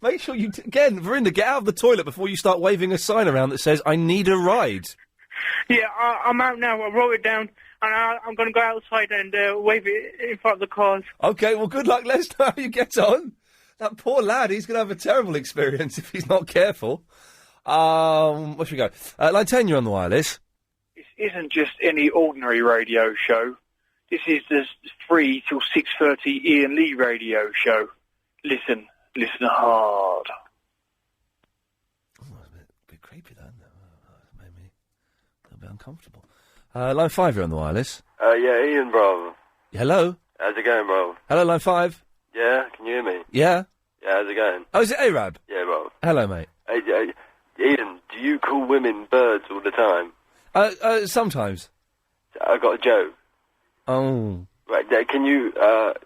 Make sure you again, Verinda, get out of the toilet before you start waving a sign around that says "I need a ride." Yeah, I'm out now. I wrote it down, and I'm going to go outside and wave it in front of the cars. Okay, well, good luck. Let's know how you get on. That poor lad, he's going to have a terrible experience if he's not careful. Where should we go? Line 10, you're on the wireless. This isn't just any ordinary radio show. This is the 3 till 6:30 Ian Lee radio show. Listen hard. A bit creepy, that. Made me a little bit uncomfortable. Line 5, you're on the wireless. Yeah, Ian, bro. Hello? How's it going, bro? Hello, line 5. Yeah, can you hear me? Yeah? Yeah, how's it going? Oh, is it Arab? Yeah, bro. Hello, mate. Hey, Ian, do you call women birds all the time? Sometimes. I got a joke. Oh. Right, can you, can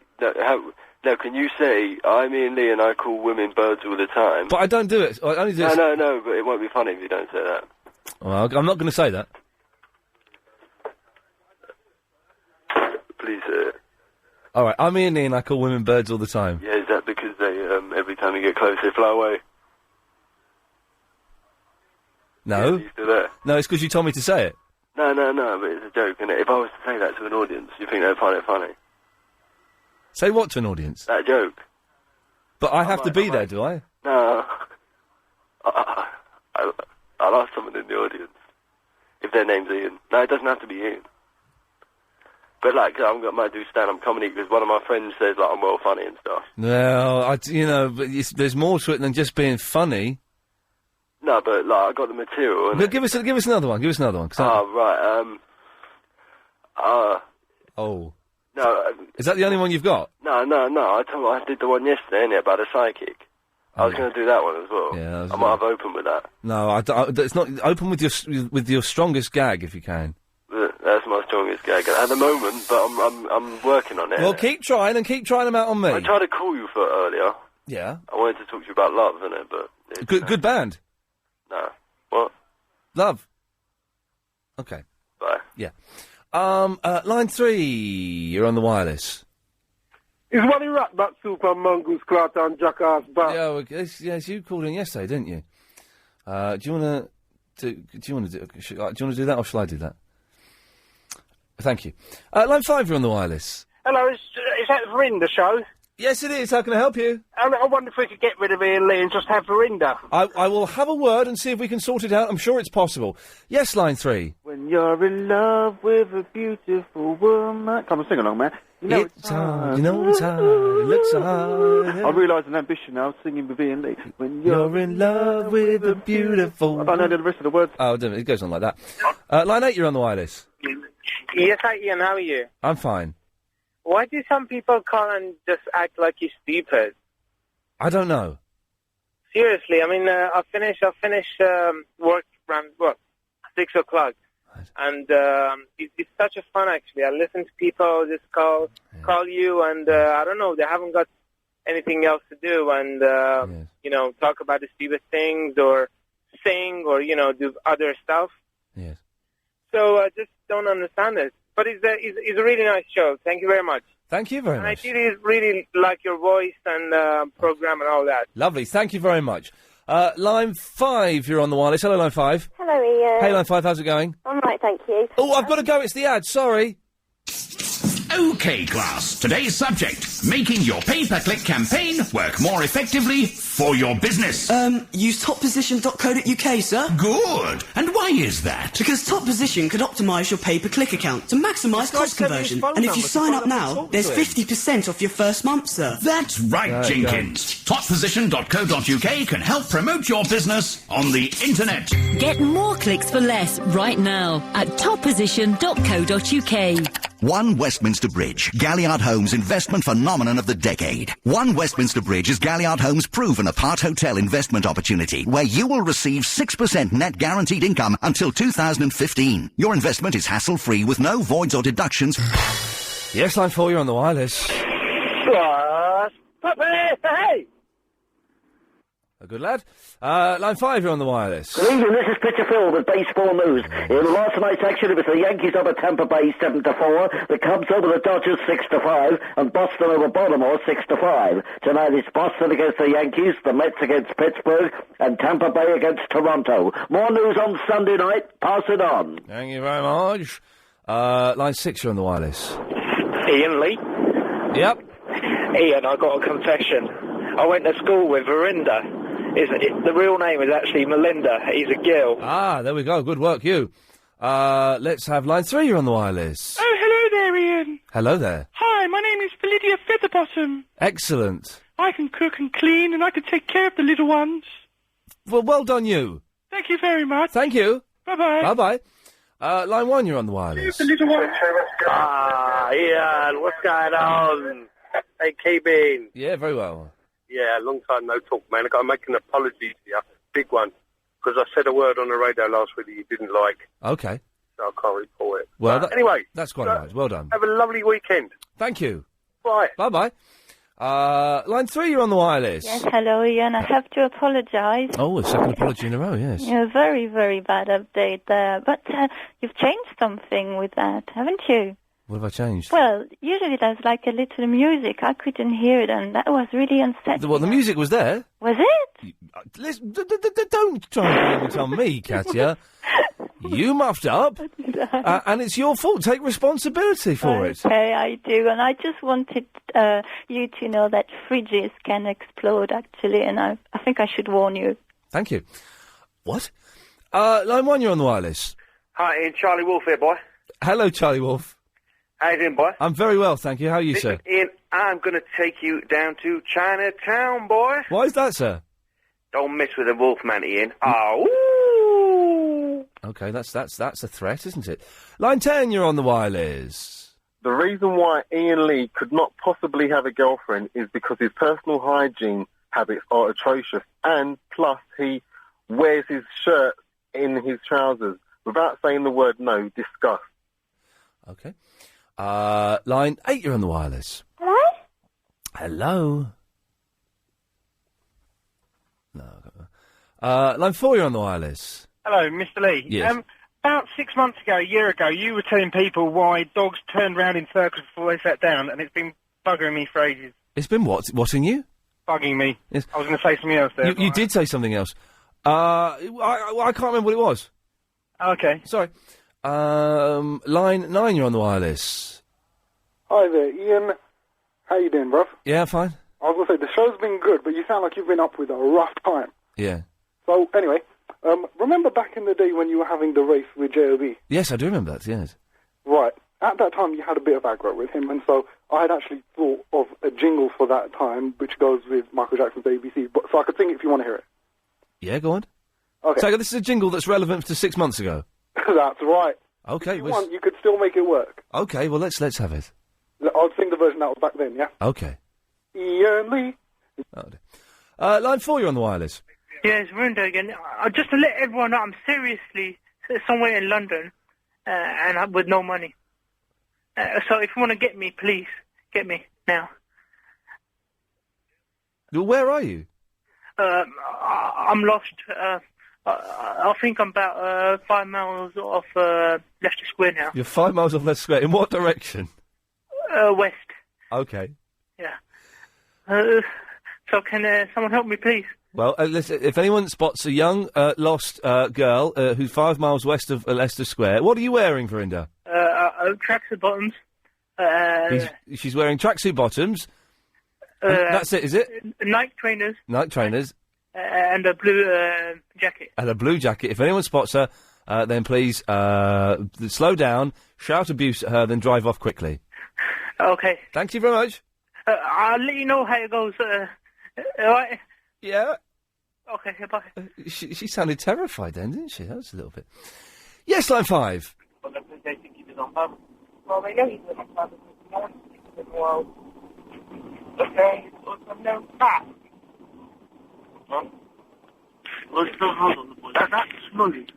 you say, I'm Ian Lee and I call women birds all the time? But I don't do it. I only do it. No, but it won't be funny if you don't say that. Well, I'm not going to say that. Please say it. All right, I'm Ian Lee and I call women birds all the time. Yeah, is that because they, every time you get close, they fly away? No. Yeah, you still there? No, it's because you told me to say it. No, but it's a joke, innit? If I was to say that to an audience, you think they'd find it funny? Say what to an audience? That joke. But I have to be there, do I? No. I'll ask someone in the audience if their name's Ian. No, it doesn't have to be Ian. But, like, I might do stand-up comedy because one of my friends says, like, I'm well funny and stuff. No, but there's more to it than just being funny. No, but, like, I got the material. But give us another one. Right, Oh. No. Is that the only one you've got? No. I did the one yesterday, innit, about a psychic. I was going to do that one as well. Yeah, I might have opened with that. No, it's not. Open with your strongest gag if you can. That's my strongest gag at the moment, but I'm working on it. Well, keep trying them out on me. I tried to call you for earlier. Yeah. I wanted to talk to you about Love, innit, but... Good band. No. What? Love. Okay. Bye. Yeah. Line 3, you're on the wireless. Is Wally Rat that super mongoose clot on jackass back? Yeah, well, yes, you called in yesterday, didn't you? Do you want to do that, or shall I do that? Thank you. Line 5, you're on the wireless. Hello, is that Verinda show? Yes, it is. How can I help you? I wonder if we could get rid of Ian Lee and just have Verinda. I will have a word and see if we can sort it out. I'm sure it's possible. Yes, line 3. When you're in love with a beautiful woman... Come on, sing along, man. You know it's hard. You know it's hard. It looks hard. I realise an ambition now, singing with Ian Lee. When You're in love with a beautiful... I don't know the rest of the words. Oh, it goes on like that. Line 8, you're on the wireless. Yes, hi, Ian. How are you? I'm fine. Why do some people call and just act like you're stupid? I don't know. Seriously, I mean, I'll finish work around 6 o'clock, and it's such a fun actually. I listen to people just call you, and I don't know, they haven't got anything else to do, and talk about the stupid things or sing or do other stuff. Yes. So I just don't understand it. But it's a really nice show. Thank you very much. Thank you very and much. I really like your voice and program and all that. Lovely. Thank you very much. Line 5, you're on the wireless. Hello, Line 5. Hello, Ian. Hey, Line 5, how's it going? I'm right, thank you. Oh, I've got to go. It's the ad. Sorry. OK, class. Today's subject, making your pay-per-click campaign work more effectively for your business. Use topposition.co.uk, sir. Good. And why is that? Because Top Position can optimise your pay-per-click account to maximise cost conversion. And if you sign up now, there's 50% off your first month, sir. That's right, Jenkins. Topposition.co.uk can help promote your business on the internet. Get more clicks for less right now at topposition.co.uk. One Westminster Bridge, Galliard Homes investment phenomenon of the decade. One Westminster Bridge is Galliard Homes' proven apart hotel investment opportunity, where you will receive 6% net guaranteed income until 2015. Your investment is hassle-free with no voids or deductions. Yes, Line 4, you're on the wireless. Hey! A good lad. Line 5, you're on the wireless. Good evening, this is Pitcher Phil with Baseball News. In last night's action, it was the Yankees over Tampa Bay 7-4, the Cubs over the Dodgers 6-5, and Boston over Baltimore 6-5. Tonight it's Boston against the Yankees, the Mets against Pittsburgh, and Tampa Bay against Toronto. More news on Sunday night. Pass it on. Thank you very much. Line 6, you're on the wireless. Ian Lee? Yep. Ian, I got a confession. I went to school with Verinda. The real name is actually Melinda. He's a girl. Ah, there we go. Good work, you. Let's have Line 3, you're on the wireless. Oh, hello there, Ian. Hello there. Hi, my name is Lydia Featherbottom. Excellent. I can cook and clean, and I can take care of the little ones. Well done, you. Thank you very much. Thank you. Bye-bye. Bye-bye. Line 1, you're on the wireless. The little ones. Ian, what's going on? Hey, K-Bean. Yeah, very well. Yeah, long time no talk, man. I've got to make an apology to you. Big one. Because I said a word on the radio last week that you didn't like. Okay. So I can't report it. Well, anyway. That's quite all right. Well done. Have a lovely weekend. Thank you. Bye. Bye-bye. Line 3, you're on the wireless. Yes, hello, Ian. I have to apologise. Oh, a second apology in a row, yes. Yeah, very, very bad update there. But you've changed something with that, haven't you? What have I changed? Well, usually there's like a little music. I couldn't hear it, and that was really unsettling. Well, the music was there. Was it? Listen, don't try and blame it on me, Katya. You muffed up, and it's your fault. Take responsibility for it. Okay, I do. And I just wanted you to know that fridges can explode, actually, and I think I should warn you. Thank you. What? Line 1, you're on the wireless. Hi, Ian. Charlie Wolf here, boy. Hello, Charlie Wolf. How you doing, boy? I'm very well, thank you. How are you, Listen, sir? Ian, I'm going to take you down to Chinatown, boy. Why is that, sir? Don't mess with the Wolfman, Ian. Oh. Okay, that's a threat, isn't it? Line 10, you're on the wireless. The reason why Ian Lee could not possibly have a girlfriend is because his personal hygiene habits are atrocious, and plus he wears his shirt in his trousers without saying the word no. Disgust. Okay. Line 8, you're on the wireless. Hello? Hello? No. Line 4, you're on the wireless. Hello, Mr. Lee. Yes. About 6 months ago, a year ago, you were telling people why dogs turned round in circles before they sat down, and it's been bugging me for ages. It's been whatting you? Bugging me. Yes. I was going to say something else there. You did say something else. I can't remember what it was. Okay. Sorry. Line 9, you're on the wireless. Hi there, Ian. How you doing, bruv? Yeah, fine. I was going to say, the show's been good, but you sound like you've been up with a rough time. Yeah. So, anyway, remember back in the day when you were having the race with J.O.B.? Yes, I do remember that, yes. Right. At that time, you had a bit of aggro with him, and so I had actually thought of a jingle for that time, which goes with Michael Jackson's ABC, so I could sing it if you want to hear it. Yeah, go on. Okay. So this is a jingle that's relevant to 6 months ago. That's right. Okay. If you want, you could still make it work. Okay, well, let's have it. I'll sing the version that was back then, yeah? Okay. Ian Lee. Oh, dear. Line 4, you're on the wireless. Yeah, it's Rindo again. Just to let everyone know, I'm seriously somewhere in London, and with no money. So if you want to get me, please, get me now. Well, where are you? I'm lost. I think I'm about 5 miles off Leicester Square now. You're 5 miles off Leicester Square. In what direction? West. Okay. Yeah. So can someone help me, please? Well, listen, if anyone spots a young, lost girl who's 5 miles west of Leicester Square, what are you wearing, Verinda? Tracksuit bottoms. She's wearing tracksuit bottoms. That's it, is it? Nike trainers. Nike trainers. And a blue jacket. And a blue jacket. If anyone spots her, then please slow down, shout abuse at her, then drive off quickly. Okay. Thank you very much. I'll let you know how it goes. All right? Yeah. Okay, bye. She sounded terrified then, didn't she? That was a little bit. Yes, line 5. Well, they know he's with my father. No one's thinking of well. Okay, or some no fat. Huh? Well, it's not hard on the boy. That's Smully.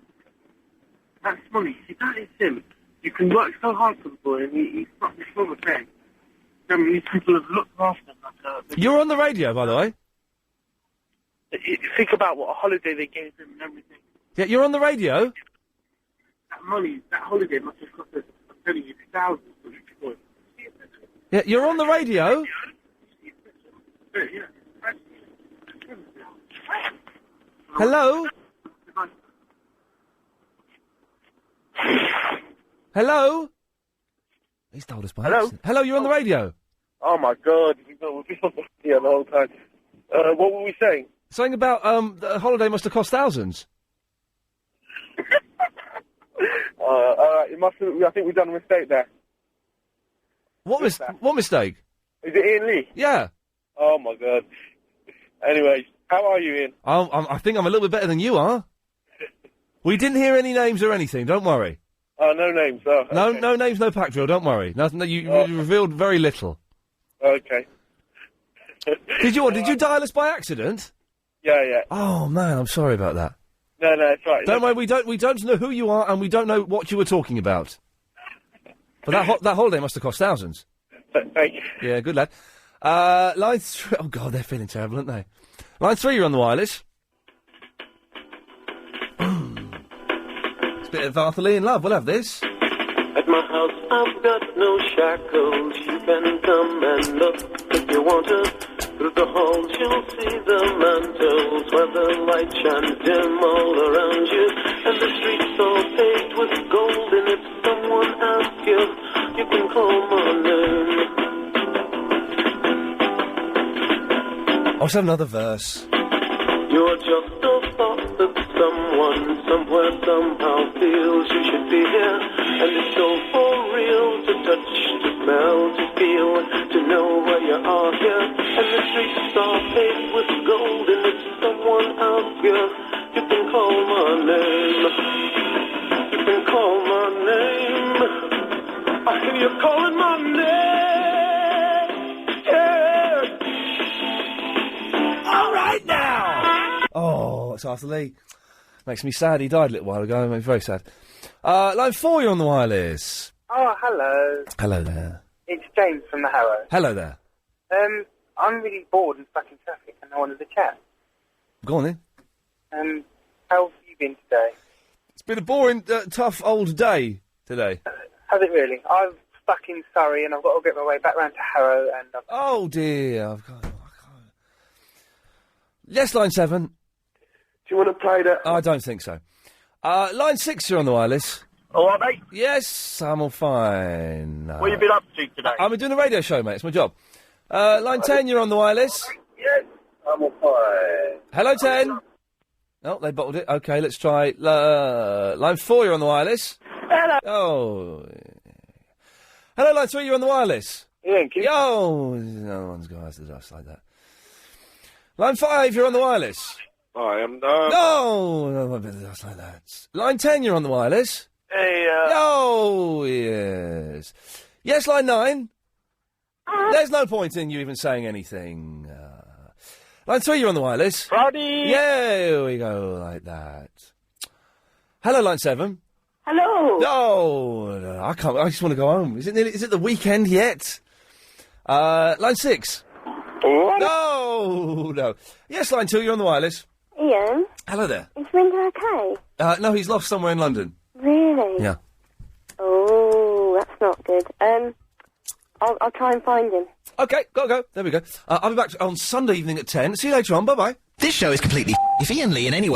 That's Smully. See, that is him. You can work so hard for the boy, and he's not the sort of thing. I mean, these people have looked after him like You're on the radio, by the way. Think about what a holiday they gave him and everything. Yeah, you're on the radio? That money, that holiday must have cost us, I'm telling you, thousands for each boy. Yeah, you're on the radio? Hello? Hello? He's told us by accident. Hello, you're on the radio. Oh my God, we've been on the radio the whole time. What were we saying? Something about the holiday must have cost thousands. It must have, I think we've done a mistake there. What mistake? Is it Ian Lee? Yeah. Oh my God. Anyway, how are you, Ian? I think I'm a little bit better than you are. We didn't hear any names or anything, don't worry. Oh, no names. Oh, okay. No names, no pack drill, don't worry. Nothing. You revealed very little. Okay. Did you dial us by accident? Yeah. Oh man, I'm sorry about that. No, it's right. Don't worry, we don't know who you are and we don't know what you were talking about. But that holiday must have cost thousands. Thank you. Yeah, good lad. Line 3... Oh, God, they're feeling terrible, aren't they? Line 3, you're on the wireless. It's a bit of Arthur Lee in Love. We'll have this. At my house, I've got no shackles. You can come and look if you want to. Through the halls, you'll see the mantles where the light shines dim all around you. And the streets all paved with gold. And if someone asks you, you can call my name. I'll have another verse. You're just a thought that someone, somewhere, somehow feels you should be here. And it's so for real to touch, to smell, to feel, to know where you are here. And the streets are paved with gold, and if someone asks you, you can call my name. You can call my name. I hear you calling my name. Yeah. All right now. Oh, it's Arthur Lee. Makes me sad. He died a little while ago. It makes me very sad. Line 4, you're on the wireless. Oh, hello. Hello there. It's James from the Harrow. Hello there. I'm really bored and stuck in traffic and I wanted to chat. Go on then. How have you been today? It's been a boring, tough old day today. Has it really? I've stuck in Surrey, and I've got to get my way back round to Harrow, and Oh, dear. I can't. Yes, line 7. Do you want to play that? I don't think so. Line 6, you're on the wireless. All right, mate. Yes, I'm all fine. What have you been up to today? I'm doing a radio show, mate. It's my job. Line 10, you're on the wireless. Yes, I'm all fine. Hello, 10. Oh, they bottled it. OK, let's try. Line 4, you're on the wireless. Hello. Oh. Hello, line 3, you're on the wireless. Ian, can you... Yo! No one's going to dust like that. Line 5, you're on the wireless. I am. No, just like that. Line 10, you're on the wireless. Hey, Oh, yes. Yes, line 9. There's no point in you even saying anything. Line 3, you're on the wireless. Friday. Yeah, here we go, like that. Hello, line 7. Hello. No, I can't. I just want to go home. Is it the weekend yet? Line 6. No. Yes, line 2, you're on the wireless. Ian, Hello there. is Rinder okay? No, he's lost somewhere in London. Really? Yeah. Oh, that's not good. I'll try and find him. OK, gotta go. There we go. I'll be back on Sunday evening at 10. See you later on. Bye-bye. This show is completely if Iain Lee in any way